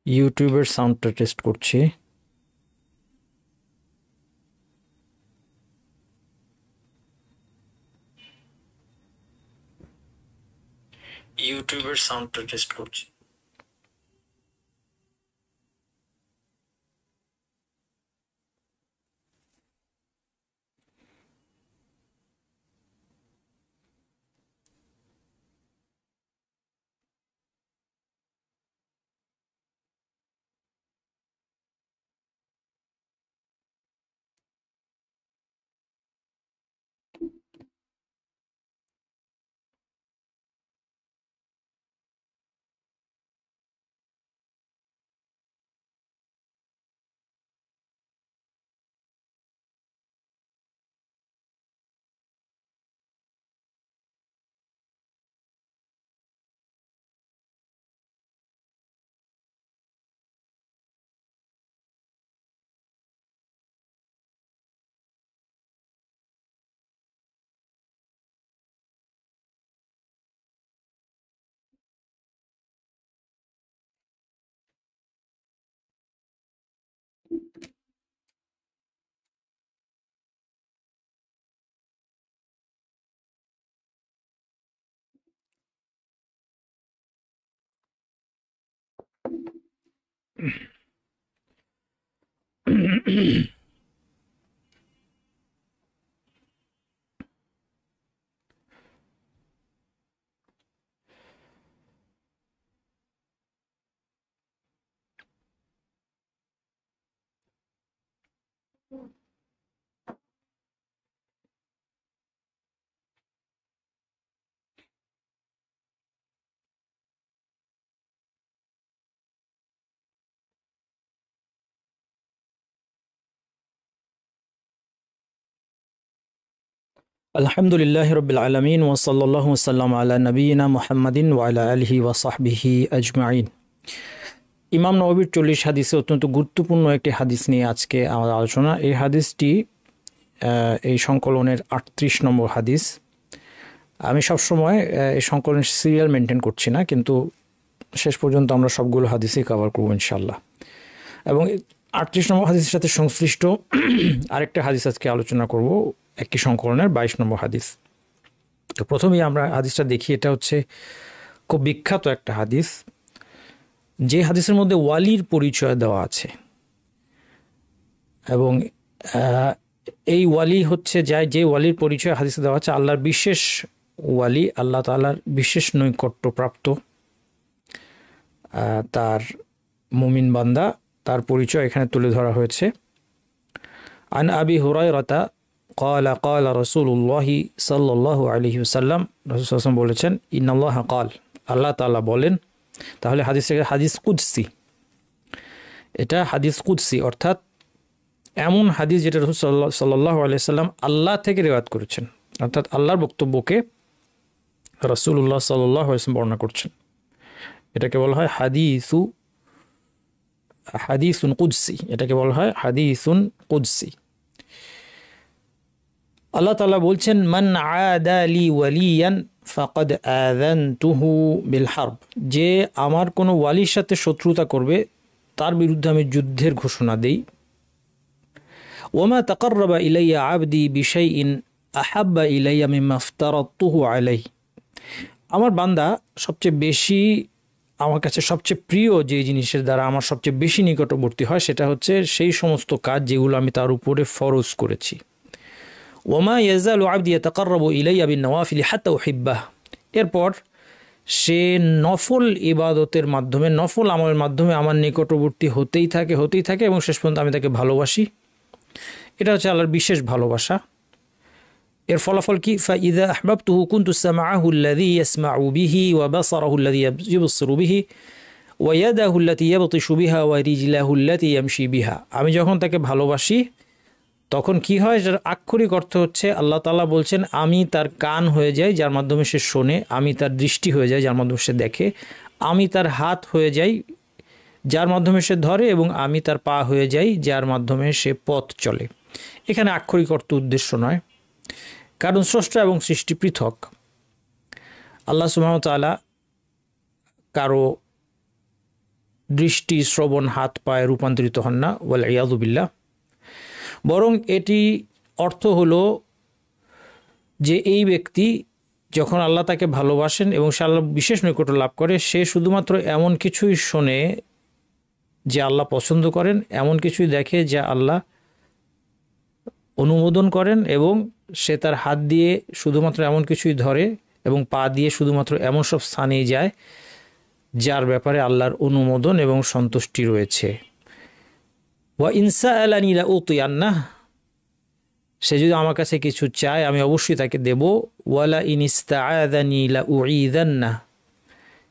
ইউটিউবের সাউন্ডটা টেস্ট করছি। ইউটিউবের সাউন্ডটা টেস্ট করছি। আলহামদুলিল্লাহ রবিল আলমিন ওসল্লাল্লাহু সাল্লাম আলা নবীনা মুহাম্মাদিন ওয়ালা আলিহি ওয়াসাহবিহি আজমাইন। ইমাম নববীর 40 হাদিসে অত্যন্ত গুরুত্বপূর্ণ একটি হাদিস নিয়ে আজকে আমার আলোচনা। এই হাদিসটি এই সংকলনের 38 নম্বর হাদিস। আমি সবসময় এই সংকলনের সিরিয়াল মেনটেন করছি না, কিন্তু শেষ পর্যন্ত আমরা সবগুলো হাদিসই কভার করবো ইনশাল্লাহ। এবং 38 নম্বর হাদিসের সাথে সংশ্লিষ্ট আরেকটা হাদিস আজকে আলোচনা করব, একটি সংকলনের 22 নম্বর হাদিস। তো প্রথমেই আমরা হাদিসটা দেখি। এটা হচ্ছে খুব বিখ্যাত একটা হাদিস, যে হাদিসের মধ্যে ওয়ালির পরিচয় দেওয়া আছে। এবং এই ওয়ালি হচ্ছে যে ওয়ালির পরিচয় হাদিসে দেওয়া আছে আল্লাহর বিশেষ ওয়ালি, আল্লাহ তাআলার বিশেষ নৈকট্যপ্রাপ্ত তার মুমিন বান্দা, তার পরিচয় এখানে তুলে ধরা হয়েছে। আন আবি হুরায়রাতা قال قال رسول الله صلى الله عليه وسلم, রাসূল সাল্লাল্লাহু আলাইহি ওয়াসাল্লাম বলেছেন, ইন্নাল্লাহ قال, আল্লাহ তাআলা বলেন। তাহলে হাদিস কুদসি, এটা হাদিস কুদসি, অর্থাৎ এমন হাদিস যেটা রাসূল সাল্লাল্লাহু আলাইহি ওয়াসাল্লাম আল্লাহ থেকে রিওয়ায়াত করেছেন, অর্থাৎ আল্লাহর বক্তব্যকে রাসূলুল্লাহ সাল্লাল্লাহু আলাইহি ওয়াসাল্লাম বর্ণনা করছেন। এটাকে বলা হয় হাদিসুন কুদসি, এটাকে বলা হয় হাদিসুন কুদসি। আল্লাহ তাআলা বলছেন, মান আদা লি ওয়ালিয়ান ফাকাদ আযানতুহু বিল হারব, যে আমার কোনো ওয়ালির সাথে শত্রুতা করবে তার বিরুদ্ধে আমি যুদ্ধের ঘোষণা দেই। ওয়ামা তাকাররাবা ইলাইয়া আবদি বিশাইইন আহাব্বা ইলাইয়া মিম্মা আফতারাতুহু আলাইহি, আমার বান্দা সবচেয়ে বেশি আমার কাছে সবচেয়ে প্রিয় যে জিনিসের দ্বারা আমার সবচেয়ে বেশি নিকটবর্তী হয় সেটা হচ্ছে সেই সমস্ত কাজ যেগুলো আমি তার উপরে ফরজ করেছি। ওমা ইয়াজালু আবদি ইয়াতাকাররাবু ইলাইয়া বিন নওয়াফিল হাত্তা উহিব্বাহ, এরপর সে নফল ইবাদতের মাধ্যমে, নফল আমলের মাধ্যমে আমার নিকটবর্তী হতেই থাকে এবং শেষ পর্যন্ত আমি তাকে ভালোবাসি। এটা হচ্ছে আল্লাহর বিশেষ ভালোবাসা। এর ফলাফল কি? ফাইদা আহবাবতুহু কুনতু সামাআহু আল্লাযী ইয়াসমাউ বিহি ওয়া বাসারাহু আল্লাযী ইবসিরু বিহি ওয়া ইয়াদাহু আল্লাতী ইয়াবতিশু বিহা ওয়া রিজলাহু আল্লাতী ইয়ামশি বিহা, আমি যখন তাকে ভালোবাসি তখন কি হয়, যার আক্ষরিক অর্থ হচ্ছে আল্লাহ তাআলা বলছেন আমি তার কান হয়ে যাই যার মাধ্যমে সে শোনে, আমি তার দৃষ্টি হয়ে যাই যার মাধ্যমে সে দেখে, আমি তার হাত হয়ে যাই যার মাধ্যমে সে ধরে, এবং আমি তার পা হয়ে যাই যার মাধ্যমে সে পথ চলে। এখানে আক্ষরিক অর্থ উদ্দেশ্য নয়, কারণ স্রষ্টা এবং সৃষ্টি পৃথক। আল্লাহ সুবহানাহু ওয়া তাআলা কারো দৃষ্টি, শ্রবণ, হাত পায়ে রূপান্তরিত হন না, ওয়াল ইয়াযু বিল্লাহ। বরং এটি অর্থ হলো যে এই ব্যক্তি যখন আল্লাহ তাকে ভালোবাসেন এবং সে আল্লাহ বিশেষ নৈকট্য লাভ করে, সে শুধুমাত্র এমন কিছুই শোনে যে আল্লাহ পছন্দ করেন, এমন কিছুই দেখে যা আল্লাহ অনুমোদন করেন, এবং সে তার হাত দিয়ে শুধুমাত্র এমন কিছুই ধরে এবং পা দিয়ে শুধুমাত্র এমন সব স্থানে যায় যার ব্যাপারে আল্লাহর অনুমোদন এবং সন্তুষ্টি রয়েছে। ওয়া ইনসা আলানি লা উতিয়ান্নাহ, সে যদি আমার কাছে কিছু চায় আমি অবশ্যই তাকে দেব। ওয়ালা ইন ইস্তাআযানি লা উঈযান্নাহ,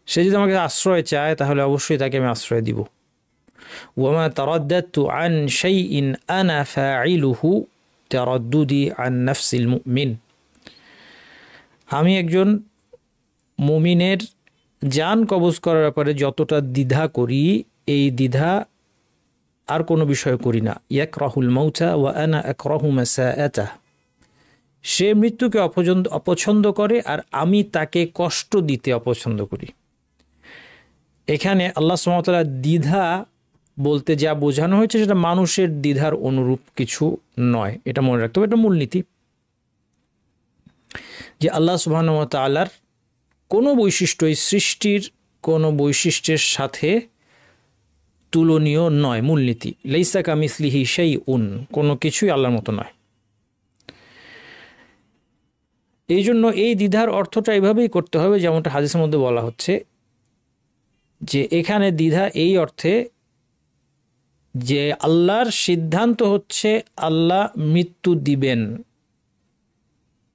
সে যদি আমাকে আশ্রয় চায় তাহলে অবশ্যই তাকে আমি আশ্রয় দিব। ওয়ামা তারাদ্দাতু আন শাইইন আনা ফাঈলুহু তারাদ্দুদি আন নাফসিল মুমিন, আমি একজন মুমিনের জান কবজ করার ব্যাপারে যতটা দ্বিধা করি, এই দ্বিধা আর কোনো বিষয় করি না। ইয়াকরাহুল মাউতা ওয়া আনা আকরাহু মাসাআতাহ, সে মৃত্যুকে অপছন্দ করে আর আমি তাকে কষ্ট দিতে অপছন্দ করি। এখানে আল্লাহ সুবহানাহু ওয়া তাআলা দ্বিধা বলতে যা বোঝানো হয়েছে সেটা মানুষের দ্বিধার অনুরূপ কিছু নয়, এটা মনে রাখতে হবে। এটা মূলনীতি যে আল্লাহ সুবহানাহু ওয়া তাআলার কোনো বৈশিষ্ট্য এই সৃষ্টির কোনো বৈশিষ্ট্যের সাথে তুলনীয় নয়। মূলনীতি লাইসা কামিসলিহি শাইউন, কোনো কিছুই আল্লাহর মতো নয়। এই জন্য এই দ্বিধার অর্থটা এইভাবেই করতে হবে যেমনটা হাদিসের মধ্যে বলা হচ্ছে, যে এখানে দ্বিধা এই অর্থে যে আল্লাহর সিদ্ধান্ত হচ্ছে আল্লাহ মৃত্যু দিবেন,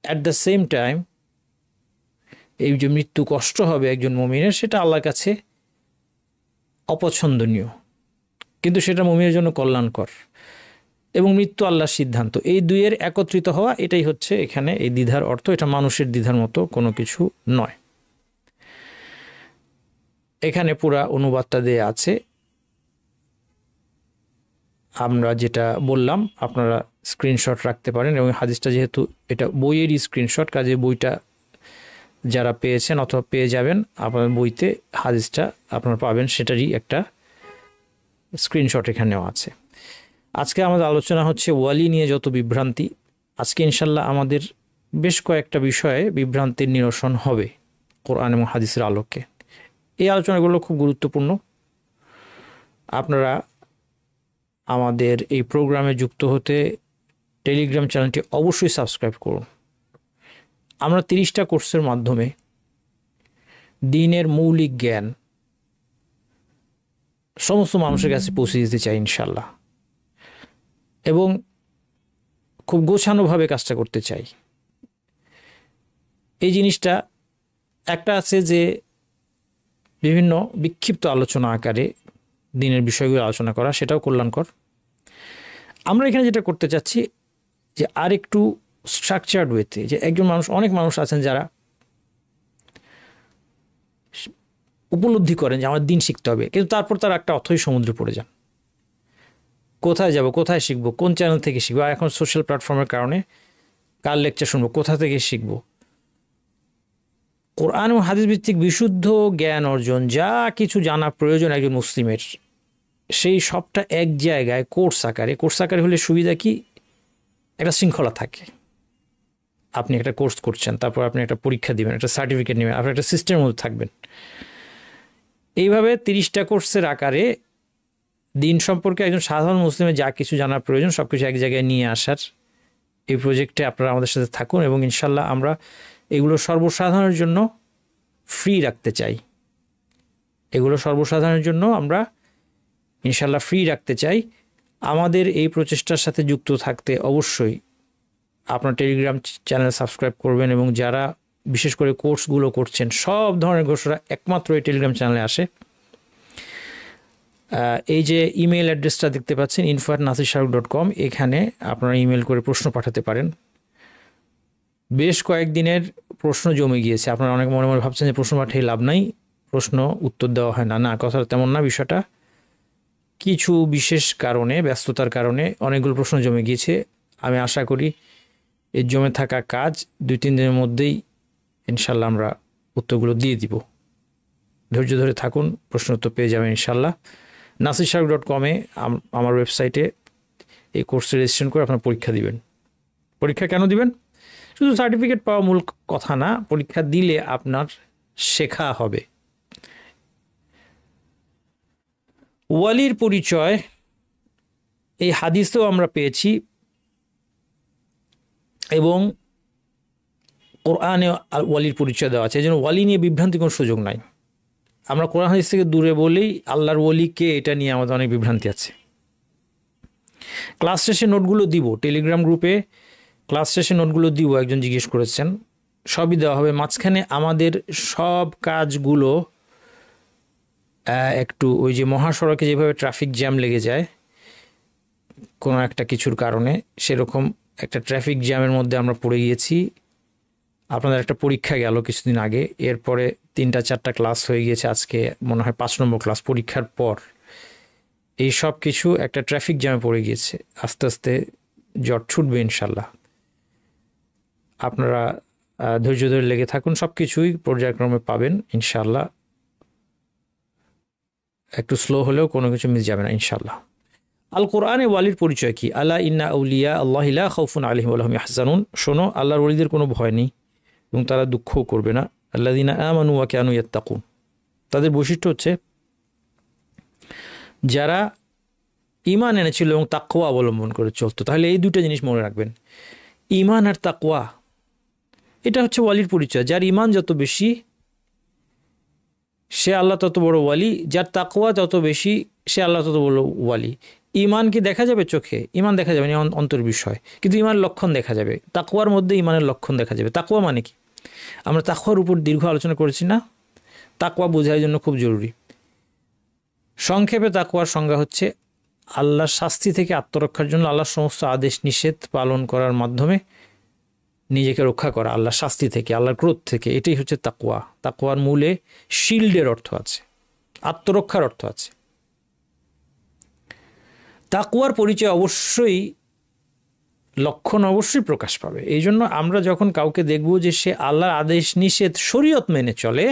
অ্যাট দ্য সেম টাইম এই যে মৃত্যু কষ্ট হবে একজন মুমিনের, সেটা আল্লাহর কাছে অপছন্দনীয়, কিন্তু সেটা মুমিনের জন্য কল্যাণকর, এবং মৃত্যু আল্লাহর সিদ্ধান্ত, এই দুইয়ের একত্রিত হওয়া, এটাই হচ্ছে এখানে এই দ্বিধার অর্থ। এটা মানুষের দ্বিধার মতো কোনো কিছু নয়। এখানে পুরা অনুবাদটা দেয়া আছে, আমরা যেটা বললাম আপনারা স্ক্রিনশট রাখতে পারেন, এবং হাদিসটা যেহেতু এটা বইয়েরই স্ক্রিনশট, কাজে বইটা যারা পেয়েছেন অথবা পেয়ে যাবেন আপনার বইতে হাদিসটা আপনারা পাবেন, সেটারই একটা স্ক্রিনশট এখানেও আছে। আজকে আমাদের আলোচনা হচ্ছে ওয়ালি নিয়ে যত বিভ্রান্তি। আজকে ইনশাল্লাহ আমাদের বেশ কয়েকটা বিষয়ে বিভ্রান্তির নিরসন হবে কোরআন এবং হাদিসের আলোকে। এই আলোচনাগুলো খুব গুরুত্বপূর্ণ। আপনারা আমাদের এই প্রোগ্রামে যুক্ত হতে টেলিগ্রাম চ্যানেলটি অবশ্যই সাবস্ক্রাইব করুন। আমরা 30টা কোর্সের মাধ্যমে দ্বীনের মৌলিক জ্ঞান সমস্ত মানুষের কাছে পৌঁছে দিতে চাই ইনশাল্লাহ, এবং খুব গোছানোভাবে কাজটা করতে চাই। এই জিনিসটা একটা আছে যে বিভিন্ন বিক্ষিপ্ত আলোচনা আকারে দ্বীনের বিষয়গুলো আলোচনা করা, সেটাও কল্যাণকর। আমরা এখানে যেটা করতে চাচ্ছি যে আর একটু স্ট্রাকচার্ড ওয়েতে, যে একজন মানুষ, অনেক মানুষ আছেন যারা উপলব্ধি করেন যে আমার দিন শিখতে হবে, কিন্তু তারপর তারা একটা অথৈ সমুদ্রে পড়ে যান। কোথায় যাব, কোথায় শিখবো, কোন চ্যানেল থেকে শিখবো, আর এখন সোশ্যাল প্ল্যাটফর্মের কারণে কার লেকচার শুনবো, কোথা থেকে শিখবো। কোরআন ও হাদিস ভিত্তিক বিশুদ্ধ জ্ঞান অর্জন, যা কিছু জানা প্রয়োজন একজন মুসলিমের, সেই সবটা এক জায়গায় কোর্স আকারে হলে সুবিধা কি, একটা শৃঙ্খলা থাকে। আপনি একটা কোর্স করছেন, তারপর আপনি একটা পরীক্ষা দিবেন, একটা সার্টিফিকেট নেবেন, আপনি একটা সিস্টেমের মধ্যে থাকবেন। এইভাবে 30টা কোর্সের আকারে দিন সম্পর্কে একজন সাধারণ মুসলিমের যা কিছু জানার প্রয়োজন সব কিছু এক জায়গায় নিয়ে আসার এই প্রজেক্টে আপনারা আমাদের সাথে থাকুন, এবং ইনশাল্লাহ আমরা এগুলো সর্বসাধারণের জন্য ফ্রি রাখতে চাই। আমরা ইনশাল্লাহ ফ্রি রাখতে চাই। আমাদের এই প্রচেষ্টার সাথে যুক্ত থাকতে অবশ্যই আপনার টেলিগ্রাম চ্যানেল সাবস্ক্রাইব করবেন, এবং যারা বিশেষ করে কোর্সগুলো করছেন সব ধরনের ঘোষণা একমাত্র এই টেলিগ্রাম চ্যানেলে আসে। এই যে ইমেল অ্যাড্রেসটা দেখতে পাচ্ছেন info@nasirshahruq.com, এখানে আপনারা ইমেল করে প্রশ্ন পাঠাতে পারেন। বেশ কয়েকদিনের প্রশ্ন জমে গিয়েছে, আপনারা অনেক মনে মনে ভাবছেন যে প্রশ্ন পাঠিয়ে লাভ নাই, প্রশ্ন উত্তর দেওয়া হয় না। কথাটা তেমন না। বিষয়টা কিছু বিশেষ কারণে, ব্যস্ততার কারণে অনেকগুলো প্রশ্ন জমে গিয়েছে। আমি আশা করি এই জমে থাকা কাজ 2-3 দিনের মধ্যেই ইনশাল্লাহ আমরা উত্তরগুলো দিয়ে দিব। ধৈর্য ধরে থাকুন, প্রশ্ন উত্তর পেয়ে যাবেন ইনশাল্লাহ। nasirshak.com-এ আমার ওয়েবসাইটে এই কোর্সে রেজিস্ট্রেশন করে আপনার পরীক্ষা দিবেন। পরীক্ষা কেন দিবেন? শুধু সার্টিফিকেট পাওয়া মূল কথা না, পরীক্ষা দিলে আপনার শেখা হবে। ওয়ালির পরিচয় এই হাদিসেও আমরা পেয়েছি এবং কোরআনে ওয়ালির পরিচয় দেওয়া আছে। এই জন্য ওয়ালি নিয়ে বিভ্রান্তি কোনো সুযোগ নাই। আমরা কোরআন হাদিস থেকে দূরে বলেই আল্লাহর ওয়ালিকে, এটা নিয়ে আমাদের অনেক বিভ্রান্তি আছে। ক্লাস শেষে নোটগুলো দিব, টেলিগ্রাম গ্রুপে ক্লাস শেষে নোটগুলো দিব, একজন জিজ্ঞেস করেছেন, সবই দেওয়া হবে। মাঝখানে আমাদের সব কাজগুলো একটু ওই যে মহাসড়কে যেভাবে ট্রাফিক জ্যাম লেগে যায় কোনো একটা কিছুর কারণে, সেরকম একটা ট্রাফিক জ্যামের মধ্যে আমরা পড়ে গিয়েছি। আপনাদের একটা পরীক্ষা গেল কিছুদিন আগে, এরপরে 3-4টা ক্লাস হয়ে গিয়েছে, আজকে মনে হয় 5 নম্বর ক্লাস পরীক্ষার পর। এই সব কিছু একটা ট্রাফিক জ্যামে পড়ে গিয়েছে, আস্তে আস্তে জট ছুটবে ইনশাল্লাহ। আপনারা ধৈর্য ধরে লেগে থাকুন, সব কিছুই পর্যায়ক্রমে পাবেন ইনশাল্লাহ। একটু স্লো হলেও কোনো কিছু মিস যাবে না ইনশাল্লাহ। আল কোরআনে ওয়ালির পরিচয় কি? আলা ইন্না আউলিয়া আল্লাহি লা খাউফুন আলাইহিম ওয়া লাহুম ইয়াহজানুন। শোনো, আল্লাহর ওয়ালিদের কোনো ভয় নেই এবং তারা দুঃখও করবে না। আল্লাযিনা আমানু ওয়া কানু ইয়াত্তাকুন। তাদের বৈশিষ্ট্য হচ্ছে যারা ঈমান এনেছিল এবং তাকওয়া অবলম্বন করে চলতো। তাহলে এই দুটো জিনিস মনে রাখবেন, ঈমান আর তাকওয়া, এটা হচ্ছে ওয়ালির পরিচয়। যার ঈমান যত বেশি সে আল্লাহ তত বড় ওয়ালি, যার তাকওয়া তত বেশি সে আল্লাহ তত বড় ওয়ালি। ঈমান কি দেখা যাবে চোখে? ঈমান দেখা যাবে না, অন্তর বিষয়, কিন্তু ঈমানের লক্ষণ দেখা যাবে। তাকওয়ার মধ্যে ঈমানের লক্ষণ দেখা যাবে। তাকওয়া মানে কি? আমরা তাকওয়ার উপর দীর্ঘ আলোচনা করেছি না? তাকওয়া বোঝার জন্য খুব জরুরি। সংক্ষেপে তাকওয়ার সংজ্ঞা হচ্ছে আল্লাহর শাস্তি থেকে আত্মরক্ষার জন্য আল্লাহর সমস্ত আদেশ নিষেধ পালন করার মাধ্যমে নিজেকে রক্ষা করা আল্লাহর শাস্তি থেকে, আল্লাহর ক্রোধ থেকে। এটাই হচ্ছে তাকওয়া। তাকওয়ার মূলে শিল্ডের অর্থ আছে, আত্মরক্ষার অর্থ আছে। তাকওয়ার পরিচয় অবশ্যই, লক্ষণ অবশ্যই প্রকাশ পাবে। এই জন্য আমরা যখন কাউকে দেখব যে সে আল্লাহর আদেশ নিষেধ শরীয়ত মেনে চলে,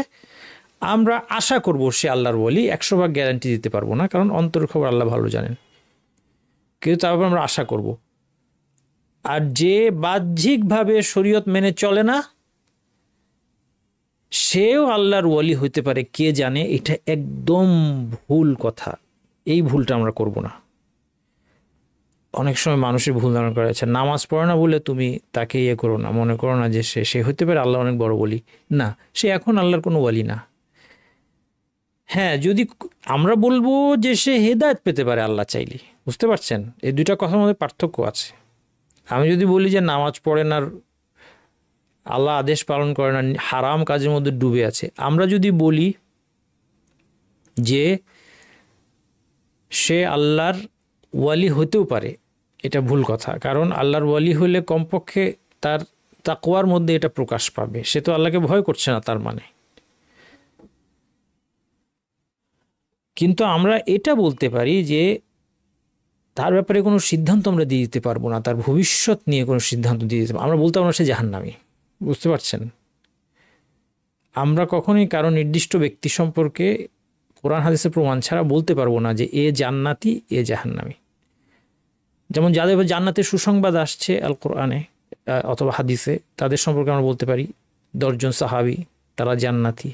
আমরা আশা করব সে আল্লাহর ওয়ালি। 100% গ্যারান্টি দিতে পারবো না, কারণ অন্তর খবর আল্লাহ ভালো জানেন, কিন্তু তারপর আমরা আশা করব। আর যে বাহ্যিকভাবে শরীয়ত মেনে চলে না, সেও আল্লাহর ওয়ালি হইতে পারে, কে জানে। এটা একদম ভুল কথা, এই ভুলটা আমরা করব না। অনেক সময় মানুষের ভুল ধারণা করা যাচ্ছে, নামাজ পড়ে না বলে তুমি তাকে ইয়ে করো না, মনে করো না যে সে হইতে পারে আল্লাহ অনেক বড় ওয়ালি। না, সে এখন আল্লাহর কোনো ওয়ালি না। হ্যাঁ, যদি আমরা বলবো যে সে হেদায়েত পেতে পারে আল্লাহ চাইলে, বুঝতে পারছেন? এই দুইটা কথার মধ্যে পার্থক্য আছে। আমি যদি বলি যে নামাজ পড়ে না, আল্লাহ আদেশ পালন করে না, হারাম কাজের মধ্যে ডুবে আছে, আমরা যদি বলি যে সে আল্লাহর ওয়ালি হতেও পারে, এটা ভুল কথা। কারণ আল্লাহর ওয়ালি হলে কমপক্ষে তার তাকওয়ার মধ্যে এটা প্রকাশ পাবে। সে তো আল্লাহকে ভয় করছে না তার মানে। কিন্তু আমরা এটা বলতে পারি যে তার ব্যাপারে কোনো সিদ্ধান্ত আমরা দিয়ে দিতে পারবো না, তার ভবিষ্যৎ নিয়ে কোনো সিদ্ধান্ত দিয়ে দিতে পারবো। আমরা বলতে পারবো না সে জাহান্নামী, বুঝতে পারছেন? আমরা কখনোই কারো নির্দিষ্ট ব্যক্তি সম্পর্কে কোরআন হাদিসের প্রমাণ ছাড়া বলতে পারবো না যে এ জান্নাতি, এ জাহান্নামী। যেমন যাদের জান্নাতের সুসংবাদ আসছে আল কোরআনে অথবা হাদিসে, তাদের সম্পর্কে আমরা বলতে পারি 10 জন সাহাবী তারা জান্নাতি,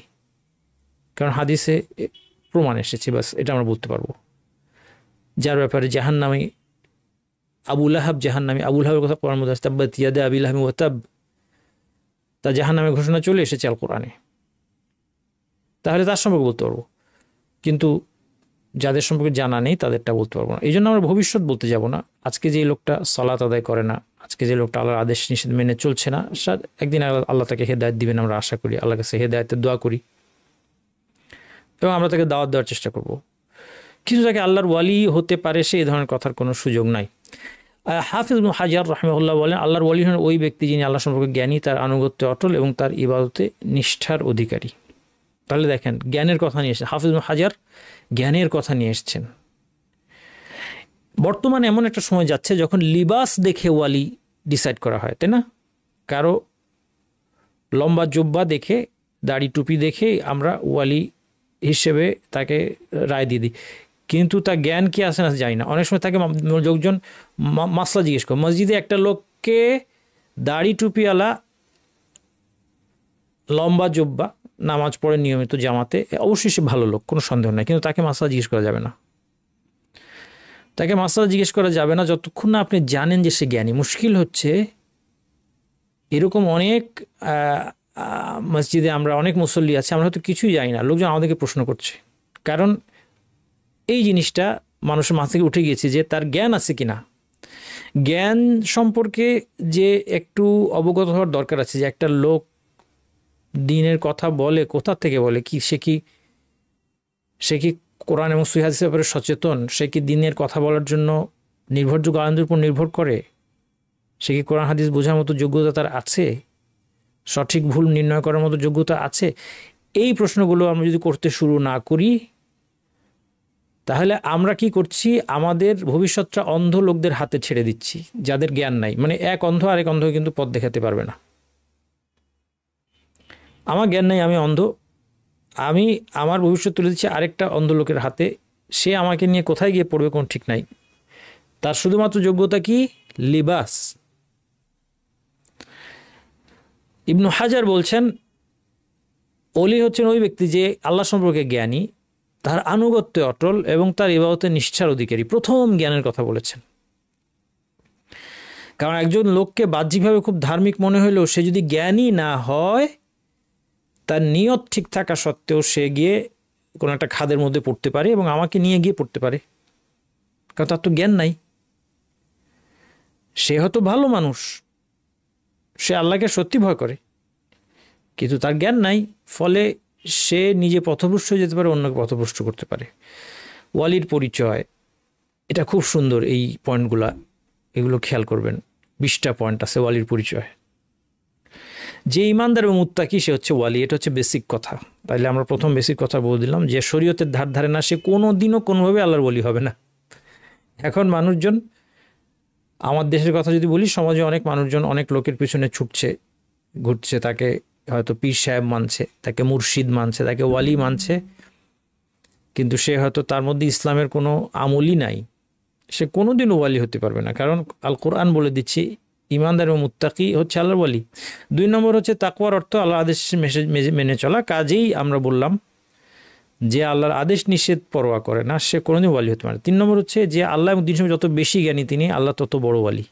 কারণ হাদিসে প্রমাণ এসেছে, বাস এটা আমরা বলতে পারবো। যার ব্যাপারে জাহান্নামী, আবু লাহাব জাহান্নামী, আবু লাহাবের কথা কোরআন মধ্যে তাব্বাত ইয়াদা আবি লাহাব ওয়া তাব, তা জাহান্নামের ঘোষণা চলে এসেছে আল কোরআনে, তাহলে তার সম্পর্কে বলতে পারবো। কিন্তু যাদের সম্পর্কে জানা নেই তাদেরটা বলতে পারবো না। এই জন্য আমরা ভবিষ্যৎ বলতে যাব না। আজকে যে লোকটা সালাত আদায় করে না, আজকে যে লোকটা আল্লাহর আদেশ নিষেধ মেনে চলছে না, একদিন আল্লাহ তাকে হেদায়েত দিবেন, আমরা আশা করি। আল্লাহর কাছে হেদায়েতের দোয়া করি এবং আমরা তাকে দাওয়াত দেওয়ার চেষ্টা করব। কিন্তু তাকে আল্লাহর ওয়ালি হতে পারে সে, এই ধরনের কথার কোনো সুযোগ নাই। হাফিজ ইবনে হাজার রাহিমাহুল্লাহ বলেন, আল্লাহর ওয়ালি হন ওই ব্যক্তি যিনি আল্লাহ সম্পর্কে জ্ঞানী, তার আনুগত্যে অটল এবং তার ইবাদতে নিষ্ঠার অধিকারী। তাহলে দেখেন, জ্ঞানের কথা নিয়ে এসেছেন হাফিজ ইবনে হাজার, জ্ঞানের কথা নিয়ে এসেছেন। বর্তমানে এমন একটা সময় যাচ্ছে যখন লিবাস দেখে ওয়ালি ডিসাইড করা হয়, তাই না? কারো লম্বা জুব্বা দেখে, দাড়ি টুপি দেখে আমরা ওয়ালি হিসেবে তাকে রায় দিয়ে দিই, কিন্তু তার জ্ঞান কি আছে না জানি না। অনেক সময় তাকে লোকজন মাসলা জিজ্ঞেস করে। মসজিদে একটা লোককে দাড়ি টুপিওয়ালা, লম্বা জুব্বা, নামাজ পড়ে নিয়মিত জামাতে, অবশ্যই সে ভালো লোক, কোনো সন্দেহ নাই, কিন্তু তাকে মাসলা জিজ্ঞেস করা যাবে না। তাকে মাসলা জিজ্ঞেস করা যাবে না যতক্ষণ না আপনি জানেন যে সে জ্ঞানী। মুশকিল হচ্ছে এরকম অনেক মসজিদে আমরা অনেক মুসল্লি আছে, আমরা হয়তো কিছুই জানি না, লোকজন আমাদেরকে প্রশ্ন করছে, কারণ এই জিনিসটা মানুষের মাথা থেকে উঠে গিয়েছে যে তার জ্ঞান আছে কিনা। জ্ঞান সম্পর্কে যে একটু অবগত হওয়ার দরকার আছে, যে একটা লোক দ্বীনের কথা বলে কোথা থেকে বলে, কি সে কি কোরআন এবং সহিহ হাদিসের ব্যাপারে সচেতন, সে কি দ্বীনের কথা বলার জন্য নির্ভরযোগ্য আলেমদের উপর নির্ভর করে, সে কি কোরআন হাদিস বোঝার মতো যোগ্যতা তার আছে, সঠিক ভুল নির্ণয় করার মতো যোগ্যতা আছে। এই প্রশ্নগুলো আমরা যদি করতে শুরু না করি, তাহলে আমরা কি করছি, আমাদের ভবিষ্যৎটা অন্ধ লোকদের হাতে ছেড়ে দিচ্ছি, যাদের জ্ঞান নাই। মানে এক অন্ধ আরেক অন্ধ কিন্তু পথ দেখাতে পারবে না। আমার জ্ঞান নাই, আমি অন্ধ, আমি আমার ভবিষ্যৎ তুলে দিচ্ছি আরেকটা অন্ধ লোকের হাতে, সে আমাকে নিয়ে কোথায় গিয়ে পড়বে কোনো ঠিক নাই। তার শুধুমাত্র যোগ্যতা কি, লিবাস। ইবনু হাজার বলছেন, ওলি হচ্ছেন ওই ব্যক্তি যে আল্লাহ সম্পর্কে জ্ঞানী, তার আনুগত্যে অটল এবং তার ইবাদতে নিষ্ঠার অধিকারী। প্রথম জ্ঞানের কথা বলেছেন, কারণ একজন লোককে বাহ্যিকভাবে খুব ধার্মিক মনে হলেও সে যদি জ্ঞানী না হয়, তার নিয়ত ঠিক থাকা সত্ত্বেও সে গিয়ে কোনো একটা খাদের মধ্যে পড়তে পারে এবং আমাকে নিয়ে গিয়ে পড়তে পারে, কারণ তার তো জ্ঞান নাই। সে হয়তো ভালো মানুষ, সে আল্লাহকে সত্যি ভয় করে, কিন্তু তার জ্ঞান নাই, ফলে সে নিজে পথভ্রষ্ট হয়ে যেতে পারে, অন্যকে পথভ্রষ্ট করতে পারে। ওয়ালির পরিচয়, এটা খুব সুন্দর, এই পয়েন্টগুলা এগুলো খেয়াল করবেন। 20টা পয়েন্ট আছে ওয়ালির পরিচয়। যে ইমানদার এবং মুত্তাকি সে হচ্ছে ওয়ালি, এটা হচ্ছে বেসিক কথা। তাইলে আমরা প্রথম বেসিক কথা বলে দিলাম, যে শরীয়তের ধার ধারে না, সে কোনো দিনও কোনোভাবে আল্লাহর ওয়ালি হবে না। এখন মানুষজন, আমার দেশের কথা যদি বলি, সমাজে অনেক মানুষজন অনেক লোকের পিছনে ছুটছে, ঘুরছে, তাকে হয়তো পীর সাহেব মানছে, তাকে মুর্শিদ মানছে, তাকে ওয়ালি মানছে, কিন্তু সে হয়তো তার মধ্যে ইসলামের কোনো আমলই নাই, সে কোনোদিনও ওয়ালি হতে পারবে না। কারণ আল কোরআন বলে দিচ্ছে ইমানদার এবং মুত্তাকি হচ্ছে আল্লাহর ওয়ালি। 2 নম্বর হচ্ছে তাকওয়ার অর্থ আল্লাহ আদেশ মেনে চলা। কাজেই আমরা বললাম যে আল্লাহর আদেশ নিষেধ পরোয়া করে না, সে কোনোদিন ওয়ালি হতে পারে না। 3 নম্বর হচ্ছে যে আল্লাহ এবং দিন সম্পর্কে যত বেশি জ্ঞানী তিনি, আল্লাহ তত বড় ওয়ালি।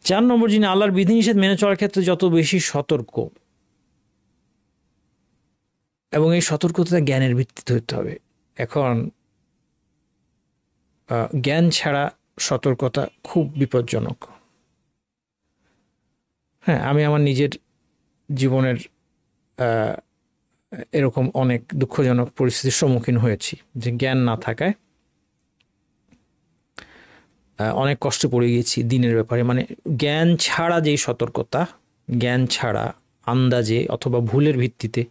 4 নম্বর, যিনি আল্লাহর বিধিনিষেধ মেনে চলার ক্ষেত্রে যত বেশি সতর্ক, এবং এই সতর্কতা জ্ঞানের ভিত্তিতে হতে হবে। এখন জ্ঞান ছাড়া সতর্কতা খুব বিপজ্জনক। হ্যাঁ, আমি আমার নিজের জীবনের এরকম অনেক দুঃখজনক পরিস্থিতির সম্মুখীন হয়েছি, যে জ্ঞান না থাকায় অনেক কষ্ট পড়ে গিয়েছি দিনের ব্যাপারে। মানে জ্ঞান ছাড়া যেই সতর্কতা, জ্ঞান ছাড়া আন্দাজে অথবা ভুলের ভিত্তিতে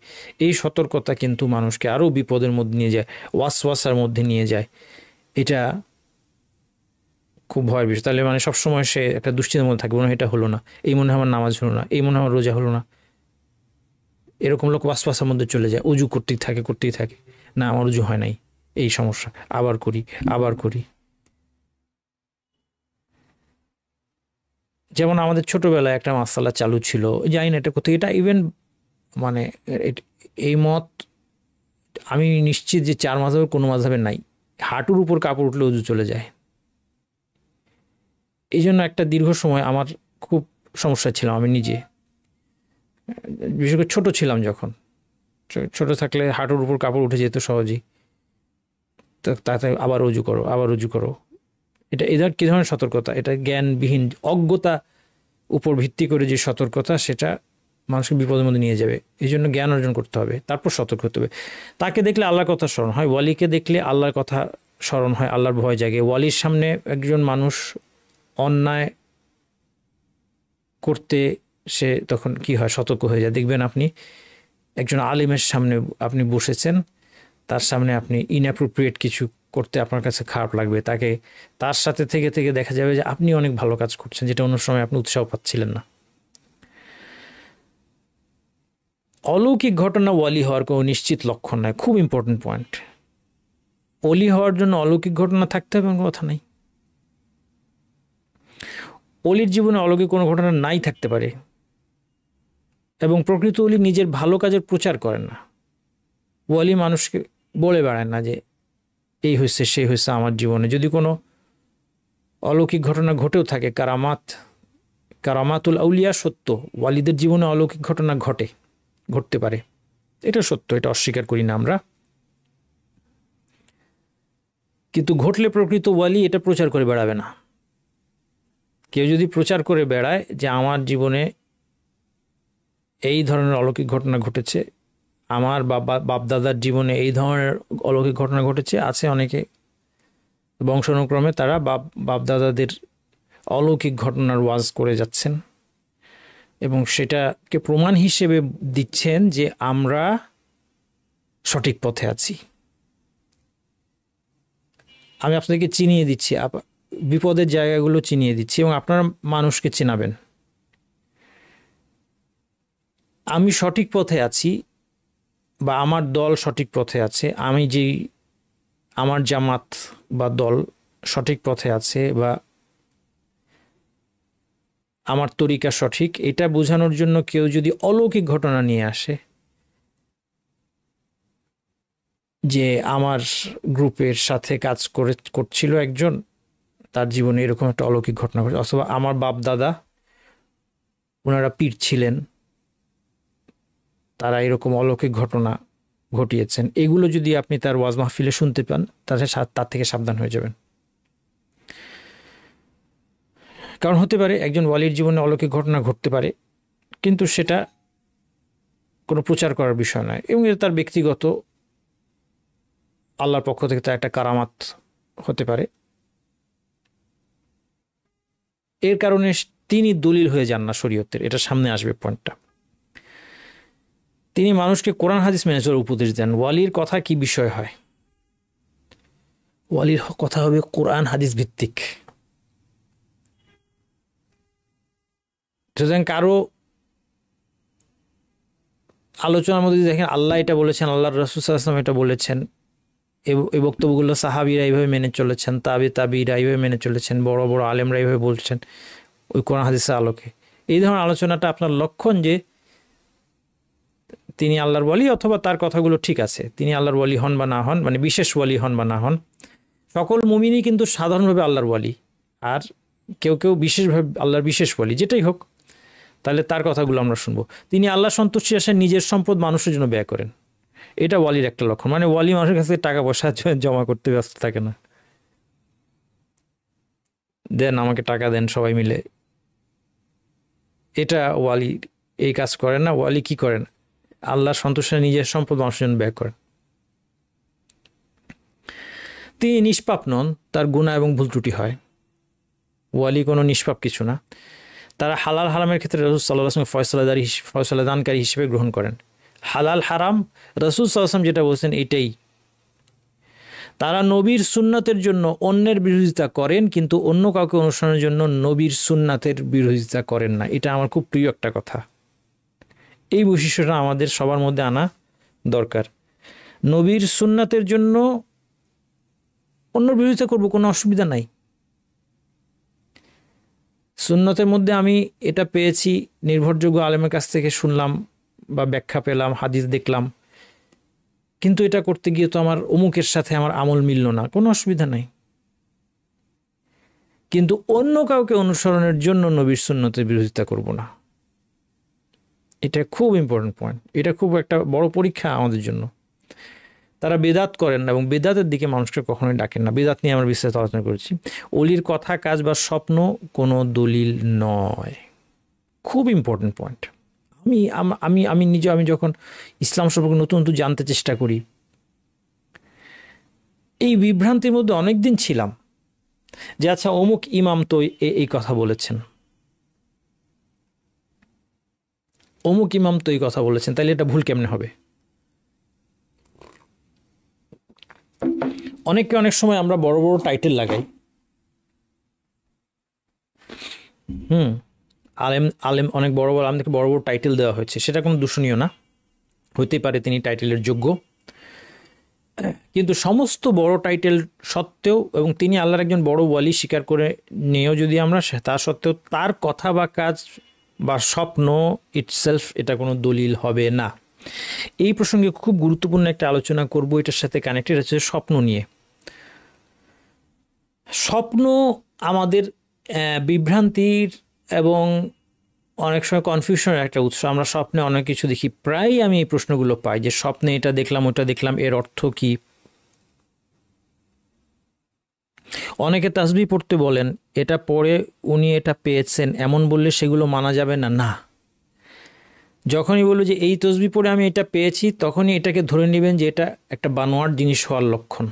এই সতর্কতা কিন্তু মানুষকে আরও বিপদের মধ্যে নিয়ে যায়, ওয়াসওয়াসার মধ্যে নিয়ে যায়। এটা খুব ভয়ের বিষয়। তাহলে মানে সবসময় সে একটা দুশ্চিন্তার মধ্যে থাকবে, মনে হয় এটা হলো না, এই মনে হয় আমার নামাজ হলো না, এই মনে হয় আমার রোজা হলো না। এরকম লোক ওয়াসওয়াসার মধ্যে চলে যায়, উজু করতেই থাকে, না আমার উজু হয় নাই, এই সমস্যা, আবার করি। যেমন আমাদের ছোটবেলায় একটা মাসালা চালু ছিল, জানি না এটা কোথায়, এটা ইভেন মানে এই মত আমি নিশ্চিত যে 4 মাযহাবের কোনো মাযহাবের নাই, হাঁটুর উপর কাপড় উঠলে উজু চলে যায়। এই জন্য একটা দীর্ঘ সময় আমার খুব সমস্যা ছিলাম, আমি নিজে, বিশেষ করে ছোটো ছিলাম যখন। ছোটো থাকলে হাঁটুর উপর কাপড় উঠে যেত সহজেই, তাতে আবার উজু করো। এটা এদের কী ধরনের সতর্কতা? এটা জ্ঞানবিহীন, অজ্ঞতা উপর ভিত্তি করে যে সতর্কতা, সেটা মানুষকে বিপদের মধ্যে নিয়ে যাবে। এই জন্য জ্ঞান অর্জন করতে হবে, তারপর সতর্ক হতে হবে। তাকে দেখলে আল্লাহর কথা স্মরণ হয়, ওয়ালিকে দেখলে আল্লাহর কথা স্মরণ হয়, আল্লাহর ভয় জাগে। ওয়ালির সামনে একজন মানুষ অন্যায় করতে, সে তখন কি হয়, সতর্ক হয়ে যায়। দেখবেন আপনি একজন আলিমের সামনে আপনি বসেছেন, তার সামনে আপনি ইনঅ্যাপ্রোপ্রিয়েট কিছু করতে আপনার কাছে খারাপ লাগবে, তার সাথে থেকে দেখা যাবে যে আপনি অনেক ভালো কাজ করছেন, যেটা অন্য সময় আপনি উৎসাহ পাচ্ছিলেন না। অলৌকিক ঘটনা ওয়ালি হওয়ার কোনো নিশ্চিত লক্ষণ নয়। খুব ইম্পর্টেন্ট পয়েন্ট। অলি হওয়ার জন্য অলৌকিক ঘটনা থাকতে হবে এমন কথা নেই। অলির জীবনে অলৌকিক কোনো ঘটনা নাই থাকতে পারে, এবং প্রকৃত অলি নিজের ভালো কাজের প্রচার করেন না। ওয়ালি মানুষকে বলে বেড়ায় না যে এই হয়েছে সেই হয়েছে আমার জীবনে। যদি কোনো অলৌকিক ঘটনা ঘটেও থাকে, কারামাতুল আউলিয়া সত্য, ওয়ালিদের জীবনে অলৌকিক ঘটনা ঘটতে পারে, এটা সত্য, এটা অস্বীকার করি না আমরা। কিন্তু ঘটলে প্রকৃত ওয়ালি এটা প্রচার করে বেড়াবে না। কেউ যদি প্রচার করে বেড়ায় যে আমার জীবনে এই ধরনের অলৌকিক ঘটনা ঘটেছে, আমার বাপদাদার জীবনে এই ধরনের অলৌকিক ঘটনা ঘটেছে, আছে অনেকে বংশানুক্রমে তারা বাপদাদাদের অলৌকিক ঘটনার ওয়াজ করে যাচ্ছেন এবং সেটাকে প্রমাণ হিসেবে দিচ্ছেন যে আমরা সঠিক পথে আছি। আমি আপনাদেরকে চিনিয়ে দিচ্ছি, বিপদের জায়গাগুলো চিনিয়ে দিচ্ছি, এবং আপনারা মানুষকে চেনাবেন। আমি সঠিক পথে আছি বা আমার দল সঠিক পথে আছে, আমার জামাত বা দল সঠিক পথে আছে বা আমার তরিকা সঠিক, এটা বোঝানোর জন্য কেউ যদি অলৌকিক ঘটনা নিয়ে আসে যে আমার গ্রুপের সাথে কাজ করছিল একজন, তার জীবনে এরকম একটা অলৌকিক ঘটনা ঘটে, অথবা আমার বাপ দাদা ওনারা পীর ছিলেন, তারা এরকম অলৌকিক ঘটনা ঘটিয়েছেন, এগুলো যদি আপনি তার ওয়াজ মাহফিলে শুনতে পান, তাহলে তার থেকে সাবধান হয়ে যাবেন। কারণ হতে পারে একজন ওয়ালির জীবনে অলৌকিক ঘটনা ঘটতে পারে, কিন্তু সেটা কোনো প্রচার করার বিষয় নয়, এবং এটা তার ব্যক্তিগত আল্লাহর পক্ষ থেকে তার একটা কারামাত হতে পারে। এর কারণে তিনি দলিল হয়ে যান না শরীয়তের, এটা সামনে আসবে পয়েন্টটা। তিনি মানুষকে কোরআন হাদিস মেনে চলার উপদেশ দেন। ওয়ালির কথা কি বিষয় হয়? ওয়ালির কথা হবে কোরআন হাদিস ভিত্তিক। সুতরাং কারো আলোচনার মধ্যে দেখেন আল্লাহ এটা বলেছেন, আল্লাহ রাসূল সাল্লাল্লাহু আলাইহি ওয়াসাল্লাম এটা বলেছেন, এই বক্তব্যগুলো সাহাবীরা এইভাবে মেনে চলেছেন, তাবিঈরা এইভাবে মেনে চলেছেন, বড় বড় আলেমরা এইভাবে বলছেন ওই কোরআন হাদিসের আলোকে, এই ধরনের আলোচনাটা আপনার লক্ষণ যে তিনি আল্লাহর ওয়ালি, অথবা তার কথাগুলো ঠিক আছে, তিনি আল্লাহর ওয়ালি হন বা না হন, মানে বিশেষ ওয়ালি হন বা না হন। সকল মুমিনই কিন্তু সাধারণভাবে আল্লাহর ওয়ালি, আর কেউ কেউ বিশেষভাবে আল্লাহর বিশেষ ওয়ালি, যেটাই হোক, তাহলে তার কথাগুলো আমরা শুনবো। তিনি আল্লাহ সন্তুষ্টি আসে নিজের সম্পদ মানুষের জন্য ব্যয় করেন, এটা ওয়ালির একটা লক্ষণ। মানে ওয়ালি মানুষের কাছে টাকা পয়সা জমা করতে ব্যস্ত থাকে না, দেন আমাকে টাকা দেন সবাই মিলে, এটা ওয়ালি এই কাজ করেন না। ওয়ালি কি করেন? আল্লাহর সন্তুষ্টি নিজের সম্পদ মানুষের জন্য ব্যয় করেন। তিনি নিষ্পাপ নন, তার গুনাহ এবং ভুল ত্রুটি হয়। ওয়ালি কোনো নিষ্পাপ কিছু না। তারা হালাল হারামের ক্ষেত্রে রাসূল সাল্লাল্লাহু আলাইহি ওয়াসাল্লাম ফয়সালা দানকারী হিসেবে গ্রহণ করেন। হালাল হারাম রাসূল সাল্লাল্লাহু আলাইহি ওয়াসাল্লাম যেটা বলছেন এটাই। তারা নবীর সুন্নাতের জন্য অন্যের বিরোধিতা করেন, কিন্তু অন্য কাউকে অনুসরণের জন্য নবীর সুন্নাতের বিরোধিতা করেন না। এটা আমার খুব প্রিয় একটা কথা। এই বৈশিষ্ট্যটা আমাদের সবার মধ্যে আনা দরকার। নবীর সুন্নাতের জন্য অন্য বিরোধিতা করব, কোনো অসুবিধা নাই। সুন্নতের মধ্যে আমি এটা পেয়েছি, নির্ভরযোগ্য আলেমের কাছ থেকে শুনলাম বা ব্যাখ্যা পেলাম, হাদিস দেখলাম, কিন্তু এটা করতে গিয়ে তো আমার অমুকের সাথে আমার আমল মিলল না, কোনো অসুবিধা নাই। কিন্তু অন্য কাউকে অনুসরণের জন্য নবীর সুন্নতের বিরোধিতা করব না। এটা খুব ইম্পর্টেন্ট পয়েন্ট, এটা খুব একটা বড় পরীক্ষা আমাদের জন্য। তারা বেদাত করেন না এবং বেদাতের দিকে মানুষকে কখনোই ডাকেন না। বেদাত নিয়ে আমরা বিস্তারিত আলোচনা করেছি। অলির কথা, কাজ বা স্বপ্ন কোনো দলিল নয়। খুব ইম্পর্টেন্ট পয়েন্ট। আমি নিজে যখন ইসলাম সম্পর্কে নতুন নতুন জানতে চেষ্টা করি, এই বিভ্রান্তির মধ্যে অনেক দিন ছিলাম যে আচ্ছা অমুক ইমাম তো এই কথা বলেছেন, অমুক ইমাম তো এই কথা বলেছেন, তাহলে এটা ভুল কেমনে হবে? অনেক সময় আমরা বড় বড় টাইটেল লাগাই। আলেম অনেক বড় বড় আলেমদেরকে বড় বড় টাইটেল দেওয়া হয়েছে, সেটা কোনো দূষণীয় না। হতে পারে তিনি টাইটেলের যোগ্য, কিন্তু সমস্ত বড় টাইটেল সত্ত্বেও এবং তিনি আল্লাহর একজন বড় ওয়ালি স্বীকার করে নিয়েও যদি আমরা তা সত্ত্বেও তার কথা বা কাজ বা স্বপ্ন ইটসেলফ এটা কোনো দলিল হবে না। এই প্রসঙ্গে খুব গুরুত্বপূর্ণ একটা আলোচনা করব, এটার সাথে কানেক্টেড হচ্ছে স্বপ্ন নিয়ে। স্বপ্ন আমাদের বিভ্রান্তির এবং অনেক সময় কনফিউশনের একটা উৎস। আমরা স্বপ্নে অনেক কিছু দেখি, প্রায় আমি এই প্রশ্নগুলো পাই যে স্বপ্নে এটা দেখলাম ওটা দেখলাম, এর অর্থ কি? অনেকে তাসবিহ পড়তে বলেন, এটা পড়ে উনি এটা পেয়েছেন এমন বললে সেগুলো মানা যাবে না। না, যখনই বলবো যে এই তসবিহ পড়ে আমি এটা পেয়েছি, তখনই এটাকে ধরে নেবেন যে এটা একটা বানোয়ার জিনিস হওয়ার লক্ষণ।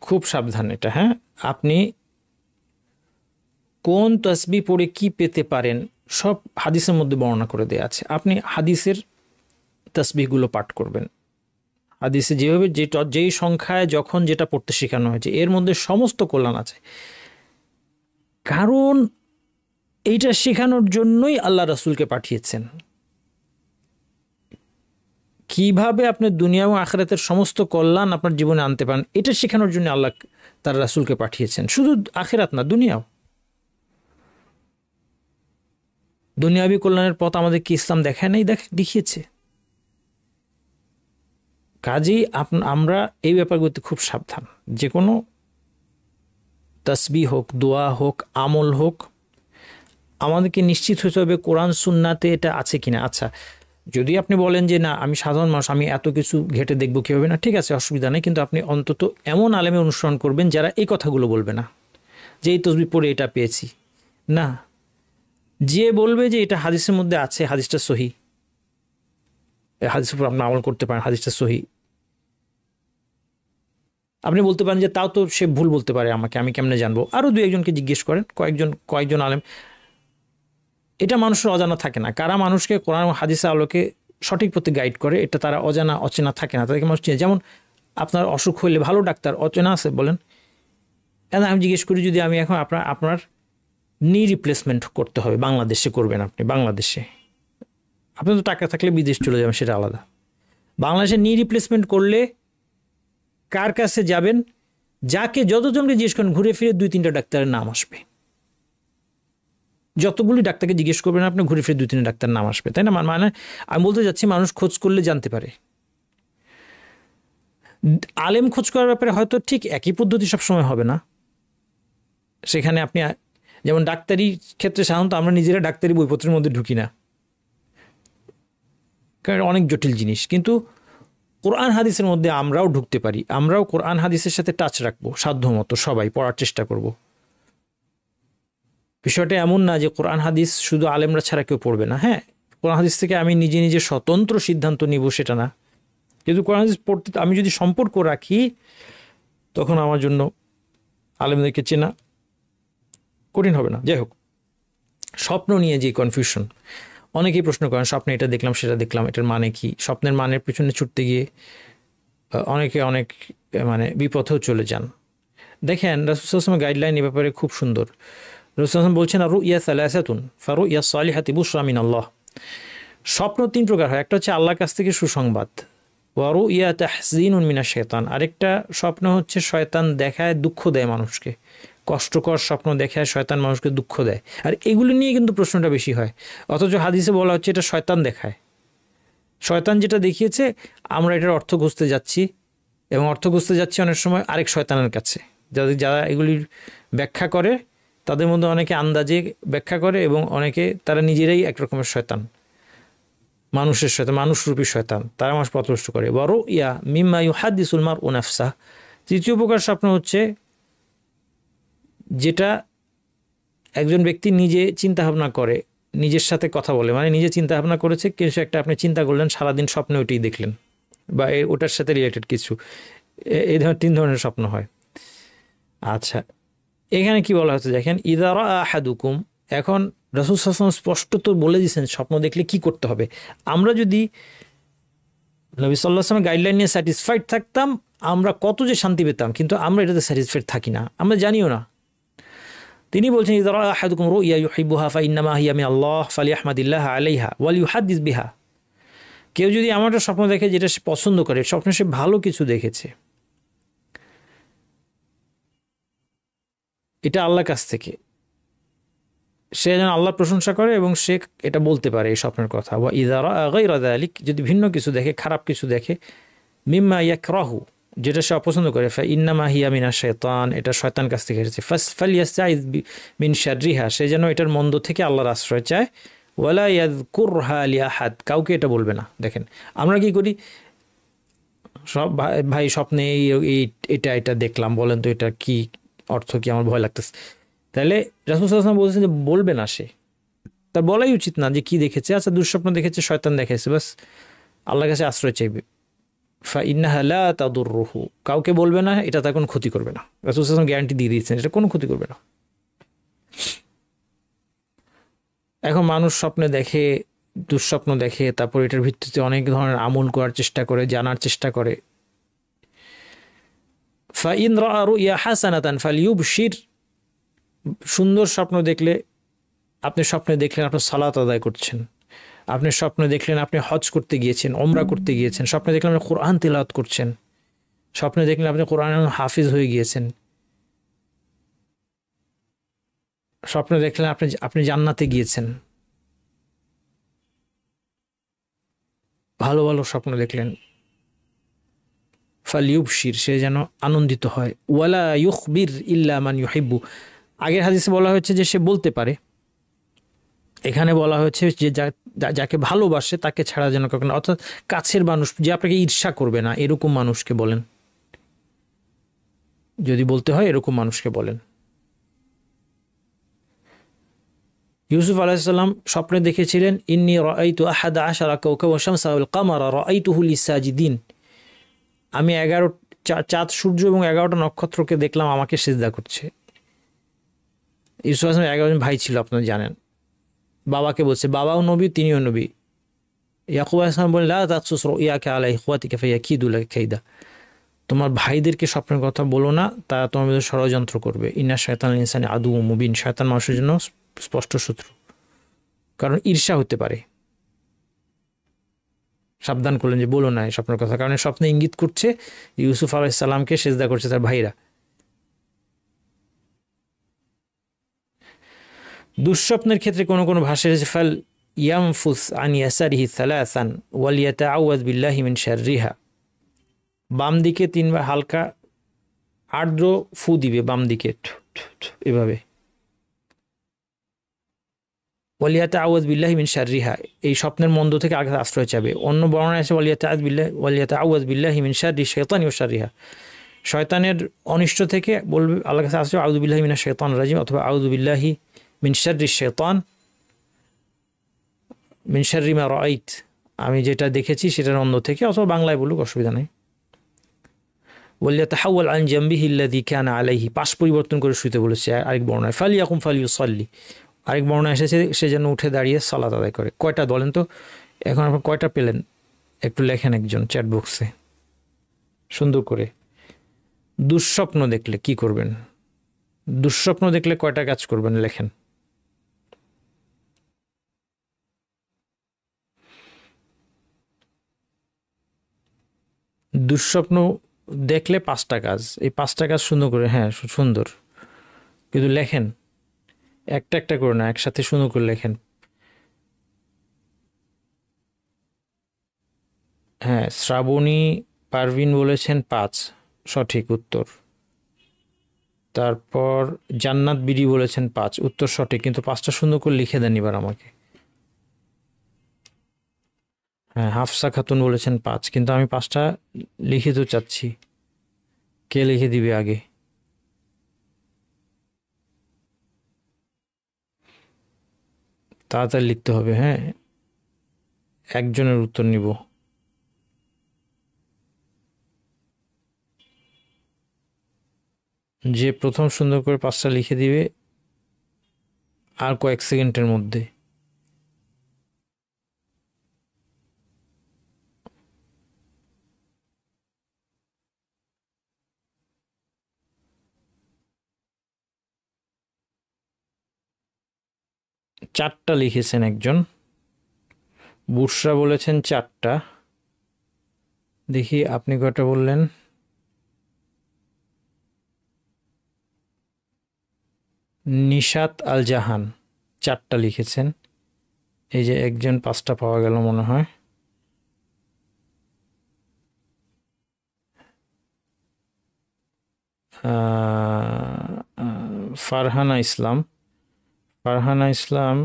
খুব সাবধান এটা। হ্যাঁ, আপনি কোন তসবিহ পড়ে কি পেতে পারেন সব হাদিসের মধ্যে বর্ণনা করে দেওয়া আছে। আপনি হাদিসের তসবিহগুলো পাঠ করবেন, হাদিসে যেভাবে যেই সংখ্যায় যখন যেটা পড়তে শেখানো হয়েছে এর মধ্যে সমস্ত কল্যাণ আছে, কারণ এইটা শেখানোর জন্যই আল্লাহ রাসূলকে পাঠিয়েছেন। কিভাবে আপনি দুনিয়া এবং আখিরাতের সমস্ত কল্যাণ আপনার জীবনে আনতে পারেন এটা শেখানোর জন্য আল্লাহ তার রাসূলকে পাঠিয়েছেন। শুধু আখিরাত না, দুনিয়াও। দুনিয়াবী কল্যাণের পথ আমাদেরকে ইসলাম দেখায় নাই, দেখিয়েছে। কাজেই আমরা এই ব্যাপারগুলোতে খুব সাবধান। যে কোনো তাসবিহ হোক, দোয়া হোক, আমল হোক, আমাদেরকে নিশ্চিত হতে হবে কোরআন সুন্নাতে এটা আছে কিনা। আচ্ছা, যদি আপনি বলেন যে না আমি সাধারণ মানুষ, আমি এত কিছু ঘেটে দেখবো কীভাবে, না ঠিক আছে, অসুবিধা নেই, কিন্তু আপনি অন্তত এমন আলেমে অনুসরণ করবেন যারা এই কথাগুলো বলবে না যে এই তসবিহ পড়ে এটা পেয়েছি। না, যে বলবে যে এটা হাদিসের মধ্যে আছে, হাদিসটা সহি, হাদিসের উপর আপনি আমল করতে পারেন, হাদিসটা সহি। আপনি বলতে পারেন যে তাও তো সে ভুল বলতে পারে আমাকে, আমি কেমনে জানবো? আরও দু একজনকে জিজ্ঞেস করেন, কয়েকজন আলেম। এটা মানুষের অজানা থাকে না। কারা মানুষকে কোরআন হাদিসের আলোকে সঠিক পথে গাইড করে, এটা তারা অচেনা থাকে না, তাদেরকে মানুষ চিনে। যেমন আপনার অসুখ হইলে ভালো ডাক্তার অচেনা আছে বলেন? আমি জিজ্ঞেস করি, যদি আমি এখন আপনার নি রিপ্লেসমেন্ট করতে হবে, বাংলাদেশে করবেন আপনি, বাংলাদেশে আপনি তো টাকা থাকলে বিদেশ চলে যাবেন, সেটা আলাদা। বাংলাদেশে নি রিপ্লেসমেন্ট করলে কার কাছে যাবেন? যাকে যতজনকে জিজ্ঞেস করেন ঘুরে ফিরে 2-3টা ডাক্তারের নাম আসবে। যতগুলি ডাক্তারকে জিজ্ঞেস করবেন আপনি, ঘুরে ফিরে 2-3 ডাক্তার নাম আসবে, তাই না? মানে আমি বলতে যাচ্ছি মানুষ খোঁজ করলে জানতে পারে। আলেম খোঁজ করার ব্যাপারে হয়তো ঠিক একই পদ্ধতি সবসময় হবে না। সেখানে আপনি যেমন ডাক্তারি ক্ষেত্রে সাধারণত আমরা নিজেরা ডাক্তারি বইপত্রের মধ্যে ঢুকি না, কারণ অনেক জটিল জিনিস। কিন্তু কোরআন হাদিসের মধ্যে আমরাও ঢুকতে পারি, আমরাও কোরআন হাদিসের সাথে টাচ রাখবো সাধ্যমতো, সবাই পড়ার চেষ্টা করব। বিষয়টা এমন না যে কোরআন হাদিস শুধু আলেমরা ছাড়া কেউ পড়বে না। হ্যাঁ, কোরআন হাদিস থেকে আমি নিজে স্বতন্ত্র সিদ্ধান্ত নিব সেটা না, কিন্তু কোরআন হাদিস পড়তে আমি যদি সম্পর্ক রাখি তখন আমার জন্য আলেমদেরকে চেনা কঠিন হবে না। যাই হোক, স্বপ্ন নিয়ে যে কনফিউশন, অনেকেই প্রশ্ন করেন স্বপ্নে এটা দেখলাম সেটা দেখলাম, এটার মানে কি? স্বপ্নের মানের পিছনে ছুটতে গিয়ে অনেকে অনেক বিপথেও চলে যান। দেখেন রাসূল সাল্লাল্লাহু আলাইহি ওয়াসাল্লামের গাইডলাইন এ ব্যাপারে খুব সুন্দর। রাসূল সাল্লাল্লাহু আলাইহি ওয়াসাল্লাম বলছেন, রুইয়া সালাসাতুন ফারুইয়া সালিহাতি বুশরা মিনাল্লাহ। স্বপ্ন 3 প্রকার হয়। একটা হচ্ছে আল্লাহর কাছ থেকে সুসংবাদ, ওয়া রুইয়া তাহজিনুন মিনাশ শাইতান। আরেকটা স্বপ্ন হচ্ছে শয়তান দেখায়, দুঃখ দেয় মানুষকে, কষ্টকর স্বপ্ন দেখায় শয়তান মানুষকে দুঃখ দেয়। আর এগুলো নিয়ে কিন্তু প্রশ্নটা বেশি হয়, অথচ হাদিসে বলা হচ্ছে এটা শয়তান দেখায়। শয়তান যেটা দেখিয়েছে আমরা এটার অর্থ খুঁজতে যাচ্ছি, এবং অর্থ খুঁজতে যাচ্ছি অনেক সময় আরেক শয়তানের কাছে। যারা এগুলির ব্যাখ্যা করে তাদের মধ্যে অনেকে আন্দাজে ব্যাখ্যা করে এবং অনেকে তারা নিজেরাই এক রকমের শয়তান, মানুষের শয়তান, মানুষরূপী শয়তান, তারা মানুষ পথভ্রষ্ট করে। বড় ইয়া মিম্মা ইউহাদ্দিসুল মারউ নাফসা। তৃতীয় প্রকার স্বপ্ন হচ্ছে যেটা একজন ব্যক্তি নিজে চিন্তা ভাবনা করে, নিজের সাথে কথা বলে, মানে নিজে চিন্তা ভাবনা করেছে কিছু একটা, আপনি চিন্তা করলেন সারাদিন, স্বপ্নে ওইটাই দেখলেন বা ওটার সাথে রিলেটেড কিছু। এই ধরনের 3 ধরনের স্বপ্ন হয়। আচ্ছা, এখানে কি বলা হচ্ছে দেখেন, ইযা রাআ আহাদুকুম। এখন রাসূল সাল্লাল্লাহু আলাইহি ওয়াসাল্লাম স্পষ্ট তো বলে দিয়েছেন স্বপ্ন দেখলে কি করতে হবে। আমরা যদি নবী সাল্লাল্লাহু আলাইহি ওয়াসাল্লামের গাইডলাইন নিয়ে স্যাটিসফাইড থাকতাম, আমরা কত যে শান্তি পেতাম, কিন্তু আমরা এটাতে স্যাটিসফাইড থাকি না, আমরা জানিও না। তিনি বলছেন ইযা রাআ আহাদুকুম রুইয়া ইউহিব্বুহা ফাইন্নামা হিয়া মিনাল্লাহ ফালিয়াহমাদিল্লাহ আলাইহা ওয়াল ইউহাদ্দিস বিহা। কেউ যদি এমন একটা স্বপ্ন দেখে যেটা সে পছন্দ করে, স্বপ্নে সে ভালো কিছু দেখেছে, এটা আল্লাহর কাছ থেকে, সে যেন আল্লাহর প্রশংসা করে এবং সে এটা বলতে পারে এই স্বপ্নের কথা। ওয়া ইযা রাআ গায়রা যালিক, যদি ভিন্ন কিছু দেখে, খারাপ কিছু দেখে, মিম্মা ইয়াকরাহু, যেটা সে অপছন্দ করে, ফাইন্নামা হিয়া মিনাশ শাইতান, এটা শয়তান কাছ থেকে এসেছে, ফালইয়াস্তাইয মিন শাররিহা, সে যেন এটার মন্দ থেকে আল্লাহর আশ্রয় চায়, ওয়ালা ইয়াযকুরহা লিআহাদ, কাউকে এটা বলবে না। দেখেন আমরা কি করি, সব ভাই স্বপ্নে এটা এটা দেখলাম, বলেন তো এটা কি অর্থ কি, আমার ভয় লাগতেছে। তাহলে রাসূল সাল্লাল্লাহু আলাইহি ওয়াসাল্লাম বলছেন যে বলবে না, সে তার বলাই উচিত না যে কি দেখেছে। আচ্ছা দুঃস্বপ্ন দেখেছে, শয়তান দেখেছে, বাস আল্লাহর কাছে আশ্রয় চাইবে। ফাইন্নাহা লা তাদুররুহু, কাউকে বলবে না, এটা তার কোনো ক্ষতি করবে না। রাসূল সাল্লাল্লাহু আলাইহি ওয়াসাল্লাম গ্যারান্টি দিয়ে দিয়েছেন এটা কোনো ক্ষতি করবে না। এখন মানুষ স্বপ্নে দেখে, দুঃস্বপ্ন দেখে, তারপর এটার ভিত্তিতে অনেক ধরনের আমল করার চেষ্টা করে, জানার চেষ্টা করে। ফাইন রাআ রুইয়া হাসানাতান ফালইউবশির, সুন্দর স্বপ্ন দেখলে, আপনি স্বপ্নে দেখলেন আপনি সালাত আদায় করছেন, আপনি স্বপ্নে দেখলেন আপনি হজ করতে গিয়েছেন, ওমরা করতে গিয়েছেন, স্বপ্নে দেখলেন আপনি কোরআন তিলাওয়াত করছেন, স্বপ্নে দেখলেন আপনি কোরআনের হাফিজ হয়ে গিয়েছেন, স্বপ্নে দেখলেন আপনি আপনি জান্নাতে গিয়েছেন, ভালো ভালো স্বপ্ন দেখলেন, ফালইউবশির, সে যেন আনন্দিত হয়। ওয়ালা ইউখবির ইল্লা মান ইউহিব্বু, আগের হাদিসে বলা হয়েছে যে সে বলতে পারে, এখানে বলা হয়েছে যে যাকে ভালোবাসে তাকে ছাড়া যেন কাউকে না, অর্থাৎ কাছের মানুষ যে আপনাকে ঈর্ষা করবে না, এরকম মানুষকে বলেন, যদি বলতে হয় এরকম মানুষকে বলেন। ইউসুফ আলাইহিস সালাম স্বপ্নে দেখেছিলেন ইন্নী রাআইতু আহাদা আশারা কাওকাবা ওয়াশ শামসা ওয়াল কামারা রাআইতুহু লিসাজিদিন, আমি 11 চাঁদ সূর্য এবং 11টা নক্ষত্রকে দেখলাম আমাকে সিজদা করছে। ইউসুফ আলাইহিস সালামের 11 জন ভাই ছিল, আপনারা জানেন। বাবাকে বলছে, বাবাও নবী, তিনিও নবী। ইয়াকুব আলাইহিস সালাম বললেন লা তাকসুস রুইয়াকা আলা ইখওয়াতিকা ফায়াকিদু লাকা কাইদা, তোমার ভাইদেরকে স্বপ্নের কথা বলো না, তারা তোমার মধ্যে ষড়যন্ত্র করবে। ইন্না শায়তানাল ইনসানি আদুউম মুবিন, শয়তান মানুষের জন্য স্পষ্ট শত্রু, কারণ ঈর্ষা হতে পারে। সাবধান করলেন যে বলো না এই স্বপ্নের কথা, কারণ স্বপ্নে ইঙ্গিত করছে ইউসুফ আলাইহিস সালামকে সিজদা করছে তার ভাইরা। দুঃস্বপ্নের ক্ষেত্রে কোনো কোনো ভাষায় এসেছে ফাল ইয়ামফুস আন ইয়াসারিহি সালাসান ওয়াল ইয়াতাআওয়াজ বিল্লাহি মিন শাররিহা, বাম দিকে 3 বার হালকা আর্দ্র ফু দিবে, বাম দিকে এভাবে, ওয়াল ইয়াতাআওয়াজ বিল্লাহি মিন শাররিহা, এই স্বপ্নের মন্দ থেকে আগে আশ্রয় চাবে। অন্য বর্ণনায় আছে ওয়াল ইয়াতাআওয়াজ বিল্লাহি মিন শাররি শাইতানি ওয়া শাররিহা, শয়তানের অনিষ্ট থেকে বলবে আল্লাহর কাছে আশ্রয়, আউযু বিল্লাহি মিনাশ শাইতানির রাজিম, অথবা আউযু বিল্লাহি মিন শাররি শাইতান মিন শাররি মা রাআইত, আমি যেটা দেখেছি সেটার অন্ধ থেকে, অথবা বাংলায় বলুক, অসুবিধা নেই। ওয়ালিয়াতাহাওয়াল আন জামবিহি আল্লাযী কানা আলাইহি, পাশ পরিবর্তন করে শুতে বলেছে আরেক বর্ণনায়। ফালিয়াকুম ফালিউসাল্লি, আরেক বর্ণনায় এসেছে সে যেন উঠে দাঁড়িয়ে সালাত আদায় করে। কয়টা বলেন তো, এখন আপনার কয়টা পেলেন? একটু লেখেন একজন চ্যাট বক্সে সুন্দর করে। দুঃস্বপ্ন দেখলে কি করবেন? দুঃস্বপ্ন দেখলে কয়টা কাজ করবেন লেখেন। দুঃস্বপ্ন দেখলে 5টা কাজ, এই 5টা কাজ সুন্দর করে, হ্যাঁ সুন্দর, কিন্তু লেখেন একটা একটা করে না, একসাথে সুন্দর করে লেখেন। হ্যাঁ, শ্রাবণী পারভিন বলেছেন 5, সঠিক উত্তর। তারপর জান্নাত বিডি বলেছেন 5, উত্তর সঠিক, কিন্তু 5টা সুন্দর করে লিখে দেন এবার আমাকে। হ্যাঁ, হাফসা খাতুন বলেছেন 5, কিন্তু আমি 5টা লিখিত চাচ্ছি, কে লিখে দিবে আগে? তাড়াতাড়ি লিখতে হবে, হ্যাঁ, একজনের উত্তর নিব। যে প্রথম সুন্দর করে 5টা লিখে দিবে আর কয়েক সেকেন্ডের মধ্যে। 4টা লিখেছেন একজন, বুশরা বলেছেন 4টা। দেখি আপনি কয়টা বললেন। নিশাত আল জাহান 4টা লিখেছেন। এই যে একজন 5টা পাওয়া গেল মনে হয়। ফারহানা ইসলাম, ফারহানা ইসলাম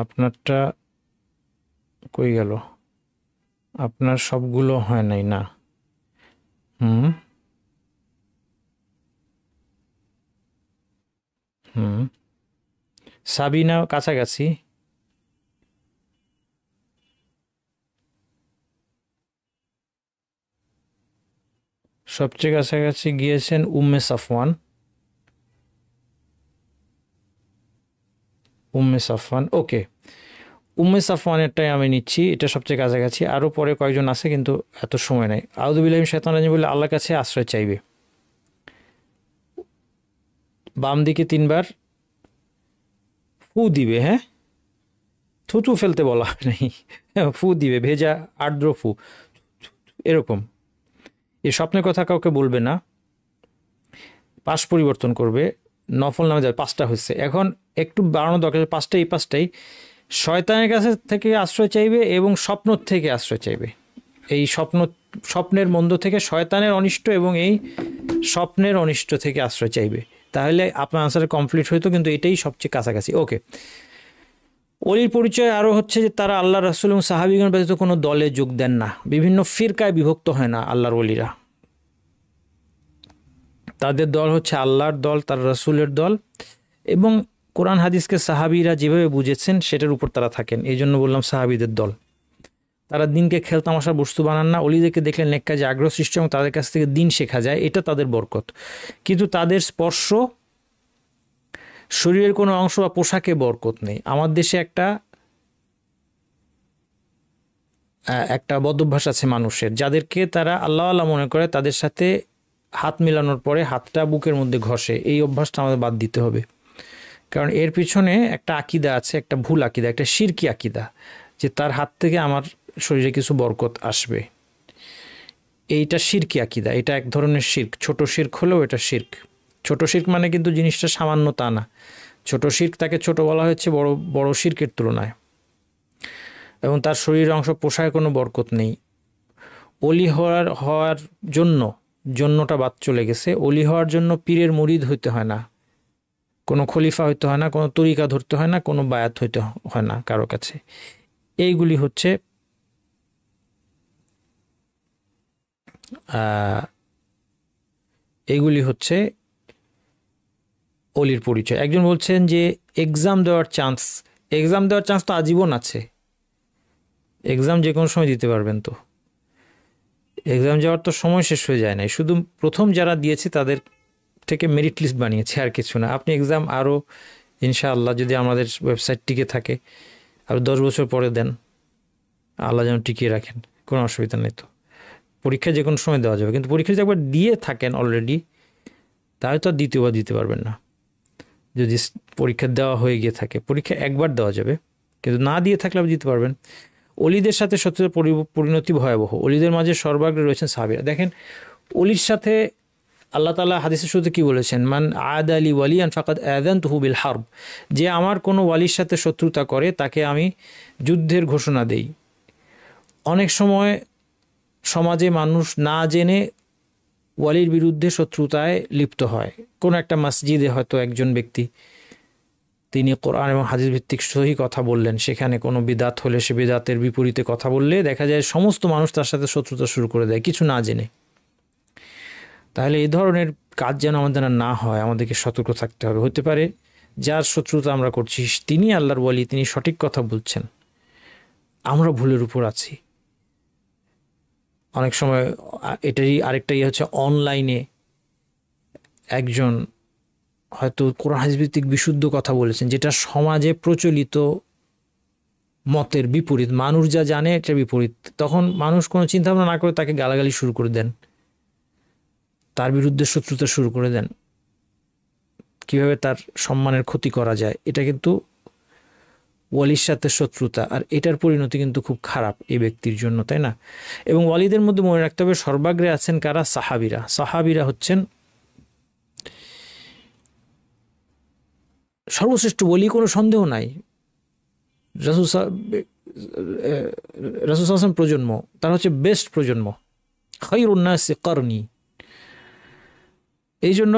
আপনারটা কই গেল? আপনার সবগুলো হয় নাই না। হুম হুম সাবিনা কাছাকাছি। সবচেয়ে কাছাকাছি গিয়েছেন উম্মে সাফওয়ান। উম্মে সাফওয়ান, ওকে, উম্মে সাফওয়ানেরটাই আমি নিচ্ছি, এটা সবচেয়ে কাছাকাছি। আরও পরে কয়েকজন আছে কিন্তু এত সময় নাই। আউযু বিল্লাহি মিনাশ শাইতানির রাজিম বলে আল্লাহর কাছে আশ্রয় চাইবে। বাম দিকে 3বার ফু দিবে। হ্যাঁ, থুতু ফেলতে বলা হয় নাই, ফু দিবে, ভেজা আর্দ্র ফু, এরকম। এই স্বপ্নের কথা কাউকে বলবে না, পাশ পরিবর্তন করবে, নফল নামে যাবে। 5টা হচ্ছে, এখন একটু বাড়ানো দরকার। 5টা এই 5টাই শয়তানের কাছে থেকে আশ্রয় চাইবে এবং স্বপ্ন থেকে আশ্রয় চাইবে। এই স্বপ্নের মন্দ থেকে, শয়তানের অনিষ্ট এবং এই স্বপ্নের অনিষ্ট থেকে আশ্রয় চাইবে। তাহলে আপনার আনসার কমপ্লিট হইতো, কিন্তু এটাই সবচেয়ে কাছাকাছি। ওকে, অলির পরিচয় আরও হচ্ছে যে তারা আল্লাহ রাসূল এবং সাহাবীগণ ব্যতীত কোনো দলে যোগ দেন না, বিভিন্ন ফিরকায় বিভক্ত হয় না আল্লাহর ওলিরা। তাদের দল হচ্ছে আল্লাহর দল, তার রাসূলের দল, এবং কোরআন হাদিসকে সাহাবীরা যেভাবে বুঝেছেন সেটার উপর তারা থাকেন। এই জন্য বললাম সাহাবীদের দল। তারা দিনকে খেলতামাশার বস্তু বানান না। অলিদেরকে দেখলে নেক কাজে আগ্রহ সৃষ্টি এবং তাদের কাছ থেকে দিন শেখা যায়, এটা তাদের বরকত। কিন্তু তাদের স্পর্শ শরীরের কোনো অংশ বা পোশাকে বরকত নেই। আমার দেশে একটা বদভ্যাস আছে মানুষের, যাদেরকে তারা আল্লাহ আল্লাহ মনে করে তাদের সাথে হাত মেলানোর পরে হাতটা বুকের মধ্যে ঘষে। এই অভ্যাসটা আমাদের বাদ দিতে হবে, কারণ এর পিছনে একটা আকিদা আছে, একটা ভুল আকিদা, একটা শিরকি আকিদা, যে তার হাত থেকে আমার শরীরে কিছু বরকত আসবে। এইটা শিরকি আকিদা, এটা এক ধরনের শির্ক। ছোট শির্ক হলেও এটা শির্ক। ছোট শির্ক মানে কিন্তু জিনিসটা সামান্য তা না। ছোট শির্ক তাকে ছোট বলা হয়েছে বড় বড় শির্কের তুলনায়। এবং তার শরীরের অংশ পোষায় কোনো বরকত নেই। অলি হওয়ার জন্যটা বাদ চলে গেছে। অলি হওয়ার জন্য পীরের মুরিদ হইতে হয় না, কোনো খলিফা হইতে হয় না, কোনো তরিকা ধরতে হয় না, কোনো বায়াত হইতে হয় না কারো কাছে। এইগুলি হচ্ছে অলির পরিচয়। একজন বলছেন যে এক্সাম দেওয়ার চান্স তো আজীবন আছে। এক্সাম যে কোনো সময় দিতে পারবেন। তো এক্সাম যাওয়ার তো সময় শেষ হয়ে যায় নাই, শুধু প্রথম যারা দিয়েছে তাদের থেকে মেরিট লিস্ট বানিয়েছে, আর কিছু না। আপনি এক্সাম আরও ইনশাআল্লাহ যদি আমাদের ওয়েবসাইট টিকে থাকে আরও 10 বছর পরে দেন, আল্লাহ যেন টিকিয়ে রাখেন, কোনো অসুবিধা নেই। তো পরীক্ষা যে কোনো সময় দেওয়া যাবে, কিন্তু পরীক্ষা যদি একবার দিয়ে থাকেন অলরেডি, তাহলে তো আর দ্বিতীয়বার দিতে পারবেন না। যদি পরীক্ষা দেওয়া হয়ে গিয়ে থাকে, পরীক্ষা একবার দেওয়া যাবে, কিন্তু না দিয়ে থাকলে আপনি দিতে পারবেন। অলিদের সাথে শত্রুতার পরিণতি ভয়াবহ। অলিদের মাঝে সর্বাগ্রে রয়েছেন সাহাবীরা। দেখেন, অলির সাথে আল্লাহ তাআলা হাদিসের শুরুতে কি বলেছেন? মান আদা লি ওয়ালিয়ান ফাকাদ আযানতুহু বিল হারব। যে আমার কোনো ওয়ালির সাথে শত্রুতা করে তাকে আমি যুদ্ধের ঘোষণা দেই। অনেক সময় সমাজে মানুষ না জেনে ওয়ালির বিরুদ্ধে শত্রুতায় লিপ্ত হয়। কোনো একটা মসজিদে হয়তো একজন ব্যক্তি তিনি কোরআন এবং হাদিস ভিত্তিক সহি কথা বললেন, সেখানে কোনো বিদাত হলে সে বিদাতের বিপরীতে কথা বললে দেখা যায় সমস্ত মানুষ তার সাথে শত্রুতা শুরু করে দেয় কিছু না জেনে। তাহলে এই ধরনের কাজ যেন আমাদের না হয়, আমাদেরকে সতর্ক থাকতে হবে। হতে পারে যার শত্রুতা আমরা করছি তিনি আল্লাহর ওয়ালি, তিনি সঠিক কথা বলছেন, আমরা ভুলের উপর আছি। অনেক সময় এটারই আরেকটা হচ্ছে, অনলাইনে একজন হয়তো কোরআন হাদিস ভিত্তিক বিশুদ্ধ কথা বলেছেন যেটা সমাজে প্রচলিত মতের বিপরীত, মানুষ যা জানে এটা বিপরীত, তখন মানুষ কোনো চিন্তা ভাবনা না করে তাকে গালাগালি শুরু করে দেন, তার বিরুদ্ধে শত্রুতা শুরু করে দেন। কিভাবে তার সম্মানের ক্ষতি করা যায়, এটা কিন্তু ওয়ালির সাথে শত্রুতা, আর এটার পরিণতি কিন্তু খুব খারাপ এই ব্যক্তির জন্য, তাই না? এবং ওয়ালিদের মধ্যে মনে রাখতে হবে সর্বাগ্রে আছেন কারা? সাহাবিরা। সাহাবিরা হচ্ছেন সর্বশ্রেষ্ঠ ওয়ালি, কোনো সন্দেহ নাই। রাসূল সাল্লাল্লাহু প্রজন্ম, তারা হচ্ছে বেস্ট প্রজন্ম, খায়রুন নাসি করনি। এই জন্য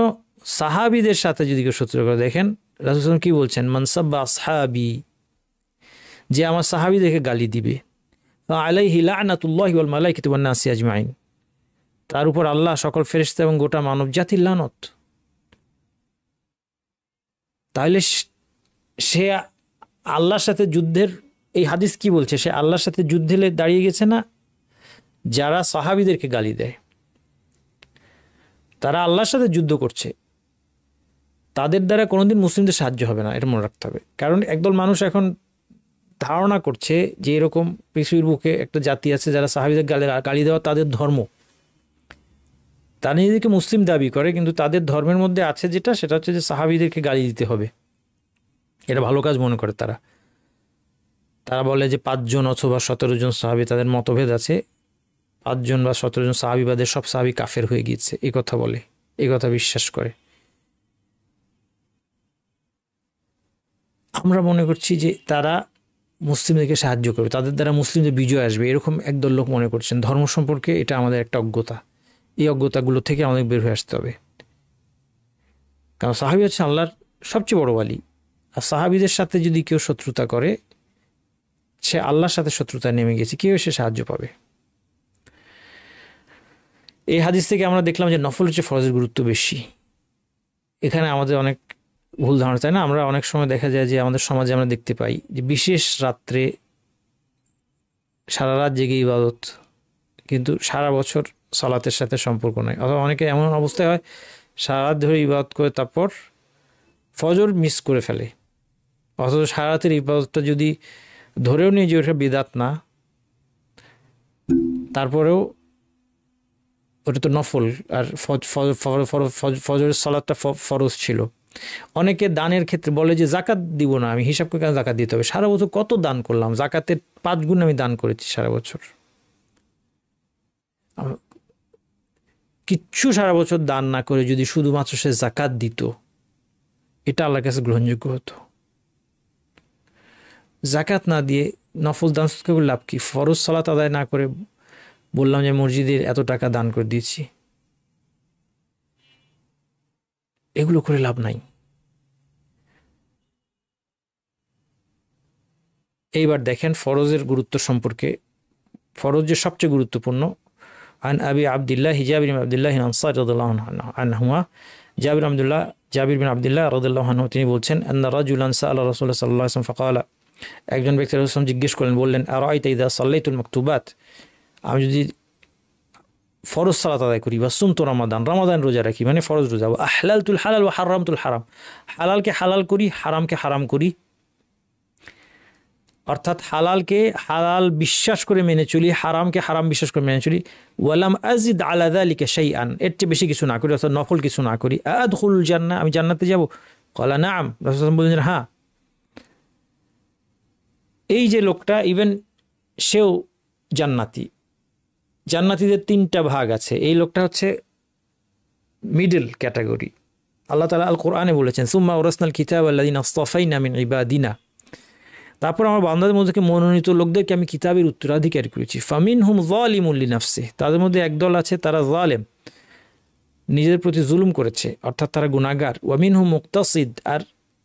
সাহাবিদের সাথে যদি কেউ শত্রুতা করে, দেখেন রাসূল সাল্লাল্লাহু কি বলছেন, মান সাব্বা আসহাবি, যে আমার সাহাবীদেরকে গালি দিবে, আলাইহি লা'নাতুল্লাহি ওয়াল মালাইকাতি ওয়ান নাসি আজমাইন, তার উপর আল্লাহ, সকল ফেরেশতা এবং গোটা মানব জাতির লানত। তাহলে সে আল্লাহর সাথে যুদ্ধের, এই হাদিস কি বলছে, সে আল্লাহর সাথে যুদ্ধে দাঁড়িয়ে গেছে না? যারা সাহাবীদেরকে গালি দেয় তারা আল্লাহর সাথে যুদ্ধ করছে, তাদের দ্বারা কোনোদিন মুসলিমদের সাহায্য হবে না, এটা মনে রাখতে হবে। কারণ একদল মানুষ এখন ধারণা করছে যে এরকম পৃথিবীর বুকে একটা জাতি আছে যারা সাহাবীদের গালি দেওয়া তাদের ধর্ম, তারা নিজেদেরকে মুসলিম দাবি করে, কিন্তু তাদের ধর্মের মধ্যে আছে যেটা, সেটা হচ্ছে যে সাহাবীদেরকে গালি দিতে হবে, এটা ভালো কাজ মনে করে তারা। তারা বলে যে 5 জন অথবা 17 জন সাহাবী, তাদের মতভেদ আছে, 5 জন বা 17 জন সাহাবীবাদের সব সাহাবী কাফের হয়ে গিয়েছে, এই কথা বলে, এই কথা বিশ্বাস করে। আমরা মনে করছি যে তারা মুসলিমদেরকে সাহায্য করবে, তাদের দ্বারা মুসলিমদের বিজয় আসবে, এরকম একদল লোক মনে করছেন। ধর্ম সম্পর্কে এটা আমাদের একটা অজ্ঞতা, এই অজ্ঞতাগুলো থেকে আমাদের বের হয়ে আসতে হবে। কারণ সাহাবী হচ্ছে আল্লাহর সবচেয়ে বড় ওয়ালি, আর সাহাবীদের সাথে যদি কেউ শত্রুতা করে, সে আল্লাহর সাথে শত্রুতা নেমে গেছে, কেউ সে সাহায্য পাবে। এই হাদিস থেকে আমরা দেখলাম যে নফল হচ্ছে ফরজের গুরুত্ব বেশি। এখানে আমাদের অনেক ভুল ধারণা, তাই না? আমরা অনেক সময় দেখা যায় যে আমাদের সমাজে আমরা দেখতে পাই যে বিশেষ রাত্রে সারা রাত জেগে ইবাদত, কিন্তু সারা বছর সালাতের সাথে সম্পর্ক নেই। অথবা অনেকে এমন অবস্থায় হয় সারা রাত ধরে ইবাদত করে তারপর ফজর মিস করে ফেলে, অথচ সারা রাতের ইবাদতটা যদি ধরেও নিয়ে যে ওটা বিদাত না, তারপরেও ওটা তো নফল, আর ফজরের সালাতটা ফরজ ছিল। অনেকে দানের ক্ষেত্রে বলে যে জাকাত দিব না, আমি হিসাব করে কেন জাকাত দিতে হবে, সারা বছর কত দান করলাম, জাকাতের 5 গুণ আমি দান করেছি সারা বছর। কিচ্ছু সারা বছর দান না করে যদি শুধুমাত্র সে জাকাত দিত, এটা আল্লাহর কাছে গ্রহণযোগ্য হতো। জাকাত না দিয়ে নফল দান করে লাভ কি? ফরজ সালাত আদায় না করে বললাম যে মসজিদের এত টাকা দান করে দিয়েছি, এগুলো করে লাভ নাই। এইবার দেখেন ফরজের গুরুত্ব সম্পর্কে, ফরজ যে সবচেয়ে গুরুত্বপূর্ণ। আন আবি আবদুল্লাহ জাবির বিন আবদুল্লাহ আনসারী রাদিয়াল্লাহু আনহুমা, জাবির বিন আবদুল্লাহ রাদিয়াল্লাহু আনহু তিনি বলছেন, আন্না রাজুলান সাআলা রাসূলুল্লাহ সাল্লাল্লাহু আলাইহি ওয়াসাল্লাম ফাকালা, একজন ব্যক্তি রাসূল সাল্লাল্লাহু আলাইহি ওয়াসাল্লাম জিজ্ঞেস করলেন, বললেন, আরাআইতা ইযা সাল্লাইতুল মাকতুবাত, আমি যদি ফরজ সালাত আদায় করি, বা সুমতু রমাদান, রমাদান রোজা রাখি, মানে ফরজ রোজা, আহলালতুল হালাল ওয়া হারামতুল হারাম, হালালকে হালাল করি, হারামকে হারাম করি, অর্থাৎ হালালকে হালাল বিশ্বাস করে মেনে চলি, হারামকে হারাম বিশ্বাস করে মেনে চলি, ওয়ালাম আজিদ আলা যালিকা শাইআন, এর চেয়ে বেশি কিছু না করি, অর্থাৎ নফল কিছু না করি, আদখুলুল জান্নাহ, আমি জান্নাতে যাব? ক্বালা নাআম, রাসূল সাল্লাল্লাহু আলাইহি ওয়াসাল্লাম বললেন হ্যাঁ। এই যে লোকটা, ইভেন সেও জান্নাতি, জান্নাতীদের 3টা ভাগ আছে, এই লোকটা হচ্ছে মিডল ক্যাটাগরি। আল্লাহ তাআলা আল কোরআনে বলেছেন, সুম্মা ওরাসনাল কিতাবা আল্লাযিনা আসতাফাইনা মিন ইবাদিনা, তারপর আমার বান্দাদের মধ্যে মনোনীত লোকদেরকে আমি কিতাবের উত্তরাধিকারী করেছি। ফামিনহুম যালিমুন লিনাফসিহি, তাদের মধ্যে একদল আছে তারা জালেম, নিজেদের প্রতি জুলুম করেছে, অর্থাৎ তারা গুনাহগার। ওয়া মিনহুম মুকতাসিদ, আর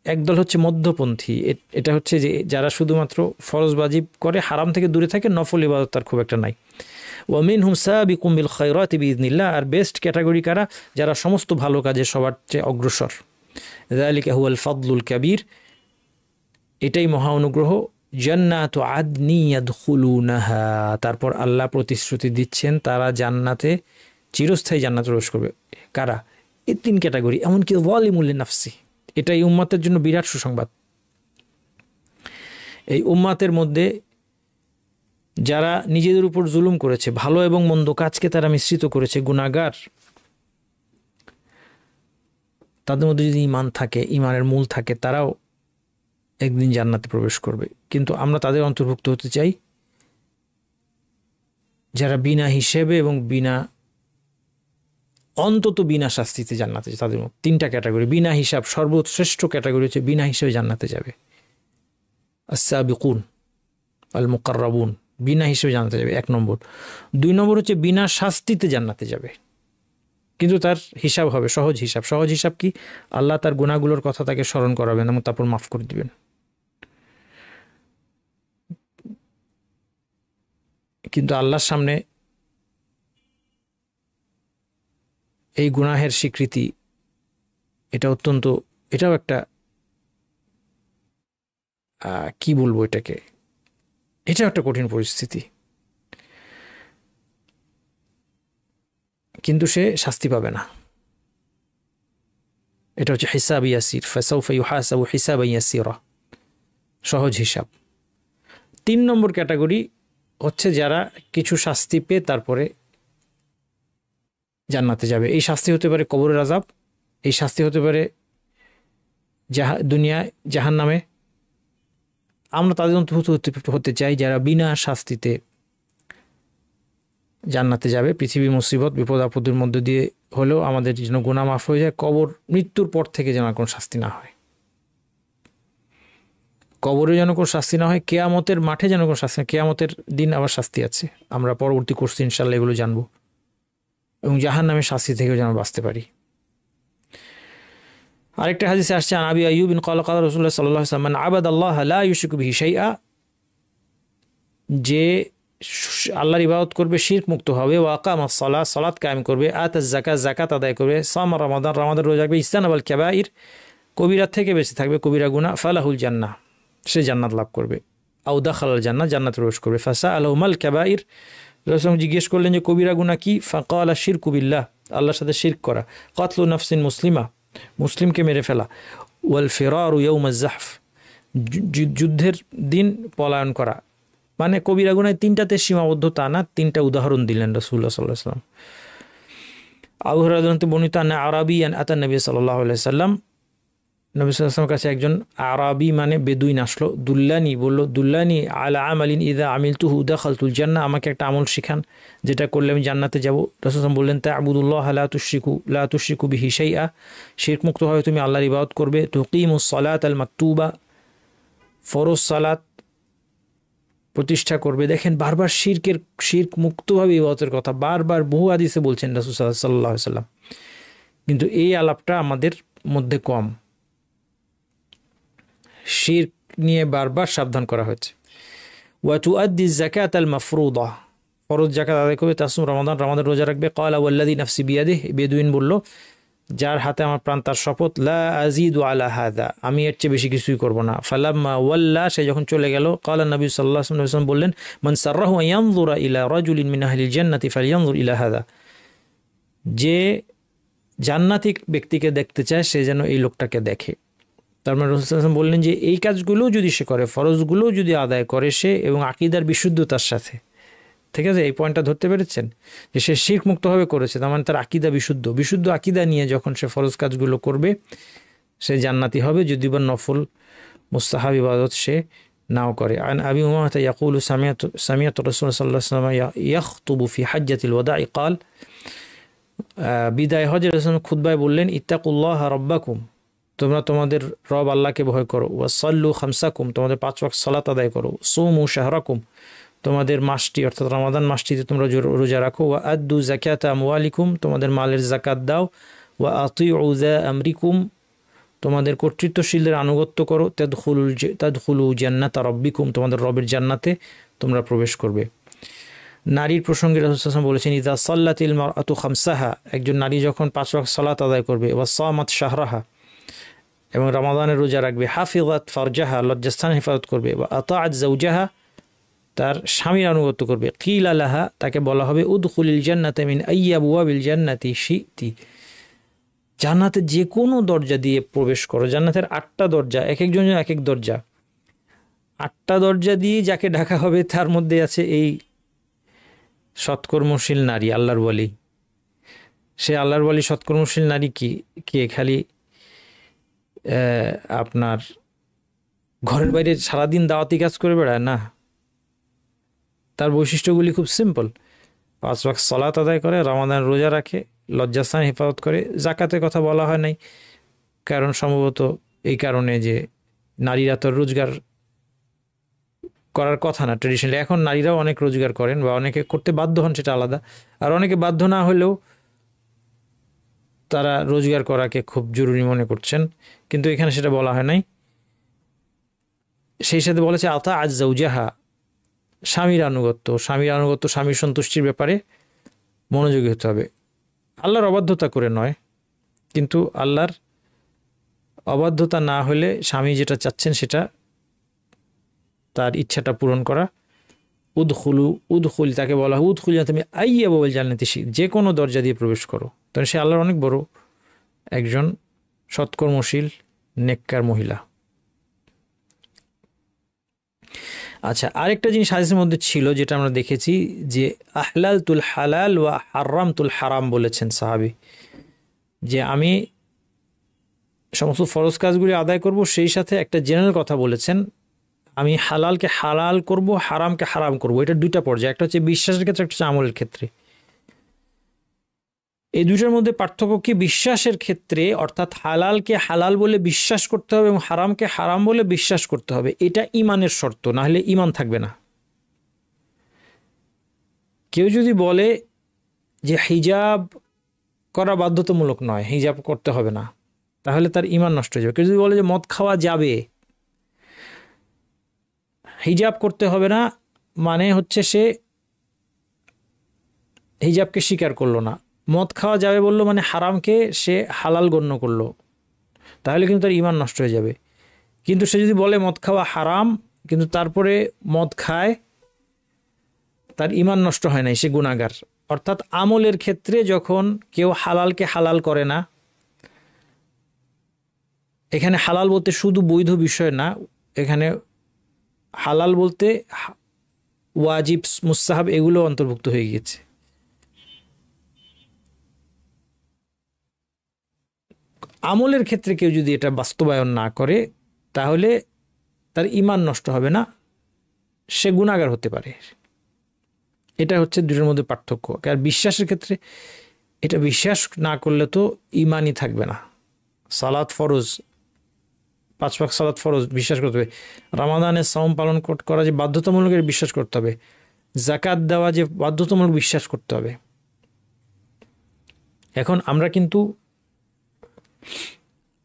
একদল হচ্ছে মধ্যপন্থী, এটা হচ্ছে যে যারা শুধুমাত্র ফরজ ওয়াজিব করে, হারাম থেকে দূরে থাকে, নফল ইবাদত তার খুব একটা নাই। ওয়া মিনহুম সাবিকুম বিল খায়রাতি বিইذনিল্লাহ, আর বেস্ট ক্যাটাগরি কারা? যারা সমস্ত ভালো কাজে সবার চেয়ে অগ্রসর। যালিকা হুয়াল ফাদলুল কাবীর, এটাই মহা অনুগ্রহ। জান্নাতু আদনি ইয়াদখুলুনাহা, তারপর আল্লাহ প্রতিশ্রুতি দিচ্ছেন তারা জান্নাতে চিরস্থায়ী জান্নাতে প্রবেশ করবে। কারা? এই 3 ক্যাটাগরি, এমনকি যালিমুল লিনাফসি। এটা এই উম্মাতের জন্য বিরাট সুসংবাদ। এই উম্মাতের মধ্যে যারা নিজেদের উপর জুলুম করেছে, ভালো এবং মন্দ কাজকে তারা মিশ্রিত করেছে, গুনাহগার, তাদের মধ্যে যদি ঈমান থাকে, ঈমানের মূল থাকে, তারাও একদিন জান্নাতে প্রবেশ করবে। কিন্তু আমরা তাদের অন্তর্ভুক্ত হতে চাই যারা বিনা হিসেবে এবং অন্তত বিনা শাস্তিতে জান্নাতে, তাদের মধ্যে 3টা ক্যাটাগরি। বিনা হিসাব, সর্বশ্রেষ্ঠ ক্যাটাগরি হচ্ছে বিনা হিসেবে জান্নাতে যাবে, আস-সাবিকুন আল মুকাররাবুন, বিনা হিসেবে জান্নাতে যাবে 1 নম্বর। 2 নম্বর হচ্ছে বিনা শাস্তিতে জান্নাতে যাবে, কিন্তু তার হিসাব হবে সহজ হিসাব। সহজ হিসাব কি? আল্লাহ তার গুনাহগুলোর কথা তাকে স্মরণ করাবেন এবং তারপর মাফ করে দিবেন। কিন্তু আল্লাহর সামনে এই গুনাহের স্বীকৃতি, এটাও একটা কি বলবো এটাকে, এটাও একটা কঠিন পরিস্থিতি। কিন্তু সে শাস্তি পাবে না। এটা হচ্ছে হিসাব ইয়াসির, ফাসাউফা ইউহাসাবু হিসাবান ইয়াসিরা, সহজ হিসাব। 3 নম্বর ক্যাটাগরি হচ্ছে যারা কিছু শাস্তি পেয়ে তারপরে জান্নাতে যাবে। এই শাস্তি হতে পারে কবরের আযাব, এই শাস্তি হতে পারে দুনিয়ায় জাহান্নামে। আমরা তাদের অন্তর্ভুক্ত হতে চাই যারা বিনা শাস্তিতে জান্নাতে যাবে। পৃথিবী মুসিবত বিপদ আপদের মধ্যে দিয়ে হলেও আমাদের যেন গুনাহ মাফ হয়ে যায়, কবর মৃত্যুর পর থেকে যেন কোনো শাস্তি না হয়, কবরে যেন কোনো শাস্তি না হয়, কিয়ামতের মাঠে যেন কোনো শাস্তি না। কিয়ামতের দিন আবার শাস্তি আছে, আমরা পরবর্তী কোর্সে ইনশাআল্লাহ এগুলো জানবো, এবং জাহান্নামের শাস্তি থেকেও যেন বাঁচতে পারি। আরেকটা হাদিসে আসছে, আন আবি আইয়ুব ক্বালা ক্বালা রাসূলুল্লাহ সাল্লাল্লাহু আলাইহি ওয়াসাল্লাম, মান আবাদাল্লাহ লা ইউশরিকু বিহি শাইআ, যে আল্লাহর ইবাদত করবে, শিরক মুক্ত হবে, ওয়া আকামাস সালাত, সালাত কায়েম করবে, আতাজ যাকাত, যাকাত আদায় করবে, সামা রমাদান, রমাদান রোজা রাখবে, ইজতানাবাল কাবাইর, কবিরা থেকে বেঁচে থাকবে, কবিরা গুনাহ, ফালাহুল জান্নাহ, সে জান্নাত লাভ করবে, আও দাখালাল জান্নাহ, জান্নাতে প্রবেশ করবে। ফাসাআলাহু মাল কাবাইর, রাসূল জিজ্ঞেস করলেন যে কবিরা গুনাহ কি? ফাকালা শিরকু বিল্লাহ, আল্লাহর সাথে শিরক করা, কাতলু নাফসিন মুসলিমা, মুসলিমকে মেরে ফেলা, ওয়াল ফিরারু ইয়াউমাজ জাহফ, যুদ্ধের দিন পলায়ন করা। মানে কবিরা গুনায় 3টাতে সীমাবদ্ধ তা না, 3টা উদাহরণ দিলেন রাসূলুল্লাহ সাল্লাল্লাহু আলাইহি ওয়াসাল্লাম। আবু হুরায়রা থেকে বর্ণিত, আন্না আরাবিয়ান আতা নবী সাল্লাল্লাহু আলাইহি ওয়াসাল্লাম, নবী সাল্লাল্লাহু আলাইহি ওয়াসাল্লামের কাছে একজন আরাবি মানে বেদুইন আসলো। দুল্লানি, বলল, দুল্লানি আলা আমালিন ইযা আমিলতুহু দাখালতুল জান্নাহ, আমাকে একটা আমল শিখান যেটা করলে আমি জান্নাতে যাব। রাসূল সাল্লাল্লাহু আলাইহি ওয়াসাল্লাম বললেন, তা'বুদুল্লাহ লা তুশরিকু বিহি শাইআ, শিরক মুক্ত হয়ে তুমি আল্লাহর ইবাদত করবে, তুকিমুস সালাত আল মাকতুবা, ফরজ সালাত প্রতিষ্ঠা করবে। দেখেন বারবার শিরক মুক্তভাবে ইবাদতের কথা বারবার বহু হাদিসে বলছেন রাসূল সাল্লাল্লাহু আলাইহি ওয়াসাল্লাম, কিন্তু এই আলাপটা আমাদের মধ্যে কম। শিরক নিয়ে বারবার সাবধান করা হয়েছে। ওয়া তুআদ্দি যাকাত আল মাফরুদা, ফরজ যাকাত আদায় করবে, তাসুম রমাদান, রমাদান রোজা রাখবে। ক্বালা ওয়াল্লাযী নাফসি বিয়াদিহি, বেদুইন বলল, যার হাতে আমার প্রাণ তার শপথ, লা আযীদু আলা হাযা, আমি এর চেয়ে বেশি কিছুই করব না। ফালাম্মা ওয়াল্লা, সে যখন চলে গেল, ক্বালা নবী সাল্লাল্লাহু আলাইহি ওয়াসাল্লাম বললেন, মান সাররাহু আন ইয়ানজুরা ইলা রাজুলিন মিন আহলিল জান্নাতি ফালইয়ানজুর ইলা হাযা, যে জান্নাতি ব্যক্তিকে দেখতে চায় সে যেন এই লোকটাকে দেখে। তার মানে রাসূল সাল্লাল্লাহু আলাইহি ওয়াসাল্লাম বললেন যে এই কাজগুলো যদি সে করে, ফরজগুলো যদি আদায় করে সে, এবং আকীদার বিশুদ্ধতার সাথে, ঠিক আছে, এই পয়েন্টটা ধরতে পেরেছেন যে সে শিরক মুক্তভাবে করেছে, তার মানে তার আকীদা বিশুদ্ধ আকীদা নিয়ে যখন সে ফরজ কাজগুলো করবে সে জান্নাতি হবে, যদি বা নফল মুস্তাহাব ইবাদত সে নাও করে। আন আবি উমামা ইয়াকুলু সামিআতু রাসূলুল্লাহ সাল্লাল্লাহু আলাইহি ওয়াসাল্লাম ইয়াখতুবু ফি হাজ্জাতিল ওয়াদা'i ক্বাল, বিদায় হজে রাসূল খুতবায় বললেন, ইত্তাকুল্লাহ রাব্বাকুম, তোমরা তোমাদের রব আল্লাহকে ভয় করো, ওয়াসাল্লু খামসাকুম, তোমাদের 5 ওয়াক্ত সালাত আদায় করো, সুমু শাহরাকুম, তোমাদের মাসটি অর্থাৎ রমাদান মাসটিতে তোমরা রোজা রাখো, ওয়া আদ্দু যাকাতা আমওয়ালিকুম, তোমাদের মালের যাকাত দাও, ওয়া আতিউ যা আমরিকুম, তোমাদের কর্তৃত্বশীলদের আনুগত্য করো, তাদখুলু জান্নাতা রাব্বিকুম, তোমাদের রবের জান্নাতে তোমরা প্রবেশ করবে। নারীর প্রসঙ্গে রাসূল সাল্লাল্লাহু আলাইহি ওয়াসাল্লাম বলেছেন, ইযা সাল্লাতিল মারআতু খামসাহা, একজন নারী যখন 5 ওয়াক্ত সালাত আদায় করবে, ওয়া সামাত শাহরাহা, এবং রমাদানের রোজা রাখবে, হাফিজাত ফারজাহা, লজ্জাস্থান হেফাজত করবে, ওয়া আতাআত যাওজাহা, তার স্বামীর আনুগত্য করবে, কিলা লাহা, তাকে বলা হবে, উদখুলিল জান্নাতা মিন আইয়ি আবওয়াবিল জান্নাতি শি'তি, জান্নাতের যে কোনো দরজা দিয়ে প্রবেশ করো। জান্নাতের 8টা দরজা, এক একজনের এক এক দরজা, 8টা দরজা দিয়ে যাকে ঢাকা হবে তার মধ্যে আছে এই সৎকর্মশীল নারী, আল্লাহর ওয়ালি। সে আল্লাহর ওয়ালি সৎকর্মশীল নারী কি কে? খালি আপনার ঘরের বাইরে সারাদিন দাওয়াতি কাজ করে বেড়ায় না, তার বৈশিষ্ট্যগুলি খুব সিম্পল। 5 ওয়াক্ত সালাত আদায় করে, রমাদান রোজা রাখে, লজ্জাস্থান হেফাজত করে। জাকাতের কথা বলা হয় নাই, কারণ সম্ভবত এই কারণে যে নারীরা তো রোজগার করার কথা না ট্রেডিশনালি। এখন নারীরাও অনেক রোজগার করেন বা অনেকে করতে বাধ্য হন, সেটা আলাদা। আর অনেকে বাধ্য না হলেও তারা রোজগার করাকে খুব জরুরি মনে করছেন, কিন্তু এখানে সেটা বলা হয় নাই। সেই সাথে বলেছে আতা আজ জাউজাহা, স্বামীর আনুগত্য। স্বামীর সন্তুষ্টির ব্যাপারে মনোযোগী হতে হবে। আল্লাহর অবাধ্যতা করে নয়, কিন্তু আল্লাহর অবাধ্যতা না হলে স্বামী যেটা চাচ্ছেন সেটা, তার ইচ্ছাটা পূরণ করা। উদখুলি, তাকে বলা হয় উদখুলি তুমি আইয়া বল জান্নাতি, যে কোনো দরজা দিয়ে প্রবেশ করো। তখন সে আল্লাহর অনেক বড় একজন সৎকর্মশীল নেককার মহিলা। আচ্ছা, আরেকটা জিনিস হাদিসের মধ্যে ছিল যেটা আমরা দেখেছি, যে আহলাল তুল হালাল ওয়া হারাম তুল হারাম বলেছেন সাহাবী, যে আমি সমস্ত ফরজ কাজগুলি আদায় করব, সেই সাথে একটা জেনারেল কথা বলেছেন, আমি হালালকে হালাল করব, হারামকে হারাম করব। এটা দুইটা পর্যায়ে, একটা হচ্ছে বিশ্বাসের ক্ষেত্রে, একটা হচ্ছে আমলের ক্ষেত্রে। এই দুইটার মধ্যে পার্থক্য কি? বিশ্বাসের ক্ষেত্রে অর্থাৎ হালালকে হালাল বলে বিশ্বাস করতে হবে এবং হারামকে হারাম বলে বিশ্বাস করতে হবে। এটা ইমানের শর্ত, না হলে ইমান থাকবে না। কেউ যদি বলে যে হিজাব করা বাধ্যতামূলক নয়, হিজাব করতে হবে না, তাহলে তার ইমান নষ্ট হয়ে যাবে। কেউ যদি বলে যে মদ খাওয়া যাবে, হিজাব করতে হবে না, মানে হচ্ছে সে হিজাবকে স্বীকার করলো না। মদ খাওয়া যাবে বললো মানে হারামকে সে হালাল গণ্য করলো, তাহলে কিন্তু তার ইমান নষ্ট হয়ে যাবে। কিন্তু সে যদি বলে মদ খাওয়া হারাম, কিন্তু তারপরে মদ খায়, তার ইমান নষ্ট হয় নাই, সে গুনাহগার। অর্থাৎ আমলের ক্ষেত্রে যখন কেউ হালালকে হালাল করে না, এখানে হালাল বলতে শুধু বৈধ বিষয় না, এখানে হালাল বলতে ওয়াজিব, মুস্তাহাব এগুলো অন্তর্ভুক্ত হয়ে গিয়েছে। আমলের ক্ষেত্রে কেউ যদি এটা বাস্তবায়ন না করে, তাহলে তার ইমান নষ্ট হবে না, সে গুনাহগার হতে পারে। এটা হচ্ছে দুটোর মধ্যে পার্থক্য। আর বিশ্বাসের ক্ষেত্রে এটা বিশ্বাস না করলে তো ইমানই থাকবে না। সালাত ফরজ, 5 ওয়াক্ত সালাত ফরজ বিশ্বাস করতে হবে। রমাদানের সাওম পালন করা যে বাধ্যতামূলক, বিশ্বাস করতে হবে। জাকাত দেওয়া যে বাধ্যতামূলক, বিশ্বাস করতে হবে। এখন আমরা কিন্তু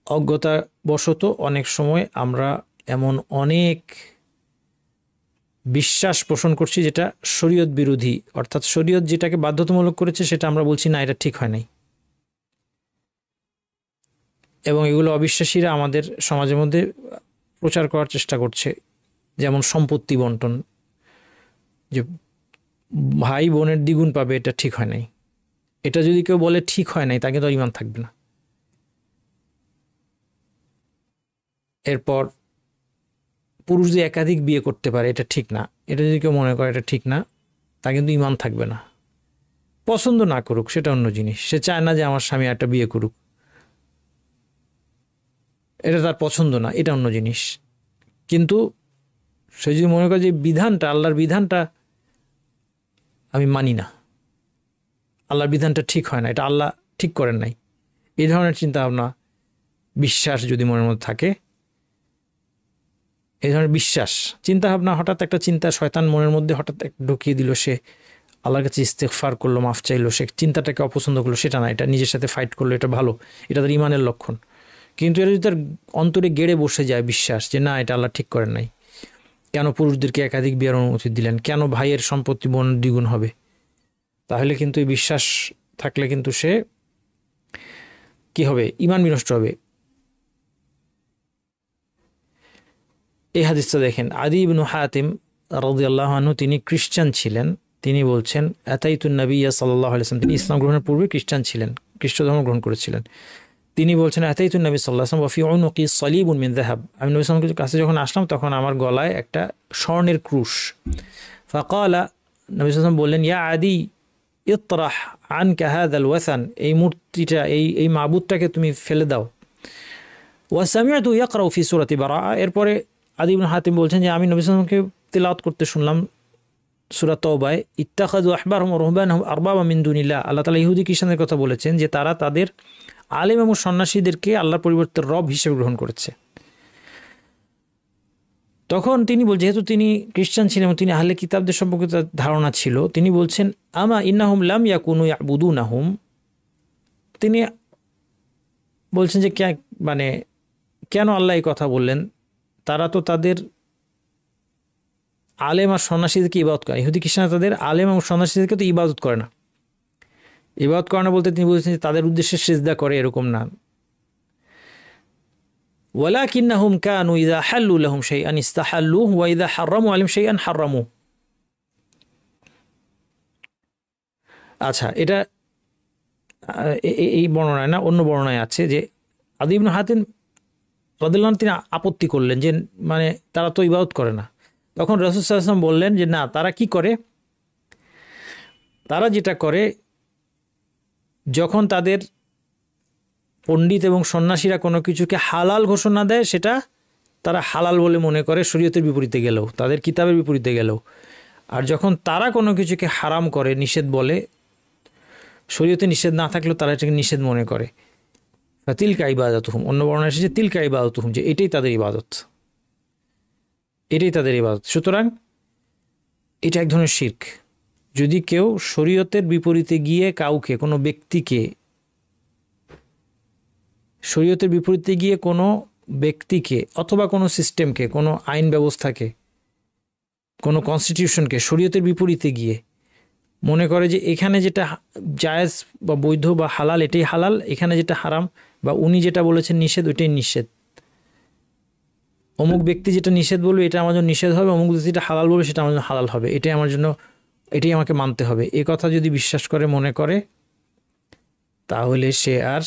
অজ্ঞতাবশত অনেক সময় আমরা এমন অনেক বিশ্বাস পোষণ করছি যেটা শরীয়ত বিরোধী, অর্থাৎ শরীয়ত যেটাকে বাধ্যতামূলক করেছে সেটা আমরা বলছি না, এটা ঠিক হয় নাই। এবং এগুলো অবিশ্বাসীরা আমাদের সমাজের মধ্যে প্রচার করার চেষ্টা করছে। যেমন সম্পত্তি বন্টন, যে ভাই বোনের দ্বিগুণ পাবে, এটা ঠিক হয় নাই। এটা যদি কেউ বলে ঠিক হয় নাই, তাকে তো ইমান থাকবে না। এরপর পুরুষ যে একাধিক বিয়ে করতে পারে, এটা ঠিক না, এটা যদি কেউ মনে করে এটা ঠিক না, তা কিন্তু ইমান থাকবে না। পছন্দ না করুক সেটা অন্য জিনিস, সে চায় না যে আমার স্বামী একটা বিয়ে করুক, এটা তার পছন্দ না, এটা অন্য জিনিস। কিন্তু সে যদি মনে করে যে বিধানটা, আল্লাহর বিধানটা আমি মানি না, আল্লাহর বিধানটা ঠিক হয় না, এটা আল্লাহ ঠিক করেন নাই, এই ধরনের চিন্তা ভাবনা, বিশ্বাস যদি মনের মধ্যে থাকে, এই ধরনের বিশ্বাস চিন্তা ভাবনা, হঠাৎ একটা চিন্তা শয়তান মনের মধ্যে হঠাৎ ঢুকিয়ে দিল, সে আল্লাহর কাছে ইস্তেগফার করলো, মাফ চাইলো, সে চিন্তাটাকে অপছন্দ করলো, সেটা না, এটা নিজের সাথে ফাইট করলো, এটা ভালো, এটা তার ইমানের লক্ষণ। কিন্তু এটা যদি তার অন্তরে গেড়ে বসে যায় বিশ্বাস যে না, এটা আল্লাহ ঠিক করেন নাই, কেন পুরুষদেরকে একাধিক বিয়ের অনুমতি দিলেন, কেন ভাইয়ের সম্পত্তি বোন দ্বিগুণ হবে, তাহলে কিন্তু এই বিশ্বাস থাকলে কিন্তু সে কি হবে, ইমান বিনষ্ট হবে। এই হাদিসটা দেখেন, আদি ইবনু হাতিম রাদিয়াল্লাহু আনহু, তিনি খ্রিস্টান ছিলেন। তিনি বলছেন আতাইতুন নবিয়্যা সাল্লাল্লাহু আলাইহি ওয়াসাল্লাম, তিনি ইসলাম গ্রহণের পূর্বে খ্রিস্টান ছিলেন, খ্রিস্ট ধর্ম গ্রহণ করেছিলেন। তিনি বলছেন আতাইতুন নবী সাল্লাল্লাহু আলাইহি ওয়াসাল্লাম ওয়া ফি উনুকি সালিবুন মিন যাহাব, আমি নবী সাল্লাল্লাহু আলাইহি ওয়াসাল্লামের কাছে যখন আসলাম তখন আমার গলায় একটা স্বর্ণের ক্রুশ। ফাকালা, নবী সাল্লাল্লাহু আলাইহি ওয়াসাল্লাম বললেন, ইয়া আদি ইতরাহ আনকা হাযাল ওয়াসান, এই মূর্তিটা, এই মাবুদটাকে তুমি ফেলে দাও। ওয়া সামিআতু ইয়াকরাউ ফি সূরাতি বারাআ। এরপরে আদি ইবনে হাতিম বলছেন যে আমি নবী সাল্লাল্লাহু আলাইহি ওয়াসাল্লামকে তিলাওয়াত করতে শুনলাম সূরা তাওবায়, ইত্তাখাযু আহবারহুম ওয়া রুহবানাহুম আরবাবা মিন দুনিল্লাহ। আল্লাহ তাআলা ইহুদি খ্রিস্টানদের কথা বলেছেন যে তারা তাদের আলেম এবং সন্ন্যাসীদেরকে আল্লাহর পরিবর্তে রব হিসেবে গ্রহণ করেছে। তখন তিনি যেহেতু তিনি খ্রিস্টান ছিলেন এবং তিনি আহলে কিতাবদের সম্পর্কে তার ধারণা ছিল, তিনি বলছেন আমা ইন্নাহুম লাম ইয়াকুনু ইয়াবুদুনাহুম। তিনি বলছেন যে মানে কেন আল্লাহ এই কথা বললেন, তারা তো তাদের আলেম আর সন্ন্যাসীদেরকে ইবাদত করে। ইহুদি খ্রিস্টান তাদের আলেম এবং সন্ন্যাসীদেরকে তো ইবাদত করে না। ইবাদত করে না বলতে তিনি বলছেন যে তাদের উদ্দেশ্যে সিজদা করে, এরকম না। ওয়ালাকিন্নাহুম কানু ইযা হাল্লু লাহুম শাইআন ইস্তাহাল্লুহু ওয়া ইযা হারামু আলাইহিম শাইআন হারামু। আচ্ছা, এটা এই বর্ণনায় না, অন্য বর্ণনায় আছে যে আদি ইবনে হাতিম রাদিয়াল্লাহু আনহু তিনি আপত্তি করলেন যে মানে তারা তো ইবাদত করে না। তখন রাসূল সাল্লাল্লাহু আলাইহি ওয়াসাল্লাম বললেন যে না, তারা কি করে, তারা যেটা করে যখন তাদের পণ্ডিত এবং সন্ন্যাসীরা কোনো কিছুকে হালাল ঘোষণা দেয় সেটা তারা হালাল বলে মনে করে, শরীয়তের বিপরীতে গেলেও, তাদের কিতাবের বিপরীতে গেলেও। আর যখন তারা কোনো কিছুকে হারাম করে, নিষেধ বলে, শরীয়তে নিষেধ না থাকলেও তারা এটাকে নিষেধ মনে করে। তিলকা ইবাদতুহুম, অন্য বর্ণনা এসেছে তিলকা ইবাদতুহুম, যে এটাই তাদের ইবাদত, এটাই তাদের ইবাদত। সুতরাং এটা এক ধরনের শিরক। যদি কেউ শরীয়তের বিপরীতে গিয়ে কাউকে, কোনো ব্যক্তিকে, শরীয়তের বিপরীতে গিয়ে কোনো ব্যক্তিকে অথবা কোনো সিস্টেমকে, কোনো আইন ব্যবস্থাকে, কোনো কনস্টিটিউশনকে শরীয়তের বিপরীতে গিয়ে মনে করে যে এখানে যেটা জায়েজ বা বৈধ বা হালাল এটাই হালাল, এখানে যেটা হারাম বা উনি যেটা বলেছেন নিষেধ ওইটাই নিষেধ, অমুক ব্যক্তি যেটা নিষেধ বলবে এটা আমার জন্য নিষেধ হবে, অমুক ব্যক্তি যেটা হালাল বলবে সেটা আমার জন্য হালাল হবে, এটাই আমার জন্য, এটাই আমাকে মানতে হবে, এ কথা যদি বিশ্বাস করে মনে করে, তাহলে সে আর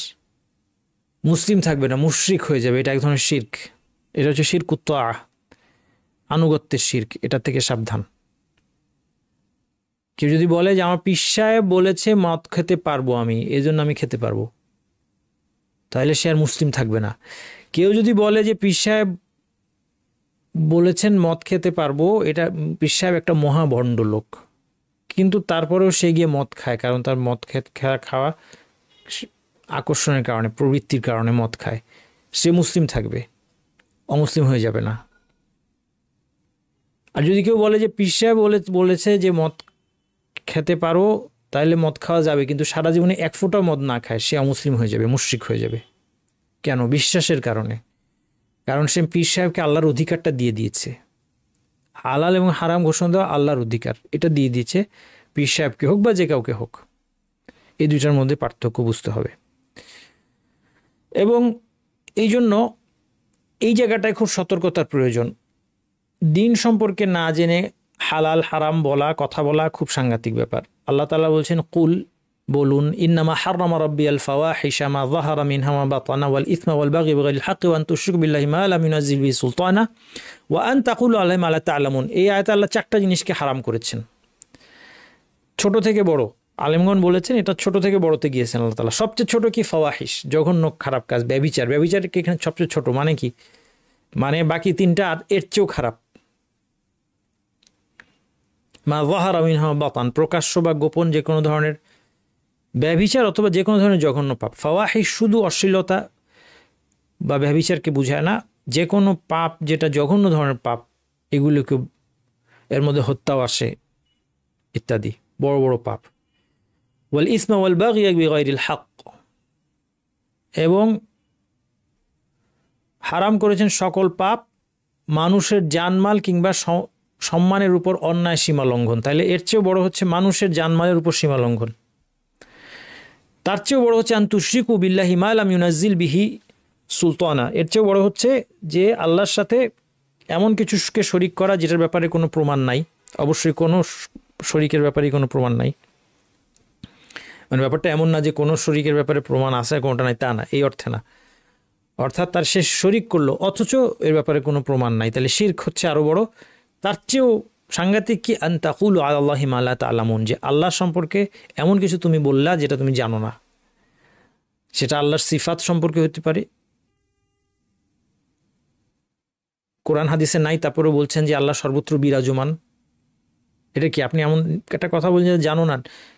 মুসলিম থাকবে না, মুশরিক হয়ে যাবে। এটা এক ধরনের শিরক। এটা হচ্ছে শিরকুত তাআ, আনুগত্যের শিরক। এটা থেকে সাবধান। কেউ যদি বলে যে আমার পীর সাহেব বলেছে মদ খেতে পারবো আমি, এই জন্য আমি খেতে পারবো, তাহলে সে আর মুসলিম থাকবে না। কেউ যদি বলে যে পীর সাহেব বলেছেন মদ খেতে পারবো, এটা পীর সাহেব একটা মহাভণ্ড লোক, কিন্তু তারপরেও সে গিয়ে মদ খায়, কারণ তার মদ খাওয়া আকর্ষণের কারণে, প্রবৃত্তির কারণে মদ খায়, সে মুসলিম থাকবে, অমুসলিম হয়ে যাবে না। আর যদি কেউ বলে যে পীর সাহেব বলেছে যে মদ খেতে পারো, তাহলে মদ খাওয়া যাবে, কিন্তু সারা জীবনে এক ফোঁটা মদ না খায়, সে অমুসলিম হয়ে যাবে, মুশরিক হয়ে যাবে। কেন? বিশ্বাসের কারণে। কারণ সে পীর সাহেবকে আল্লাহর অধিকারটা দিয়ে দিয়েছে, হালাল এবং হারাম ঘোষণা দেওয়া আল্লাহর অধিকার, এটা দিয়ে দিয়েছে পীর সাহেবকে হোক বা যে কাউকে হোক। এই দুইটার মধ্যে পার্থক্য বুঝতে হবে। এবং এই জন্য এই জায়গাটায় খুব সতর্কতার প্রয়োজন। দিন সম্পর্কে না জেনে হালাল হারাম বলা, কথা বলা খুব সাংঘাতিক ব্যাপার। আল্লাহ তাআলা বলছেন কুল, বলুন, ইন্নামা হাররামা রাব্বিয়াল ফাওয়াহিশা মা যাহারা মিনহা ওয়া বাতানা ওয়াল ইসমা ওয়াল বাগি বিগাইরিল হাক্কি ওয়া আন তুশরিকু বিল্লাহি মা লাম ইউনাজ্জিল বিহি সুলতানা ওয়া আন তাকুলু আলাইহি মা লা তা'লামুন। এই আয়াতে আল্লাহ চারটা জিনিসকে হারাম করেছেন, ছোট থেকে বড়। আলেমগণ বলেছেন এটা ছোট থেকে বড়তে গিয়েছেন আল্লাহ তাআলা। সবচেয়ে ছোট কি? ফাওয়াহিশ, জঘন্য খারাপ কাজ, ব্যভিচার। ব্যভিচারকে এখানে সবচেয়ে ছোট, মানে কি? মানে বাকি তিনটা এর চেয়েও খারাপ। মা যাহারা মিনহা ওয়া বাতান, প্রকাশ্য বা গোপন যে কোনো ধরনের ব্যভিচার অথবা যে কোনো ধরনের জঘন্য পাপ। ফাওয়াহিশ শুধু অশ্লীলতা বা ব্যভিচারকে বোঝায় না, যে কোনো পাপ যেটা জঘন্য ধরনের পাপ, এগুলোকে, এর মধ্যে হত্যাও আসে ইত্যাদি বড় বড় পাপ। ওয়াল ইসমা ওয়াল বাগি বিগাইরিল হক, এবং হারাম করেছেন সকল পাপ, মানুষের জানমাল কিংবা সম্মানের উপর অন্যায় সীমা লঙ্ঘন। তাহলে এর চেয়েও বড় হচ্ছে মানুষের জানমালের উপর সীমা লঙ্ঘন। তার চেয়েও বড় হচ্ছে আন তুশরিকু বিল্লাহি মা লাম ইউনাজ্জিল বিহি সুলতানা। এর চেয়েও বড় হচ্ছে যে আল্লাহর সাথে এমন কিছুকে শরিক করা যেটার ব্যাপারে কোনো প্রমাণ নাই। অবশ্যই কোনো শরিকের ব্যাপারে কোনো প্রমাণ নাই, মানে ব্যাপারটা এমন না যে কোনো শরিকের ব্যাপারে প্রমাণ আছে কোনোটা নাই, তা না, এই অর্থে না। অর্থাৎ তার সে শরিক করলো অথচ এর ব্যাপারে কোনো প্রমাণ নাই, তাহলে শিরক হচ্ছে আরও বড়। তার চেয়েও সাংঘাতিক কি? আন তাকুলু আলাল্লাহি মা লা তা'লামুন, যে আল্লাহ সম্পর্কে এমন কিছু তুমি বললা যেটা তুমি জানো না। সেটা আল্লাহর সিফাত সম্পর্কে হতে পারে, কোরআন হাদিসে নাই, তারপরে বলছেন যে আল্লাহ সর্বত্র বিরাজমান। এটা কি আপনি এমন একটা কথা বলছেন যে জানো না?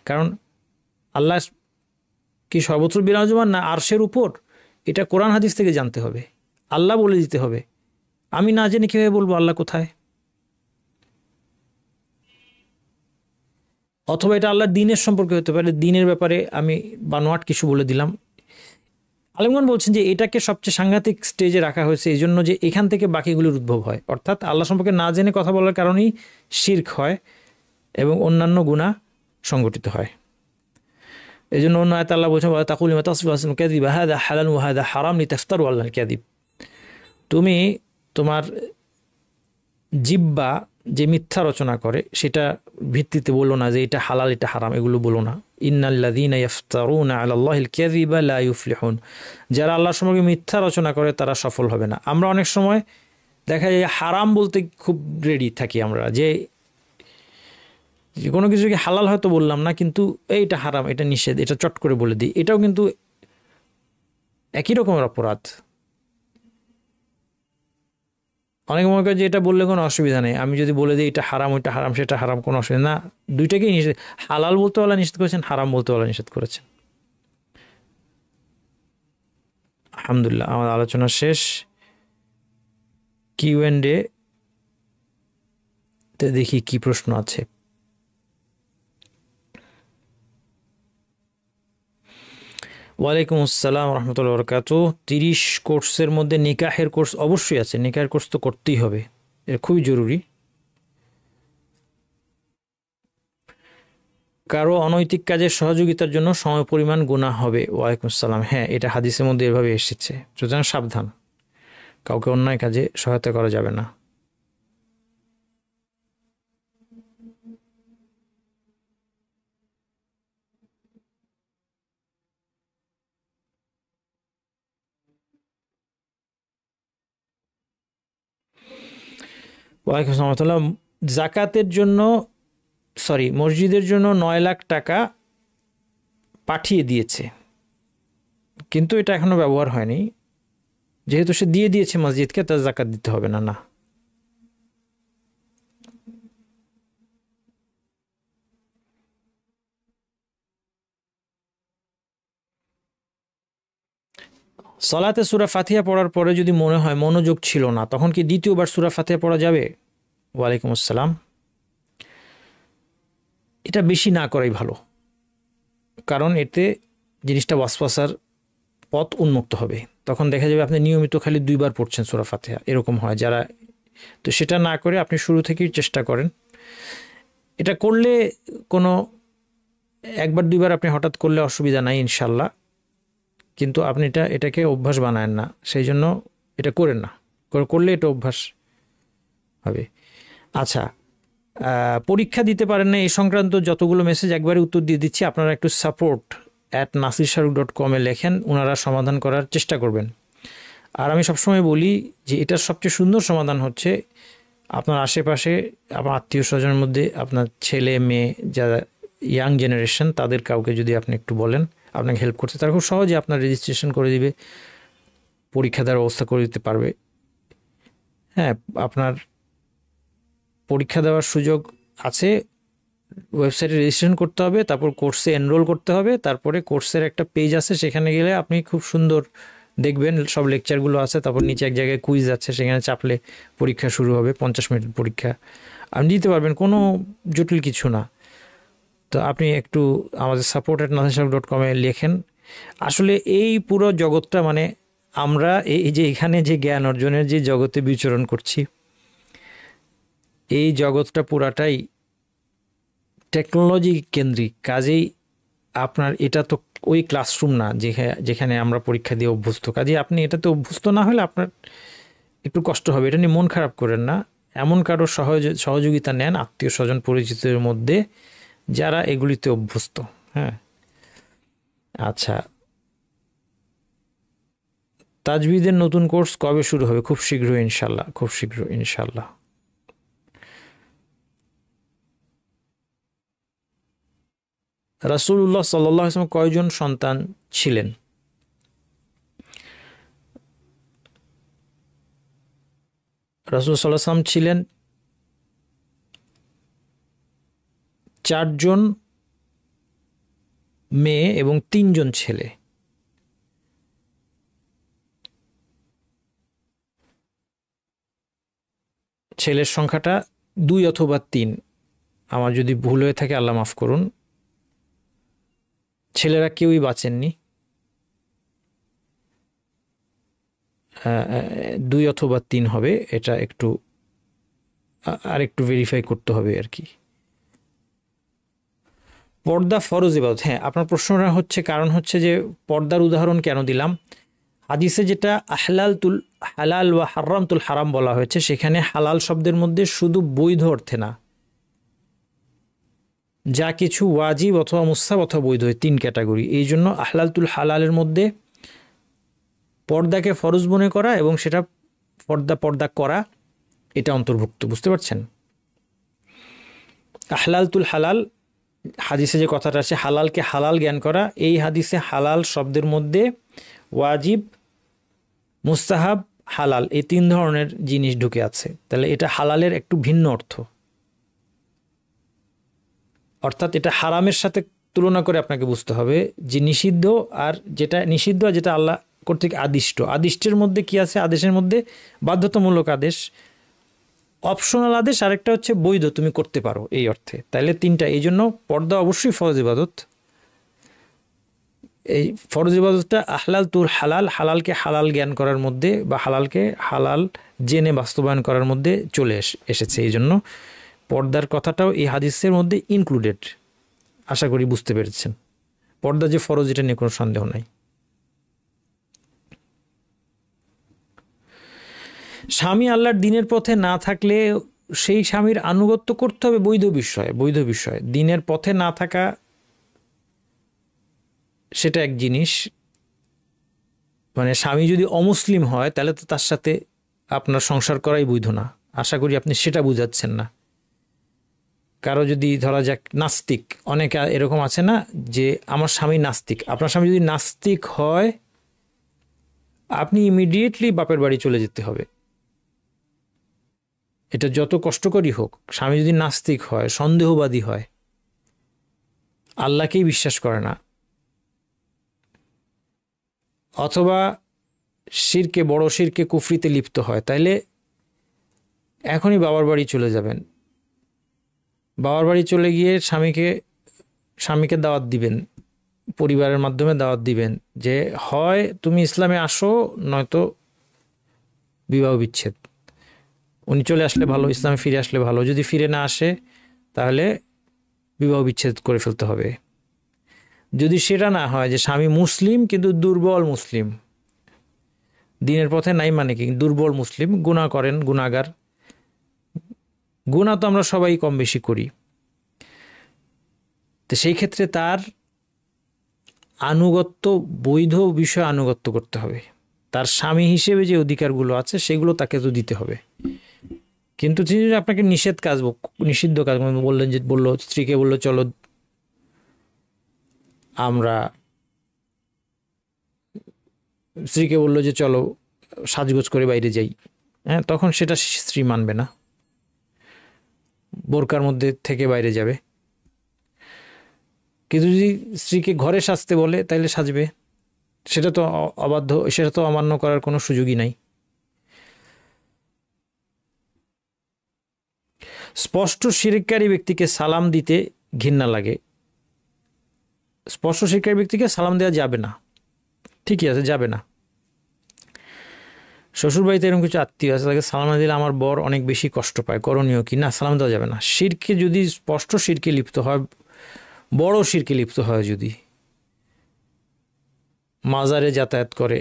কারণ আল্লাহ কি সর্বত্র বিরাজমান না আরশের উপর? এটা কোরআন হাদিস থেকে জানতে হবে, আল্লাহ বলে দিতে হবে। আমি না জেনে কীভাবে বলবো আল্লাহ কোথায়? অথবা এটা আল্লাহর দিনের সম্পর্কে হতে পারে, দিনের ব্যাপারে আমি বানোয়াট কিছু বলে দিলাম। আলেমগণ বলছেন যে এটাকে সবচেয়ে সাংঘাতিক স্টেজে রাখা হয়েছে এই জন্য যে এখান থেকে বাকিগুলোর উদ্ভব হয়, অর্থাৎ আল্লাহ সম্পর্কে না জেনে কথা বলার কারণেই শিরক হয় এবং অন্যান্য গুনাহ সংগঠিত হয়। এই জন্য অন্য আয়াতে আল্লাহ বলছেন তাকুল লিমা তাসফু আলসিনুকুম কাযিবা হাযা হালাল ওয়া হাযা হারাম লিতাফতারু আলাল কাযিব। তুমি তোমার জিহ্বা যে মিথ্যা রচনা করে সেটা ভিত্তিতে বলো না যে এটা হালাল এটা হারাম, এগুলো বলো না। ইন্নাল্লাযীনা ইফতারুনা আলাল্লাহিল কাযিবা লা ইউফলিহুন, যারা আল্লাহর সম্পর্কে মিথ্যা রচনা করে তারা সফল হবে না। আমরা অনেক সময় দেখা যায় হারাম বলতে খুব রেডি থাকি আমরা, যে কোনো কিছুকে হালাল হয়তো বললাম না কিন্তু এইটা হারাম এটা নিষেধ এটা চট করে বলে দিই, এটাও কিন্তু একই রকমের অপরাধ। অনেক মনে করে যে এটা বললে কোনো অসুবিধা নেই, আমি যদি বলে দিই এটা হারাম ওইটা হারাম সেটা হারাম, কোনো অসুবিধা না। দুইটাকেই নিষেধ, হালাল বলতে আল্লাহ নিষেধ করেছেন, হারাম বলতে আল্লাহ নিষেধ করেছেন। আলহামদুলিল্লাহ, আমার আলোচনা শেষ। কিউ&এ তে দেখি কি প্রশ্ন আছে। ওয়ালাইকুম আসসালাম রহমতুল্লাহ বরকাতুহ। 30 কোর্সের মধ্যে নিকাহের কোর্স অবশ্যই আছে, নিকাহের কোর্স তো করতেই হবে, এটা খুবই জরুরি। কারো অনৈতিক কাজের সহযোগিতার জন্য সমপরিমাণ গুনাহ হবে। ওয়ালাইকুম আসসালাম, হ্যাঁ এটা হাদিসের মধ্যে এভাবে এসেছে, সুতরাং সাবধান, কাউকে অন্যায় কাজে সহায়তা করা যাবে না। ওয়ালাইকুম আসসালাম রহমতুল্লাহ। জাকাতের জন্য মসজিদের জন্য 9 লাখ টাকা পাঠিয়ে দিয়েছে, কিন্তু এটা এখনো ব্যবহার হয়নি। যেহেতু সে দিয়ে দিয়েছে মসজিদকে, তার জাকাত দিতে হবে না। না, সালাতে সূরা ফাতিহা পড়ার পরে যদি মনে হয় মনোযোগ ছিল না, তখন কি দ্বিতীয়বার সূরা ফাতিহা পড়া যাবে? ওয়ালাইকুম আসসালাম। এটা বেশি না করাই ভালো, কারণ এতে জিনিসটা ওয়াসওয়াসার পথ উন্মুক্ত হবে। তখন দেখা যাবে আপনি নিয়মিত খালি 2 বার পড়ছেন সূরা ফাতিহা, এরকম হয় যারা। তো সেটা না করে আপনি শুরু থেকেই চেষ্টা করেন। এটা করলে কোনো 1 বার 2 বার আপনি হঠাৎ করলে অসুবিধা নাই ইনশাল্লাহ, কিন্তু আপনি এটাকে অভ্যাস বানায়েন না, সেই জন্য এটা করেন না, করলে এটা অভ্যাস হবে। আচ্ছা, পরীক্ষা দিতে পারেন না এই সংক্রান্ত যতগুলো মেসেজ একবারে উত্তর দিয়ে দিচ্ছি, আপনারা একটু support@nasirshahruq.com লেখেন, ওনারা সমাধান করার চেষ্টা করবেন। আর আমি সবসময় বলি যে এটার সবচেয়ে সুন্দর সমাধান হচ্ছে আপনার আশেপাশে আপনার আত্মীয় স্বজনের মধ্যে আপনার ছেলে মেয়ে যারা ইয়াং জেনারেশন, তাদের কাউকে যদি আপনি একটু বলেন আপনাকে হেল্প করতে, তারা খুব সহজে আপনার রেজিস্ট্রেশন করে দিবে, পরীক্ষা দেওয়ার ব্যবস্থা করে দিতে পারবে। হ্যাঁ, আপনার পরীক্ষা দেওয়ার সুযোগ আছে, ওয়েবসাইটে রেজিস্ট্রেশন করতে হবে, তারপর কোর্সে এনরোল করতে হবে, তারপরে কোর্সের একটা পেজ আছে, সেখানে গেলে আপনি খুব সুন্দর দেখবেন সব লেকচারগুলো আছে, তারপর নিচে এক জায়গায় কুইজ আছে, সেখানে চাপলে পরীক্ষা শুরু হবে, 50 মিনিটের পরীক্ষা, আপনি দিতে পারবেন, কোনো জটিল কিছু না। তো আপনি একটু আমাদের support@nasirshahruq.com লেখেন। আসলে এই পুরো জগৎটা মানে আমরা এই যে এখানে যে জ্ঞান অর্জনের যে জগতে বিচরণ করছি, এই জগৎটা পুরাটাই টেকনোলজি কেন্দ্রিক, কাজেই আপনার এটা তো ওই ক্লাসরুম না যেখানে আমরা পরীক্ষা দিয়ে অভ্যস্ত, কাজেই আপনি এটাতে অভ্যস্ত না হলে আপনার একটু কষ্ট হবে, এটা নিয়ে মন খারাপ করেন না। এমন কারো সহযোগিতা নেন আত্মীয় স্বজন পরিচিতের মধ্যে যারা এগুলিতে অভ্যস্ত। হ্যাঁ, আচ্ছা, তাজবিদের নতুন কোর্স কবে শুরু হবে? খুব শীঘ্রই ইনশাল্লাহ, খুব শীঘ্রই ইনশাল্লাহ। রাসূলুল্লাহ সাল্লাল্লাহু আলাইহি ওয়াসাল্লাম কয়জন সন্তান ছিলেন? রাসূল সাল্লাল্লাহু আলাইহি ওয়াসাল্লাম ছিলেন 4 জন মেয়ে এবং 3 জন ছেলে। ছেলের সংখ্যাটা 2 অথবা 3, আমার যদি ভুল হয়ে থাকে আল্লাহ মাফ করুন। ছেলেরা কেউই বাঁচেননি। 2 অথবা 3 হবে, এটা একটু আরেকটু ভেরিফাই করতে হবে আর কি। পর্দা ফরজ ইবাদত, হ্যাঁ আপনার প্রশ্নটা হচ্ছে, কারণ হচ্ছে যে পর্দার উদাহরণ কেন দিলাম, হাদিসে যেটা আহলালতুল হালাল ওয়া হারামতুল হারাম বলা হয়েছে, সেখানে হালাল শব্দের মধ্যে শুধু বৈধ অর্থে না, যা কিছু ওয়াজিব অথবা মুস্তাহাব অথবা বৈধ, 3 ক্যাটাগরি। এই জন্য আহলালতুল হালালের মধ্যে পর্দাকে ফরজ মনে করা এবং সেটা পর্দা করা, এটা অন্তর্ভুক্ত। বুঝতে পারছেন? আহলালতুল হালাল হাদিসে যে কথাটা আছে, হালালকে হালাল জ্ঞান করা, এই হাদিসে হালাল শব্দের মধ্যে ওয়াজিব, মুস্তাহাব, হালাল এই 3 ধরনের জিনিস ঢুকে আছে। তাহলে এটা হালালের একটু ভিন্ন অর্থ, অর্থাৎ এটা হারামের সাথে তুলনা করে আপনাকে বুঝতে হবে যে নিষিদ্ধ আর যেটা নিষিদ্ধ আর যেটা আল্লাহ কর্তৃক আদিষ্ট। আদিষ্টের মধ্যে কি আছে? আদেশের মধ্যে বাধ্যতামূলক আদেশ, অপশনাল আদেশ, আরেকটা হচ্ছে বৈধ, তুমি করতে পারো, এই অর্থে। তাহলে 3টা। এই জন্য পর্দা অবশ্যই ফরজ ইবাদত। এই ফরজ ইবাদতটা আহলালতুল হালাল, হালালকে হালাল জ্ঞান করার মধ্যে বা হালালকে হালাল জেনে বাস্তবায়ন করার মধ্যে চলে এসেছে। এই জন্য পর্দার কথাটাও এই হাদিসের মধ্যে ইনক্লুডেড। আশা করি বুঝতে পেরেছেন। পর্দা যে ফরজ, এটা নিয়ে কোনো সন্দেহ নাই। স্বামী আল্লাহর দ্বীনের পথে না থাকলে সেই স্বামীর আনুগত্য করতে হবে, বৈধ বিষয়। দ্বীনের পথে না থাকা সেটা এক জিনিস, মানে স্বামী যদি অমুসলিম হয় তাহলে তো তার সাথে আপনার সংসার করাই বৈধ না। আশা করি আপনি সেটা বুঝাচ্ছেন না। কারো যদি ধরা যাক নাস্তিক, অনেকে এরকম আছে না যে আমার স্বামী নাস্তিক, আপনার স্বামী যদি নাস্তিক হয় আপনি ইমিডিয়েটলি বাপের বাড়ি চলে যেতে হবে। এটা যত কষ্টকরই হোক, স্বামী যদি নাস্তিক হয়, সন্দেহবাদী হয়, আল্লাহকেই বিশ্বাস করে না, অথবা শিরকে, বড় শিরকে, কুফরিতে লিপ্ত হয়, তাইলে এখনই বাবার বাড়ি চলে যাবেন। বাবার বাড়ি চলে গিয়ে স্বামীকে দাওয়াত দিবেন, পরিবারের মাধ্যমে দাওয়াত দিবেন যে হয় তুমি ইসলামে আসো, নয়তো বিবাহ বিচ্ছেদ। উনি চলে আসলে ভালো, ইসলামে ফিরে আসলে ভালো, যদি ফিরে না আসে তাহলে বিবাহ বিচ্ছেদ করে ফেলতে হবে। যদি সেটা না হয় যে স্বামী মুসলিম কিন্তু দুর্বল মুসলিম, দ্বীনের পথে নাই মানে কি, দুর্বল মুসলিম, গুনাহ করেন, গুনাহগার, গুনাহ তো আমরা সবাই কম বেশি করি, তো সেই ক্ষেত্রে তার আনুগত্য, বৈধ বিষয়ে আনুগত্য করতে হবে। তার স্বামী হিসেবে যে অধিকারগুলো আছে সেগুলো তাকে তো দিতে হবে। কিন্তু তিনি যদি আপনাকে নিষিদ্ধ কাজ বললেন, যে বললো স্ত্রীকে, বললো চলো আমরা, স্ত্রীকে বললো যে চলো সাজগোজ করে বাইরে যাই, হ্যাঁ, তখন সেটা স্ত্রী মানবে না, বোরকার মধ্যে থেকে বাইরে যাবে। কিন্তু যদি স্ত্রীকে ঘরে সাজতে বলে তাহলে সাজবে, সেটা তো অবাধ্য, সেটা তো অমান্য করার কোনো সুযোগই নাই। স্পষ্ট শিরককারী ব্যক্তিকে সালাম দিতে ঘৃণা লাগে। স্পষ্ট শিরককারী ব্যক্তিকে সালাম দেওয়া যাবে না, ঠিকই আছে, যাবে না। শ্বশুরবাড়িতে এরকম কিছু আত্মীয় আছে, তাকে সালাম না দিলে আমার বর অনেক বেশি কষ্ট পায়, করণীয় কি? না, সালাম দেওয়া যাবে না। শিরকে যদি স্পষ্ট শিরকে লিপ্ত হয়, বড় শিরকে লিপ্ত হয়, যদি মাজারে যাতায়াত করে,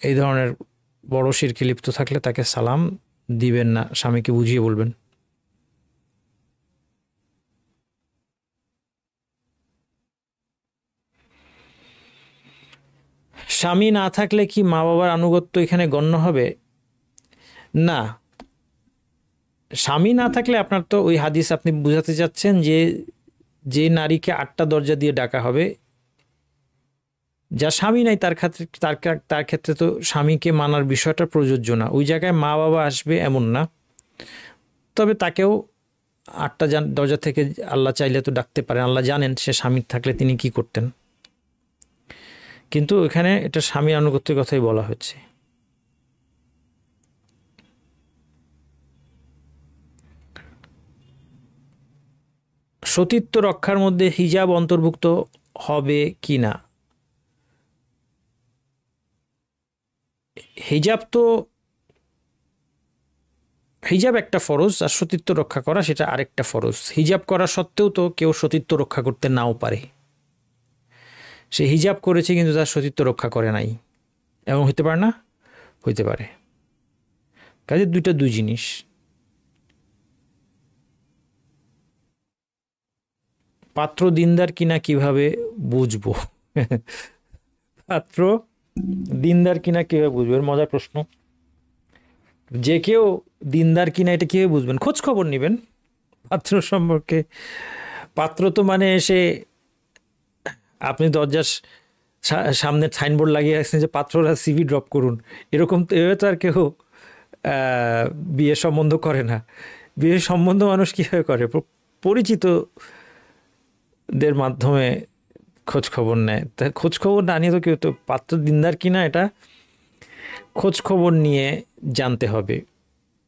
এই ধরনের বড় শিরকে লিপ্ত থাকলে তাকে সালাম দিবেন না, স্বামীকে বুঝিয়ে বলবেন। স্বামী না থাকলে কি মা বাবার আনুগত্য এখানে গণ্য হবে? না, স্বামী না থাকলে আপনার তো ওই হাদিস আপনি বুঝাতে চাচ্ছেন যে যে নারীকে 8টা দরজা দিয়ে ডাকা হবে, যার স্বামী নাই তার ক্ষেত্রে তার ক্ষেত্রে তো স্বামীকে মানার বিষয়টা প্রযোজ্য না। ওই জায়গায় মা বাবা আসবে এমন না, তবে তাকেও আটটা দরজা থেকে আল্লাহ চাইলে তো ডাকতে পারেন। আল্লাহ জানেন সে স্বামী থাকলে তিনি কি করতেন, কিন্তু এখানে এটা স্বামীর আনুগত্যের কথাই বলা হচ্ছে। সতীত্ব রক্ষার মধ্যে হিজাব অন্তর্ভুক্ত হবে কি না? হিজাব একটা ফরজ, আর সতীত্ব রক্ষা করা সেটা আরেকটা ফরজ। হিজাব করা সত্ত্বেও তো কেউ সতীত্ব রক্ষা করতে নাও পারে। সে হিজাব করেছে কিন্তু তার সতীত্ব রক্ষা করে নাই, এমন হইতে পারে না? হইতে পারে। কাজে দুই জিনিস। পাত্র দিনদার কিনা কিভাবে বুঝবো? পাত্র দিনদার কিনা কিভাবে বুঝবো? এর মজার প্রশ্ন। যে কেউ দিনদার কিনা এটা কিভাবে বুঝবেন? খোঁজ খবর নেবেন পাত্র সম্পর্কে। পাত্র তো মানে এসে আপনি দরজার সামনে সাইনবোর্ড লাগিয়ে রাখছেন যে পাত্ররা সিভি ড্রপ করুন, এরকম তো এভাবে তো আর কেউ বিয়ে সম্বন্ধ করে না। বিয়ে সম্বন্ধ মানুষ কীভাবে করে? পরিচিতদের মাধ্যমে খোঁজ খবর নেয়। তা খোঁজ খবর না নিয়ে তো কেউ তো পাত্র দিনদার কিনা এটা খোঁজ খবর নিয়ে জানতে হবে।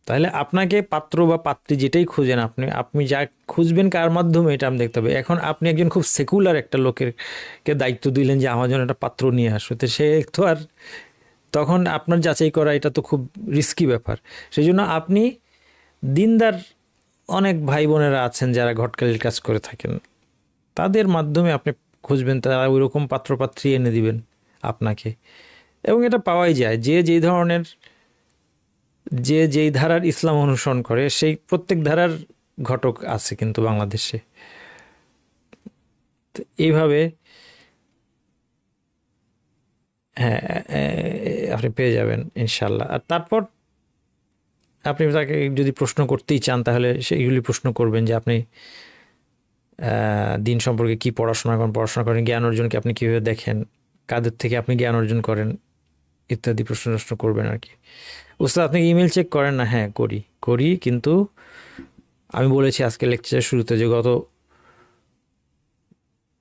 তাহলে আপনাকে পাত্র বা পাত্রী যেটাই খুঁজেন, আপনি যা খুঁজবেন কার মাধ্যমে এটা আমি দেখতে হবে। এখন আপনি একজন খুব সেকুলার একটা লোকেরকে দায়িত্ব দিলেন যে আমার জন্য একটা পাত্র নিয়ে আসবে, তো সে তো আর তখন আপনার যাচাই করা এটা তো খুব রিস্কি ব্যাপার। সেই জন্য আপনি দিনদার অনেক ভাই বোনেরা আছেন যারা ঘটকালির কাজ করে থাকেন, তাদের মাধ্যমে আপনি খুঁজবেন, তারা ওই রকম পাত্রপাত্রী এনে দিবেন আপনাকে। এবং এটা পাওয়াই যায়, যে যেই ধারার ইসলাম অনুসরণ করে সেই প্রত্যেক ধারার ঘটক আছে কিন্তু বাংলাদেশে। এইভাবে হ্যাঁ আপনি পেয়ে যাবেন ইনশাল্লাহ। আর তারপর আপনি তাকে যদি প্রশ্ন করতেই চান তাহলে সেইগুলি প্রশ্ন করবেন যে আপনি দিন সম্পর্কে কি পড়াশোনা করেন, জ্ঞান অর্জনকে আপনি কীভাবে দেখেন, কাদের থেকে আপনি জ্ঞান অর্জন করেন, ইত্যাদি প্রশ্ন করবেন আর কি। ওস্তাদ আপনি ইমেল চেক করেন না? হ্যাঁ করি, কিন্তু আমি বলেছি আজকে লেকচারের শুরুতে যে গত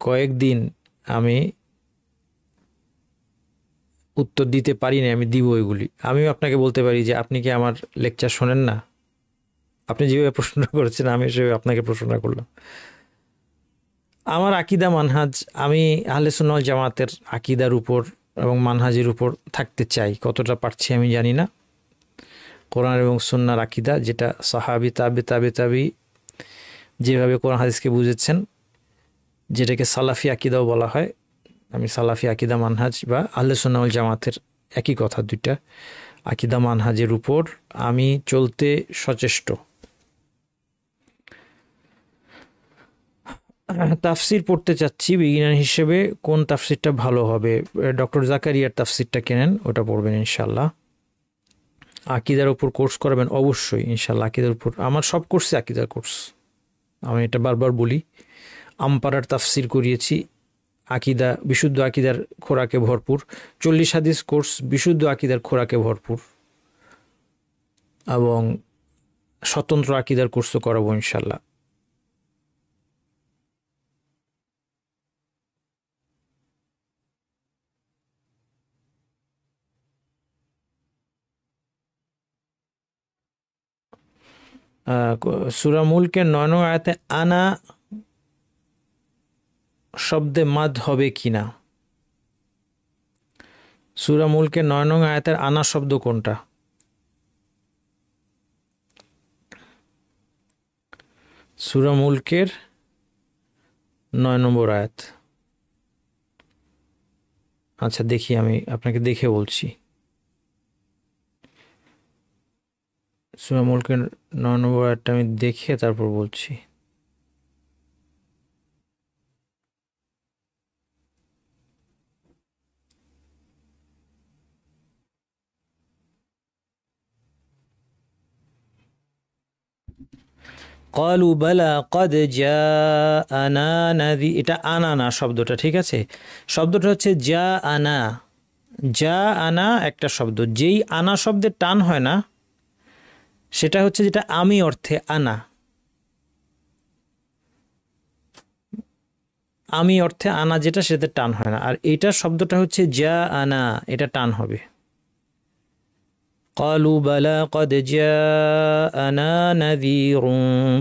কয়েকদিন আমি উত্তর দিতে পারি না, আমি দিব এগুলি। আমিও আপনাকে বলতে পারি যে আপনি কি আমার লেকচার শোনেন না? আপনি যেভাবে প্রশ্ন করেছেন আমি সেভাবে আপনাকে প্রশ্ন করলাম। আমার আকিদা মানহাজ, আমি আহলে সুন্নাহ ওয়াল জামাতের আকিদার উপর এবং মানহাজের উপর থাকতে চাই। কতটা পারছি আমি জানি না। কোরআন এবং সুন্নাহর আকিদা, যেটা সাহাবি তাবি যেভাবে কোরআন হাদিসকে বুঝেছেন, যেটাকে সালাফি আকিদাও বলা হয়, আমি সালাফি আকিদা মানহাজ বা আহলে সুন্নাহ ওয়াল জামাতের একই কথা, দুইটা আকিদা মানহাজের উপর আমি চলতে সচেষ্ট। তাফসির পড়তে চাচ্ছি বিগিনার হিসেবে, কোন তাফসিরটা ভালো হবে? ডক্টর জাকারিয়ার তাফসিরটা কেনেন, ওটা পড়বেন ইনশাল্লাহ। আকিদার উপর কোর্স করাবেন অবশ্যই ইনশাল্লাহ। আকিদার উপর আমার সব কোর্সে আকিদার কোর্স, আমি এটা বারবার বলি। আমপারার তাফসির করিয়েছি, আকিদা, বিশুদ্ধ আকিদার খোরাকে ভরপুর। 40 হাদিস কোর্স বিশুদ্ধ আকিদার খোরাকে ভরপুর, এবং স্বতন্ত্র আকিদার কোর্সও করাবো ইনশাল্লাহ। সূরা মুলকের 9 নং আয়াতে আনা শব্দে মাদ হবে কিনা? সূরা মুলকের 9 নং আয়াতের আনা শব্দ কোনটা? সূরা মুলকের 9 নম্বর আয়াত। আচ্ছা দেখি, আমি আপনাকে দেখে বলছি। সূরা মুলকের 9 নম্বর আয়াতটা আমি দেখে তারপর বলছি। ক্বালু বালা ক্বাদ জাআনা নাযী, এটা আনা না শব্দটা, ঠিক আছে? শব্দটা হচ্ছে জাআনা। জাআনা একটা শব্দ, যেই আনা শব্দের টান হয় না সেটা হচ্ছে যেটা আমি অর্থে আনা, আমি অর্থে আনা যেটা সেটা টান হয় না। আর এটা শব্দটা হচ্ছে জাআনা, এটা টান হবে। قالوا بلى قد جاءنا نذير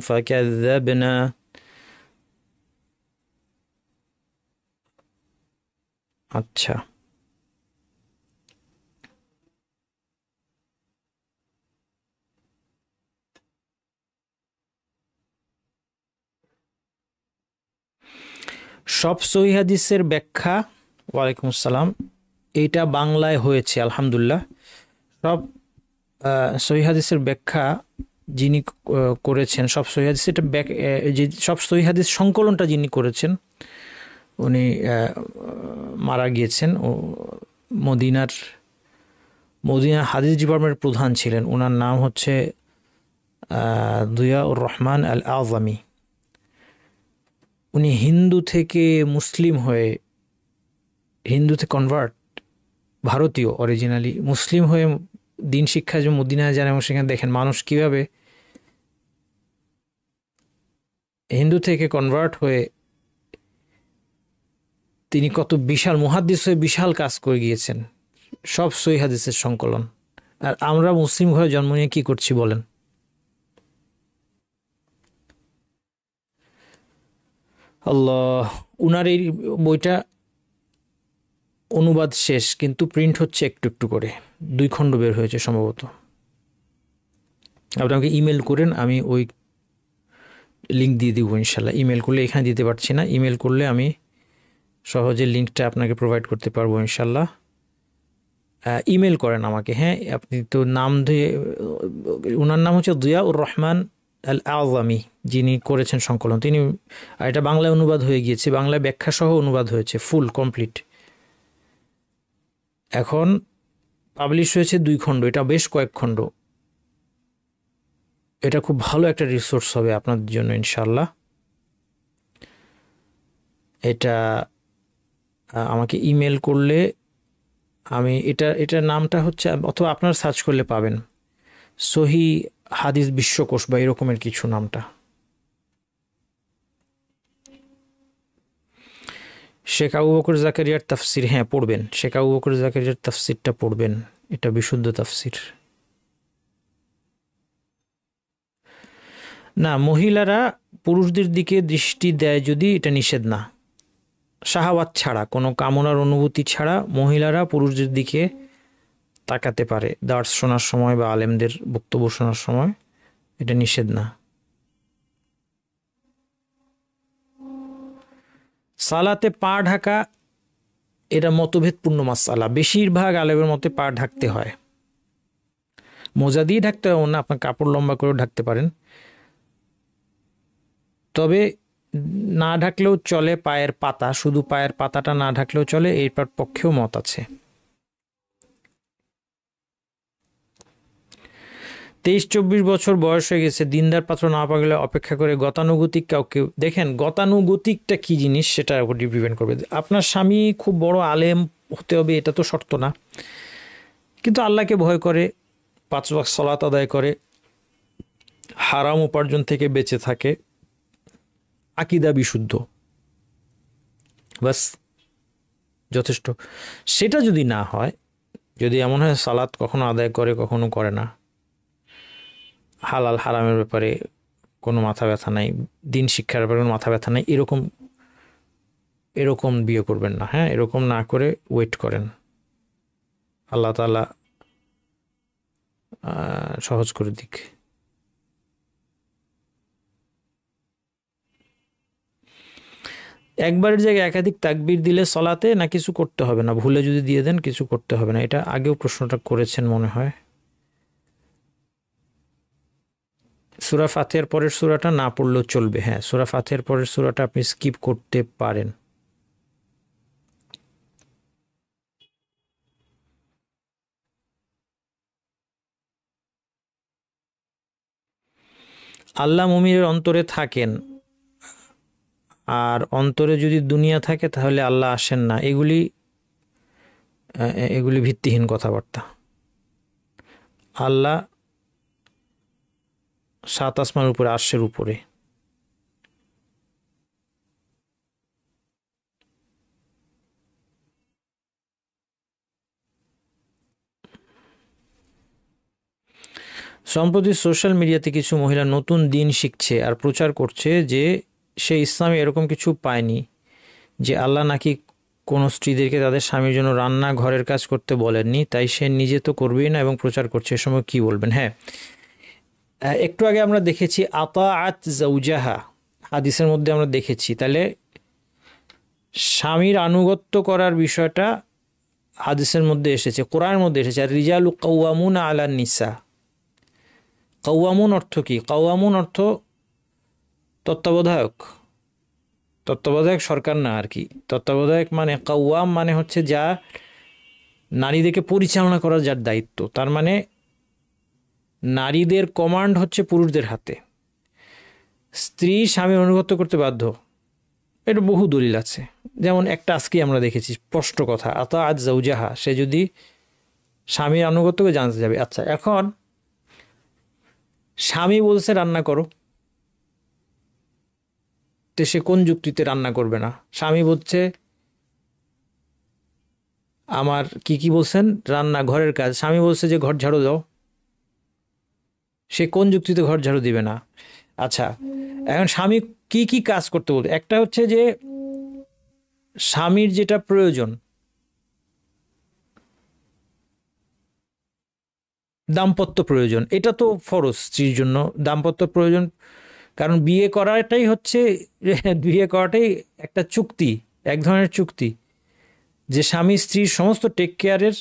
فكذبنا। আচ্ছা, সব সহিহ হাদিসের ব্যাখ্যা, ওয়ালাইকুম আসসালাম, এটা বাংলায় হয়েছে আলহামদুলিল্লাহ। সব সহিহ হাদিসের ব্যাখ্যা যিনি করেছেন, সব সহিহ হাদিস, এটা যে সব সহিহ হাদিস সংকলনটা যিনি করেছেন উনি মারা গিয়েছেন। ও মদিনার মদিনা হাদিস ডিপার্টমেন্টের প্রধান ছিলেন। ওনার নাম হচ্ছে দুয়া উর রহমান আল আজমি। উনি হিন্দু থেকে মুসলিম হয়ে, হিন্দুতে কনভার্ট, ভারতীয় অরিজিনালি, মুসলিম হয়ে দিন শিক্ষা যে মদিনায় যান, এবং সেখানে দেখেন মানুষ কিভাবে হিন্দু থেকে কনভার্ট হয়ে তিনি কত বিশাল মুহাদ্দিস হয়ে বিশাল কাজ করে গিয়েছেন। সব সহিহ হাদিসের সংকলন। আর আমরা মুসলিম ঘরে জন্ম নিয়ে কি করছি বলেন? আল্লাহ। উনার এই বইটা অনুবাদ শেষ, কিন্তু প্রিন্ট হচ্ছে একটু একটু করে, 2 খণ্ড বের হয়েছে সম্ভবত। আপনি আমাকে ইমেল করেন, আমি ওই লিঙ্ক দিয়ে দিব ইনশাল্লাহ। ইমেল করলে, এখানে দিতে পারছি না, ইমেল করলে আমি সহজে লিঙ্কটা আপনাকে প্রোভাইড করতে পারবো ইনশাল্লাহ। ইমেল করেন আমাকে, হ্যাঁ। আপনি তো নাম দিয়ে, ওনার নাম হচ্ছে দুয়া উর রহমান আল আজমি, যিনি করেছেন সংকলন তিনি। এটা বাংলায় অনুবাদ হয়ে গিয়েছে, বাংলায় ব্যাখ্যা সহ অনুবাদ হয়েছে, ফুল কমপ্লিট। এখন পাবলিশ হয়েছে 2 খণ্ড, এটা বেশ কয়েক খণ্ড। এটা খুব ভালো একটা রিসোর্স হবে আপনাদের জন্য ইনশাল্লাহ। এটা আমাকে ইমেল করলে আমি এটার নামটা হচ্ছে, অথবা আপনারা সার্চ করলে পাবেন, সহি হাদিস বিশ্বকোষ বা এরকমের কিছু নামটা। শেখ আবু বকর জাকারিয়ার তাফসির, হ্যাঁ পড়বেন, শেখ আবু বকর জাকারিয়ার তাফসিরটা পড়বেন, এটা বিশুদ্ধ তাফসির। না, মহিলারা পুরুষদের দিকে দৃষ্টি দেয় যদি, এটা নিষেধ না। শাহাওয়াত ছাড়া, কোনো কামনার অনুভূতি ছাড়া মহিলারা পুরুষদের দিকে তাকাতে পারে দার্স শোনার সময় বা আলেমদের বক্তব্য শোনার সময়, এটা নিষেধ না। সালাতে পা ঢাকা, এটা মতভেদপূর্ণ মাসআলা। বেশিরভাগ আলেমের মতে পা ঢাকতে হয়, মোজা দিয়ে ঢাকতে হয় না, আপনার কাপড় লম্বা করেও ঢাকতে পারেন। তবে না ঢাকলেও চলে, পায়ের পাতা, শুধু পায়ের পাতাটা না ঢাকলেও চলে, এই পক্ষেও মত আছে। 23-24 বছর বয়স হয়ে গেছে, দিনদার পাত্র না পাওয়া গেলে অপেক্ষা করে গতানুগতিক কাউকে, দেখেন গতানুগতিকটা কি জিনিস সেটা উপর ডিপেন্ড করবে। আপনার স্বামী খুব বড় আলেম হতে হবে এটা তো শর্ত না, কিন্তু আল্লাহকে ভয় করে, 5 ওয়াক্ত সালাত আদায় করে, হারাম উপার্জন থেকে বেঁচে থাকে, আকীদা বিশুদ্ধ, বাস যথেষ্ট। সেটা যদি না হয়, যদি এমন হয় সালাত কখনো আদায় করে কখনো করে না, হালাল হারামের ব্যাপারে কোনো মাথা ব্যথা নাই, দিন শিক্ষার ব্যাপারে কোনো মাথা ব্যথা নাই, এরকম বিয়ে করবেন না। হ্যাঁ, এরকম না করে ওয়েট করেন, আল্লাহ তাআলা সহজ করে দিক। একবারের জায়গায় একাধিক তাকবীর দিলে সলাতে না কিছু করতে হবে না, ভুলে যদি দিয়ে দেন কিছু করতে হবে না। এটা আগেও প্রশ্নটা করেছেন মনে হয়। সূরা ফাতিহার পরের সূরাটা না পড়লেও চলবে, হ্যাঁ সূরা ফাতিহার পরের সূরাটা আপনি স্কিপ করতে পারেন। আল্লাহ মুমিনের অন্তরে থাকেন, আর অন্তরে যদি দুনিয়া থাকে তাহলে আল্লাহ আসেন না, এগুলি ভিত্তিহীন কথাবার্তা। আল্লাহ সাত আসমানের উপরে, আরশের উপরে। সম্প্রতি সোশ্যাল মিডিয়াতে কিছু মহিলা নতুন দিন শিখছে আর প্রচার করছে যে সে ইসলামে এরকম কিছু পায়নি, যে আল্লাহ নাকি কোনো স্ত্রীদেরকে তাদের স্বামীর জন্য রান্না ঘরের কাজ করতে বলেননি, তাই সে নিজে তো করবেই না এবং প্রচার করছে। এ সময় কি বলবেন? হ্যাঁ, একটু আগে আমরা দেখেছি আতাআত জাওজাহা, হাদিসের মধ্যে আমরা দেখেছি। তাহলে স্বামীর আনুগত্য করার বিষয়টা হাদিসের মধ্যে এসেছে, কোরআনের মধ্যে এসেছে। আর রিজালু কাওয়ামুনা আলান নিসা, কাওয়ামুন অর্থ কি? কাওয়ামুন অর্থ তত্ত্বাবধায়ক, তত্ত্বাবধায়ক সরকার না আর কি। তত্ত্বাবধায়ক মানে কাওয়াম মানে হচ্ছে যা নারীদেরকে পরিচালনা করার যার দায়িত্ব। তার মানে নারীদের কমান্ড হচ্ছে পুরুষদের হাতে। স্ত্রী স্বামীর আনুগত্য করতে বাধ্য, এটা বহু দলিল আছে। যেমন একটা আজকে আমরা দেখেছি স্পষ্ট কথা, আতাআত জাওজাহা, সে যদি স্বামীর আনুগত্যকে জানতে যাবে। আচ্ছা, এখন স্বামী বলছে রান্না করো, তো সে কোন যুক্তিতে রান্না করবে না? স্বামী বলছে আমার কি বলছেন, রান্না ঘরের কাজ। স্বামী বলছে যে ঘর ঝাড়ু দাও, সে কোন যুক্তিতে ঘর ঝাড়ু দিবে না? আচ্ছা, এখন স্বামী কি কাজ করতে বলতে, একটা হচ্ছে যে স্বামীর যেটা প্রয়োজন, দাম্পত্য প্রয়োজন, এটা তো ফরজ স্ত্রীর জন্য দাম্পত্য প্রয়োজন। কারণ বিয়ে করাটাই হচ্ছে বিয়ে করাটাই একটা চুক্তি, এক ধরনের চুক্তি, যে স্বামী স্ত্রীর সমস্ত টেক কেয়ারের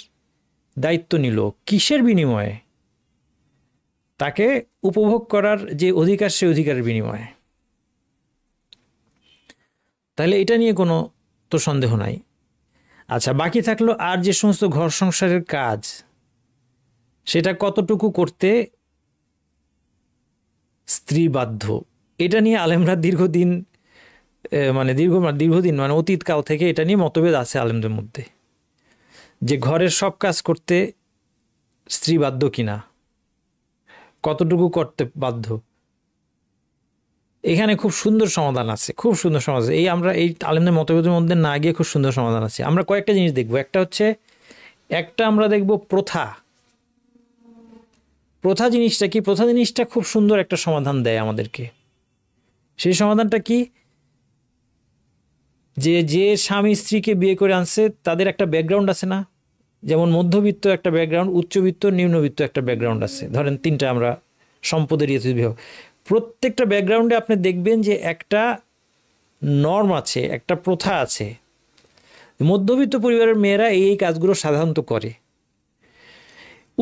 দায়িত্ব নিল। কিসের বিনিময়ে? তাকে উপভোগ করার যে অধিকার, সে অধিকারের বিনিময়ে। তাহলে এটা নিয়ে কোনো তো সন্দেহ নাই। আচ্ছা, বাকি থাকলো আর যে সমস্ত ঘর সংসারের কাজ, সেটা কতটুকু করতে স্ত্রী বাধ্য, এটা নিয়ে আলেমরা দীর্ঘদিন মানে অতীতকাল থেকে এটা নিয়ে মতভেদ আছে আলেমদের মধ্যে, যে ঘরের সব কাজ করতে স্ত্রী বাধ্য কিনা, কতটুকু করতে বাধ্য। এখানে খুব সুন্দর সমাধান আছে, খুব সুন্দর সমাধান আছে। আমরা এই আলেমদের মতভেদের মধ্যে না গিয়ে খুব সুন্দর সমাধান আছে। আমরা কয়েকটা জিনিস দেখব। একটা আমরা দেখব প্রথা জিনিসটা কি। প্রথা জিনিসটা খুব সুন্দর একটা সমাধান দেয় আমাদেরকে। সেই সমাধানটা কি? যে স্বামী স্ত্রীকে বিয়ে করে আনছে তাদের একটা ব্যাকগ্রাউন্ড আছে না? যেমন মধ্যবিত্ত একটা ব্যাকগ্রাউন্ড, উচ্চবিত্ত, নিম্নবিত্ত একটা ব্যাকগ্রাউন্ড আছে। ধরেন তিনটা আমরা সম্পদের বিভাগ, প্রত্যেকটা ব্যাকগ্রাউন্ডে আপনি দেখবেন যে একটা নর্ম আছে, একটা প্রথা আছে। মধ্যবিত্ত পরিবারের মেয়েরা এই কাজগুলো সাধারণত করে।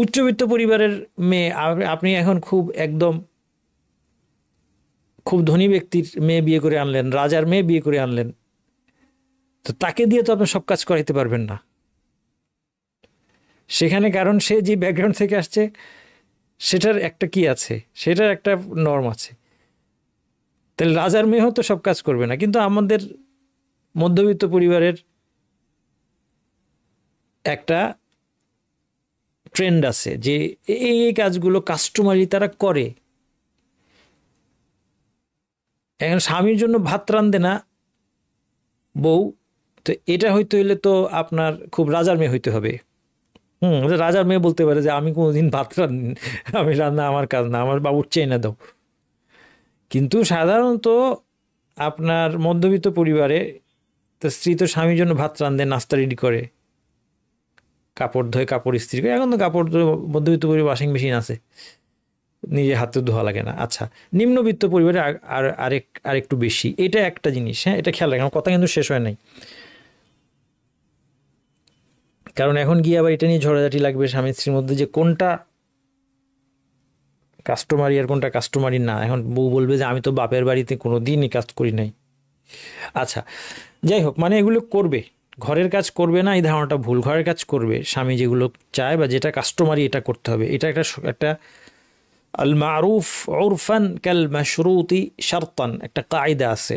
উচ্চবিত্ত পরিবারের মেয়ে, আপনি এখন খুব ধনী ব্যক্তির মেয়ে বিয়ে করে আনলেন, রাজার মেয়ে বিয়ে করে আনলেন, তো তাকে দিয়ে তো আপনি সব কাজ করাইতে পারবেন না সেখানে, কারণ সে যে ব্যাকগ্রাউন্ড থেকে আসছে সেটার একটা কি আছে, সেটার একটা নর্ম আছে। তাহলে রাজার মেয়েও তো সব কাজ করবে না। কিন্তু আমাদের মধ্যবিত্ত পরিবারের একটা ট্রেন্ড আছে যে এই কাজগুলো কাস্টমারি তারা করে। এখন স্বামীর জন্য ভাত রান্ধে না বউ, তো এটা হইতে হইলে তো আপনার খুব রাজার মেয়ে হইতে হবে। রাজার মেয়ে বলতে পারে যে আমি কোনোদিন ভাত আমি রান্না আমার কাজ না, আমার বাবুর চেয়ে না দাও। কিন্তু সাধারণত আপনার মধ্যবিত্ত পরিবারে তো স্ত্রী তো স্বামীর জন্য ভাত রান্ধে, নাস্তা রেডি করে, কাপড় ধোয়, কাপড় ইস্ত্রি করে। এখন তো কাপড় মধ্যবিত্ত পরিবার ওয়াশিং মেশিন আছে, নিজে হাতে ধোয়া লাগে না। আচ্ছা, নিম্নবিত্ত পরিবারে আরেকটু বেশি। এটা একটা জিনিস, হ্যাঁ, এটা খেয়াল রাখেন। আমার কথা কিন্তু শেষ হয় নাই, কারণ এখন গিয়ে আবার এটা নিয়ে ঝড়াঝাটি লাগবে স্বামী স্ত্রীর মধ্যে, যে কোনটা কাস্টমারি আর কোনটা কাস্টমারি না। এখন বউ বলবে যে আমি তো বাপের বাড়িতে কোনো দিনই কাজ করি নাই। আচ্ছা, যাই হোক, মানে এগুলো করবে, ঘরের কাজ করবে না এই ধারণাটা ভুল। ঘরের কাজ করবে, স্বামী যেগুলো চায় বা যেটা কাস্টমারি এটা করতে হবে, এটা একটা আল মারুফ উরফান কাল মাশরুতি শারতান, একটা কায়দা আছে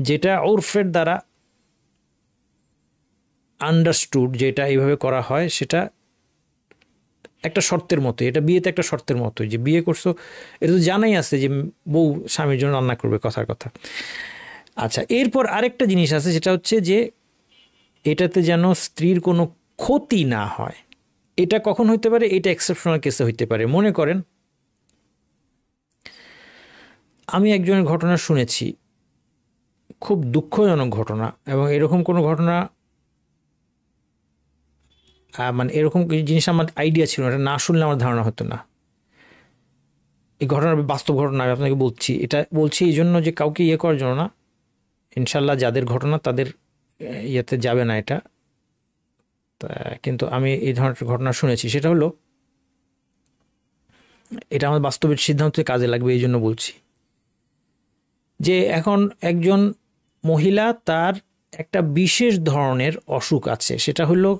যেটা উরফের দ্বারা আন্ডারস্টুড, যেটা এইভাবে করা হয় সেটা একটা শর্তের মতো। এটা বিয়েতে একটা শর্তের মতো, যে বিয়ে করছো এটা তো জানাই আছে যে বউ স্বামীর জন্য রান্না করবে, কথার কথা। আচ্ছা, এরপর আরেকটা জিনিস আছে, সেটা হচ্ছে যে এটাতে যেন স্ত্রীর কোনো ক্ষতি না হয়। এটা কখন হইতে পারে? এটা এক্সেপশনাল কেসে হইতে পারে। মনে করেন আমি একজনের ঘটনা শুনেছি, খুব দুঃখজনক ঘটনা, এবং এরকম কোনো ঘটনা মানে এরকম জিনিস আমার আইডিয়া ছিল না, এটা না শুনলে আমার ধারণা হতো না। এই ঘটনার বাস্তব ঘটনা আমি আপনাকে বলছি। এটা বলছি এই জন্য যে কাউকে ইয়ে করার জন্য না, ইনশাল্লাহ যাদের ঘটনা তাদের ইয়েতে যাবে না এটা। কিন্তু আমি এই ধরনের ঘটনা শুনেছি, সেটা হলো, এটা আমার বাস্তবের সিদ্ধান্তে কাজে লাগবে এই জন্য বলছি, যে এখন একজন মহিলা, তার একটা বিশেষ ধরনের অসুখ আছে, সেটা হলো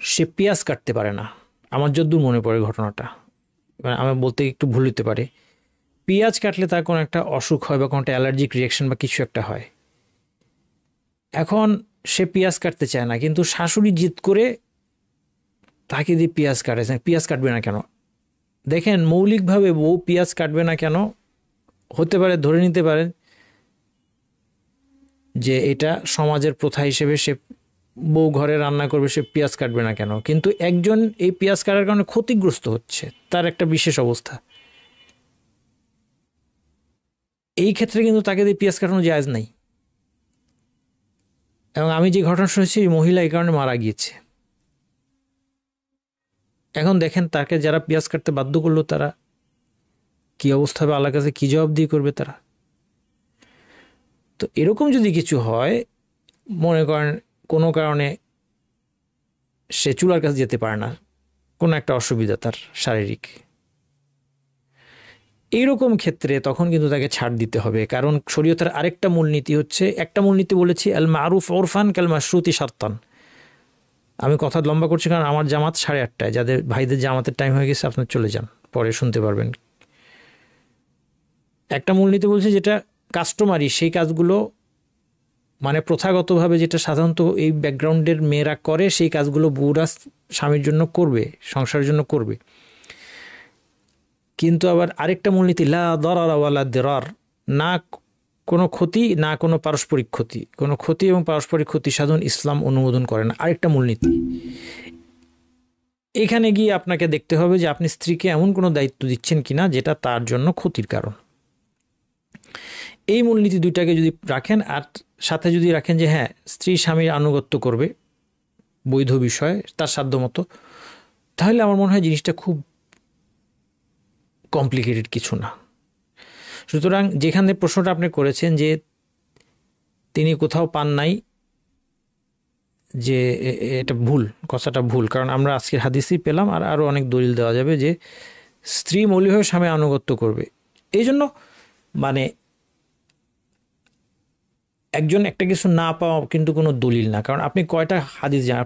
সে পেঁয়াজ কাটতে পারে না। আমার যদ্দূর মনে পড়ে ঘটনাটা, মানে আমার বলতে একটু ভুল হতে পারে, পেঁয়াজ কাটলে তার কোনো একটা অসুখ হয় বা কোনো একটা অ্যালার্জিক রিয়াকশন বা কিছু একটা হয়। এখন সে পেঁয়াজ কাটতে চায় না, কিন্তু শাশুড়ি জিদ করে তাকে দিয়ে পেঁয়াজ কাটাচ্ছে। পেঁয়াজ কাটবে না কেন? দেখেন, মৌলিকভাবে বউ পেঁয়াজ কাটবে না কেন হতে পারে, ধরে নিতে পারেন যে এটা সমাজের প্রথা হিসেবে সে বউ ঘরে রান্না করবে, সে পেঁয়াজ কাটবে না কেন। কিন্তু একজন এই পেঁয়াজ কাটার কারণে ক্ষতিগ্রস্ত হচ্ছে, তার একটা বিশেষ অবস্থা, এই ক্ষেত্রে কিন্তু তাকে দিয়ে পেঁয়াজ কাটানো জায়েজ নাই। এবং আমি যে ঘটনা শুনেছি, মহিলা এই কারণে মারা গিয়েছে। এখন দেখেন, তাকে যারা পেঁয়াজ কাটতে বাধ্য করলো, তারা কি অবস্থা হবে, আল্লাহর কাছে কি জবাব দিয়ে করবে তারা। তো এরকম যদি কিছু হয়, মনে করেন কোনো কারণে সে চুলার কাছে যেতে পারে না, কোনো একটা অসুবিধা তার শারীরিক, এইরকম ক্ষেত্রে তখন কিন্তু তাকে ছাড় দিতে হবে। কারণ শরীয়তের আরেকটা মূলনীতি হচ্ছে, একটা মূলনীতি বলেছি, আল মারুফ ওরফান কাল মাশরুতি শারতান। আমি কথা লম্বা করছি কারণ আমার জামাত 8:30, যাদের ভাইদের জামাতের টাইম হয়ে গেছে আপনার চলে যান, পরে শুনতে পারবেন। একটা মূলনীতি বলছে যেটা কাস্টমারি, সেই কাজগুলো মানে প্রথাগতভাবে যেটা সাধারণত এই ব্যাকগ্রাউন্ডের মেয়েরা করে, সেই কাজগুলো বউরা স্বামীর জন্য করবে, সংসারের জন্য করবে। কিন্তু আবার আরেকটা মূলনীতি, লা দরার ওয়ালা দিরার, না কোনো ক্ষতি না কোনো পারস্পরিক ক্ষতি, কোনো ক্ষতি এবং পারস্পরিক ক্ষতি সাধন ইসলাম অনুমোদন করে না, আরেকটা মূলনীতি। এখানে গিয়ে আপনাকে দেখতে হবে যে আপনি স্ত্রীকে এমন কোনো দায়িত্ব দিচ্ছেন কিনা যেটা তার জন্য ক্ষতির কারণ। এই মূলনীতি দুইটাকে যদি রাখেন, আর সাথে যদি রাখেন যে হ্যাঁ, স্ত্রী স্বামীর আনুগত্য করবে বৈধ বিষয়ে তার সাধ্যমতো, তাহলে আমার মনে হয় জিনিসটা খুব কমপ্লিকেটেড কিছু না। সুতরাং যেখানে প্রশ্নটা আপনি করেছেন যে তিনি কোথাও পান নাই, যে এটা ভুল, কথাটা ভুল। কারণ আমরা আজকের হাদিসই পেলাম, আর আরও অনেক দলিল দেওয়া যাবে যে স্ত্রী মৌলিকভাবে স্বামী আনুগত্য করবে। এই জন্য মানে একজন একটা কিছু না পাওয়া কিন্তু কোনো দলিল না। কারণ আপনি কয়টা হাদিস জানেন,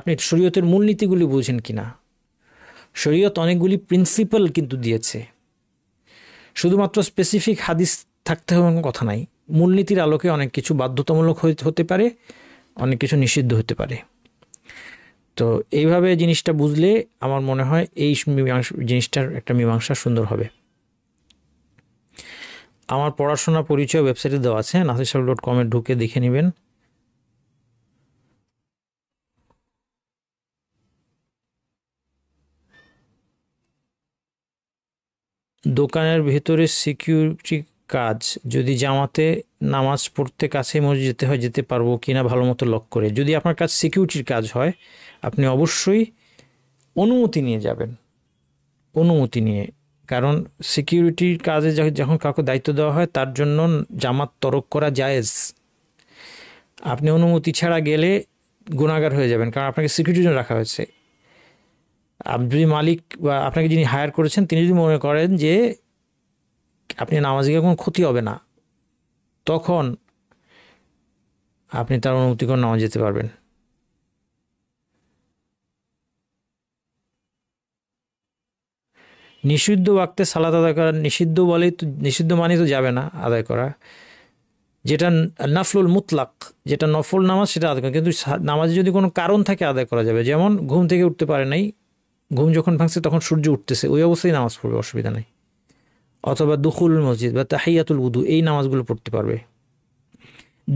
আপনি শরীয়তের মূলনীতিগুলি বুঝেন কিনা। শরীয়ত অনেকগুলি প্রিন্সিপাল কিন্তু দিয়েছে, শুধুমাত্র স্পেসিফিক হাদিস থাকতে হবে কোনো কথা নাই। মূলনীতির আলোকে অনেক কিছু বাধ্যতামূলক হতে পারে, অনেক কিছু নিষিদ্ধ হতে পারে। তো এইভাবে জিনিসটা বুঝলে আমার মনে হয় এই জিনিসটার একটা মীমাংসা সুন্দর হবে। আমার পড়াশোনা পরিচয় ওয়েবসাইটে দেওয়া আছে, nasirshakil.com ঢুকে দেখে নেবেন। দোকানের ভেতরে সিকিউরিটি কাজ, যদি জামাতে নামাজ পড়তে কাছে মসজিদ যেতে হয়, যেতে পারবো কিনা ভালো মতো লক করে। যদি আপনার কাজ সিকিউরিটির কাজ হয়, আপনি অবশ্যই অনুমতি নিয়ে যাবেন, অনুমতি নিয়ে। কারণ সিকিউরিটির কাজে যখন কাউকে দায়িত্ব দেওয়া হয়, তার জন্য জামাত তরক করা জায়েজ। আপনি অনুমতি ছাড়া গেলে গুনাহগার হয়ে যাবেন, কারণ আপনাকে সিকিউরিটির জন্য রাখা হয়েছে। আপনি যদি মালিক বা আপনাকে যিনি হায়ার করেছেন, তিনি যদি মনে করেন যে আপনি নামাজে গিয়ে কোনো ক্ষতি হবে না, তখন আপনি তার অনুমতি করে নামাজ যেতে পারবেন। নিষিদ্ধ ওয়াক্তে সালাত আদায় করা নিষিদ্ধ বলেই তো, নিষিদ্ধ মানে তো যাবে না আদায় করা, যেটা নাফলুল মুতলাক, যেটা নফল নামাজ সেটা আদায় করা, কিন্তু নামাজে যদি কোনো কারণ থাকে আদায় করা যাবে। যেমন ঘুম থেকে উঠতে পারে নাই, ঘুম যখন ভাঙছে তখন সূর্য উঠতেছে, ওই অবস্থায় নামাজ পড়বে, অসুবিধা নেই। অথবা দুখুল মসজিদ বা তাহিয়াতুল উদু, এই নামাজগুলো পড়তে পারবে।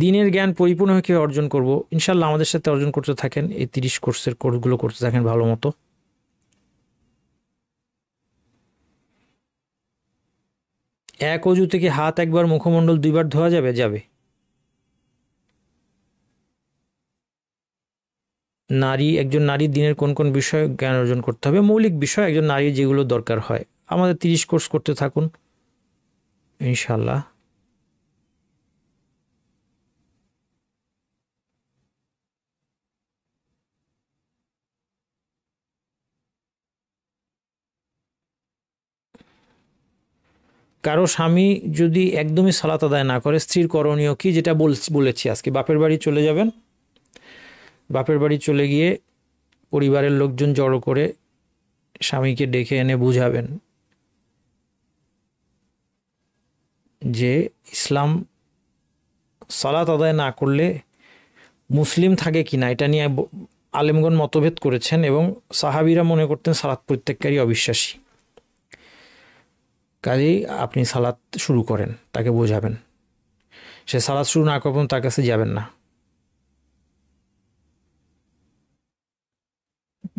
দিনের জ্ঞান পরিপূর্ণভাবে কীভাবে অর্জন করব, ইনশাল্লাহ আমাদের সাথে অর্জন করতে থাকেন, এই 30 কোর্সের কোর্সগুলো করতে থাকেন ভালো মতো। এক অজু থেকে হাত একবার, মুখমণ্ডল 2বার ধোয়া যাবে? যাবে। একজন নারীর দিনের কোন কোন বিষয়ে জ্ঞান অর্জন করতে হবে? মৌলিক বিষয় একজন নারীর যেগুলো দরকার হয়। আমাদের 30 কোর্স করতে থাকুন ইনশাল্লাহ। কারো স্বামী যদি একদমই সালাত আদায় না করে, স্ত্রীর করণীয় কি? যেটা বলেছি আজকে, বাপের বাড়ি চলে যাবেন, বাপের বাড়ি চলে গিয়ে পরিবারের লোকজন জড়ো করে স্বামীকে ডেকে এনে বুঝাবেন যে ইসলাম সালাত আদায় না করলে মুসলিম থাকে কিনা, এটা নিয়ে আলেমগণ মতভেদ করেছেন, এবং সাহাবীরা মনে করতেন সালাত প্রত্যেককারী অবিশ্বাসী। কাজেই আপনি সালাত শুরু করেন, তাকে বোঝাবেন। সে সালাত শুরু না করবেন তার কাছে যাবেন না।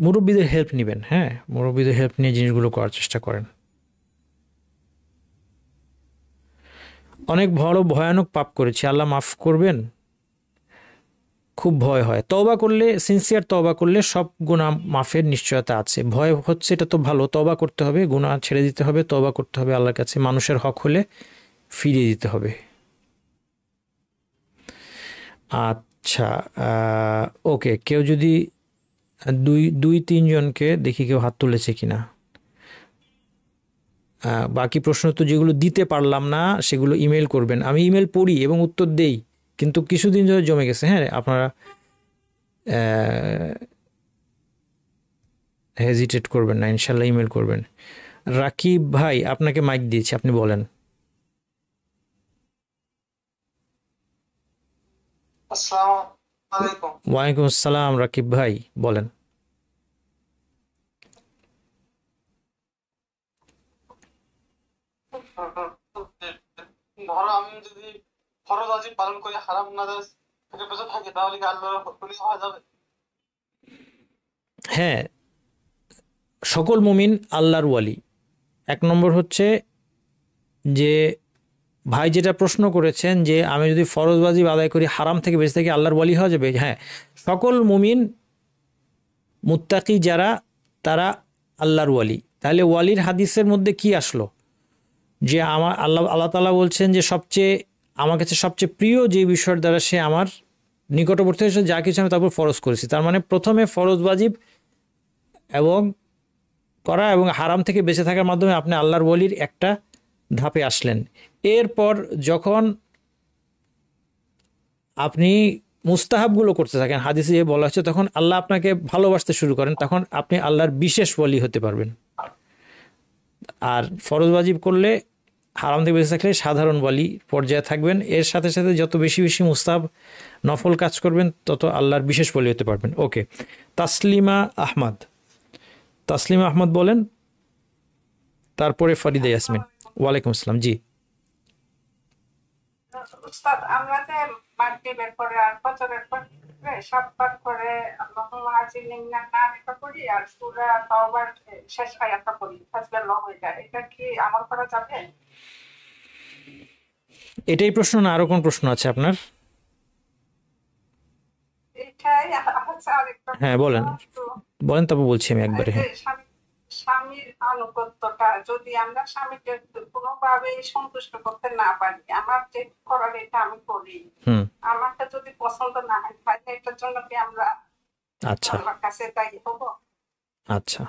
মুরব্বীদের হেল্প নেবেন, হ্যাঁ, মুরব্বীদের হেল্প নিয়ে জিনিসগুলো করার চেষ্টা করেন। অনেক বড় ভয়ানক পাপ করেছি, আল্লাহ মাফ করবেন? খুব ভয় হয়। তওবা করলে, সিনসিয়ার তওবা করলে সব গুনাহ মাফের নিশ্চয়তা আছে। ভয় হচ্ছে, এটা তো ভালো, তওবা করতে হবে, গুনাহ ছেড়ে দিতে হবে, তওবা করতে হবে আল্লাহর কাছে, মানুষের হক হলে ফিরিয়ে দিতে হবে। আচ্ছা, ওকে, কেউ যদি দুই তিনজনকে দেখি কেউ হাত তুলেছে কিনা। বাকি প্রশ্ন তো যেগুলো দিতে পারলাম না সেগুলো ইমেল করবেন। আমি ইমেল পড়ি এবং উত্তর দেই, কিন্তু কিছুদিন ধরে জমে গেছে। হ্যাঁ, আপনারা হেজিটেট করবেন না, ইনশাল্লাহ ইমেল করবেন। রাকিব ভাই, আপনাকে মাইক দিয়েছি, আপনি বলেন। আসসালামু আলাইকুম। ওয়ালাইকুম আসসালাম, রাকিব ভাই বলেন। ধরো আমি যদি ফরজ ওয়াজিব পালন করে হারাম নাজায়েজ থেকে বেঁচে থাকি, তাহলে কি আল্লাহর ওলি হওয়া যাবে? হ্যাঁ, সকল মুমিন আল্লাহর ওয়ালি। 1 নম্বর হচ্ছে যে ভাই যেটা প্রশ্ন করেছেন যে আমি যদি ফরজ ওয়াজিব আদায় করি হারাম থেকে বেঁচে থাকি আল্লাহর ওয়ালি হওয়া যাবে। হ্যাঁ, সকল মুমিন মুত্তাকি যারা, তারা আল্লাহর ওয়ালি। তাহলে ওয়ালির হাদিসের মধ্যে কি আসলো? যে আল্লাহ তাআলা বলছেন যে আমার কাছে সবচেয়ে প্রিয় যে বিষয়ের দ্বারা সে আমার নিকটবর্তী হয়েছে, যা কিছু আমি তারপর ফরজ করেছি। তার মানে প্রথমে ফরজ ওয়াজিব এবং করা এবং হারাম থেকে বেঁচে থাকার মাধ্যমে আপনি আল্লাহর ওয়ালির একটা ধাপে আসলেন। এরপর যখন আপনি মুস্তাহাবগুলো করতে থাকেন, হাদিসে যে বলা হচ্ছে, তখন আল্লাহ আপনাকে ভালোবাসতে শুরু করেন, তখন আপনি আল্লাহর বিশেষ ওয়ালি হতে পারবেন। আর ফরজ ওয়াজিব করলে, হারাম থেকে বেঁচে থাকলে সাধারণ ওয়ালি পর্যায়ে থাকবেন। এর সাথে সাথে যত বেশি বেশি মুস্তাহাব নফল কাজ করবেন তত আল্লাহর বিশেষ ওয়ালি হতে পারবেন। ওকে, তাসলিমা আহমদ বলেন, তারপরে ফরিদা ইয়াসমিন। ওয়ালাইকুম আসসালাম। জি, উস্তাদ, আমরা যে মাগরিবের পরে আর ফজরের পরে সাতবার করে আল্লাহুম্মা আজিরনি মিনান নার এটা পড়ি, আর সূরা তাওবার শেষ আয়াতটা পড়ি, হাসবুল্লাহ হয়ে যায়। এটা কি আমল করা যাবে? এটাই প্রশ্ন না আরো কোন প্রশ্ন আছে আপনার? এটাই আছে। আরেকটা হ্যাঁ বলেন, বলেন, তারপর বলছি আমি এই একবারে। যে হ্যাঁ, স্বামীর আনুগত্যটা যদি আমরা স্বামীকে কোনোভাবেই সন্তুষ্ট করতে না পারি, আমার যে করার এটা আমি করি, হুম, আমারটা যদি পছন্দ না হয়, তাহলে এটার জন্য কি আমরা আচ্ছা আল্লাহর কাছে দায়ী হবো? আচ্ছা,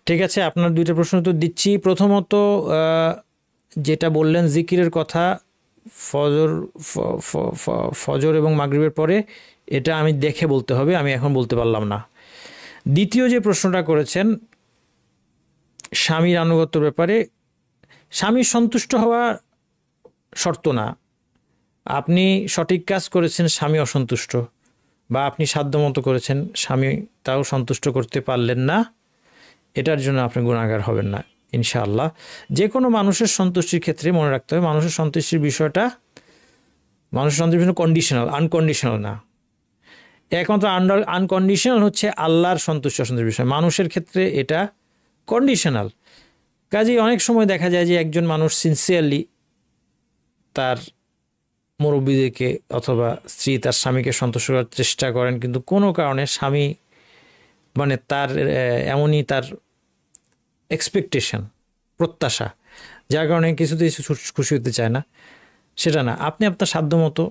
ঠিক আছে, আপনার 2টা প্রশ্ন তো দিচ্ছি। প্রথমত যেটা বললেন জিকিরের কথা, ফজর ফজর এবং মাগরিবের পরে, এটা আমি দেখে বলতে হবে, আমি এখন বলতে পারলাম না। দ্বিতীয় যে প্রশ্নটা করেছেন স্বামীর আনুগত্যের ব্যাপারে স্বামীর সন্তুষ্ট হওয়া শর্ত না। আপনি সঠিক কাজ করেছেন, স্বামী অসন্তুষ্ট, বা আপনি সাধ্যমতো করেছেন, স্বামী তাও সন্তুষ্ট করতে পারলেন না, এটার জন্য আপনি গুনাহগার হবেন না ইনশাআল্লাহ। যে কোনো মানুষের সন্তুষ্টির ক্ষেত্রে মনে রাখতে হবে মানুষের সন্তুষ্টির বিষয়টা, মানুষের সন্তুষ্টি কন্ডিশনাল, আনকন্ডিশনাল না। একমাত্র আনকন্ডিশনাল হচ্ছে আল্লাহর সন্তুষ্টি অসন্তুষ্টির বিষয়, মানুষের ক্ষেত্রে এটা কন্ডিশনাল। কাজেই অনেক সময় দেখা যায় যে একজন মানুষ সিনসিয়ারলি তার মুরব্বীদেরকে অথবা স্ত্রী তার স্বামীকে সন্তুষ্ট করার চেষ্টা করেন, কিন্তু কোনো কারণে স্বামী মানে তার এমনই তার এক্সপেকটেশন, প্রত্যাশা, যার কারণে কিছুতেই খুশি হতে চায় না, সেটা না। আপনি আপনার সাধ্যমতো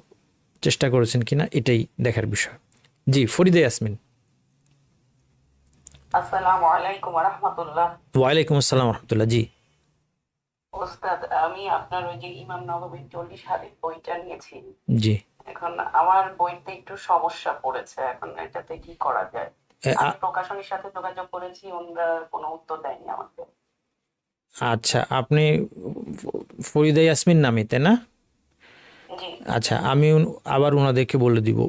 চেষ্টা করেছেন কিনা এটাই দেখার বিষয়। জি, ফরিদা ইয়াসমিন। আসসালামু আলাইকুম ওয়া রাহমাতুল্লাহ। ওয়ালাইকুম আসসালাম রহমতুল্লাহ। জি ওস্তাদ, আমি আপনার ওই যে ইমাম নববীর 40 হাদিস বইটা নিয়েছি। জি এখন আমার বইতে একটু সমস্যা পড়েছে, এখন এটাতে কি করা যায়? আমি প্রকাশনীর সাথে যোগাযোগ করেছি, ওনারা কোনো উত্তর দেয়নি আমাকে। আচ্ছা, আপনি ফরিদা ইয়াসমিন নামে, তাই না? জি। আচ্ছা, আমি আবার ওনাদেরকে বলে দিব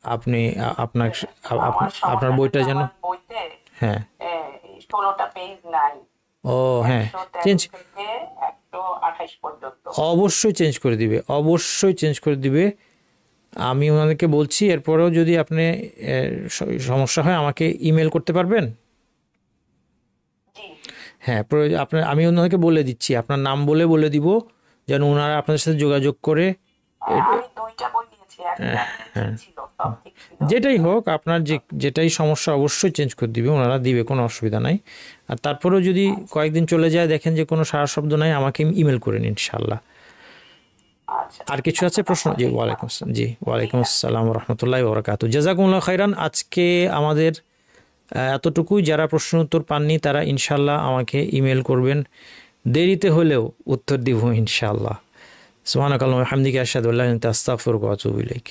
আপনি আপনার আপনার বইটা যেন, বইতে হ্যাঁ 16টা পেজ নাই। ও হ্যাঁ, 113 চেঞ্জ থেকে 128 পর্যন্ত। অবশ্যই চেঞ্জ করে দিবে, অবশ্যই চেঞ্জ করে দিবে। আমি ওনাদেরকে বলছি, এরপরেও যদি আপনি সমস্যা হয় আমাকে ইমেল করতে পারবেন। জি। হ্যাঁ, আপনার আমি ওনাদেরকে বলে দিচ্ছি, আপনার নাম বলে দিব যেন ওনারা আপনাদের সাথে যোগাযোগ করে। আমি দুইটা বই নিয়েছি, একটা ছিল, সব ঠিক ছিল। যেটাই হোক, আপনার যেটাই সমস্যা অবশ্যই চেঞ্জ করে দিবে, ওনারা দিবে, কোনো অসুবিধা নাই। আর তারপরেও যদি কয়েকদিন চলে যায়, দেখেন যে কোনো সারা শব্দ নাই, আমাকে ইমেল করেন ইনশাআল্লাহ। আচ্ছা। আর কিছু আছে প্রশ্ন? জি ওয়ালাইকুম আসসালাম। জি ওয়ালাইকুম আসসালাম রহমতুল্লাহি ওয়া বারাকাতুহু। জাযাকুমুল্লাহ খাইরান। আজকে আমাদের এতটুকুই। যারা প্রশ্ন উত্তর পাননি তারা ইনশাআল্লাহ আমাকে ইমেল করবেন, দেরিতে হলেও উত্তর দিব ইনশাআল্লাহ। সুবহানাকাল্লাহুম্মা ওয়া বিহামদিকা আশহাদু আল্লা ইলাহা ইল্লা আনতা আস্তাগফিরুকা ওয়া আতুবু ইলাইক।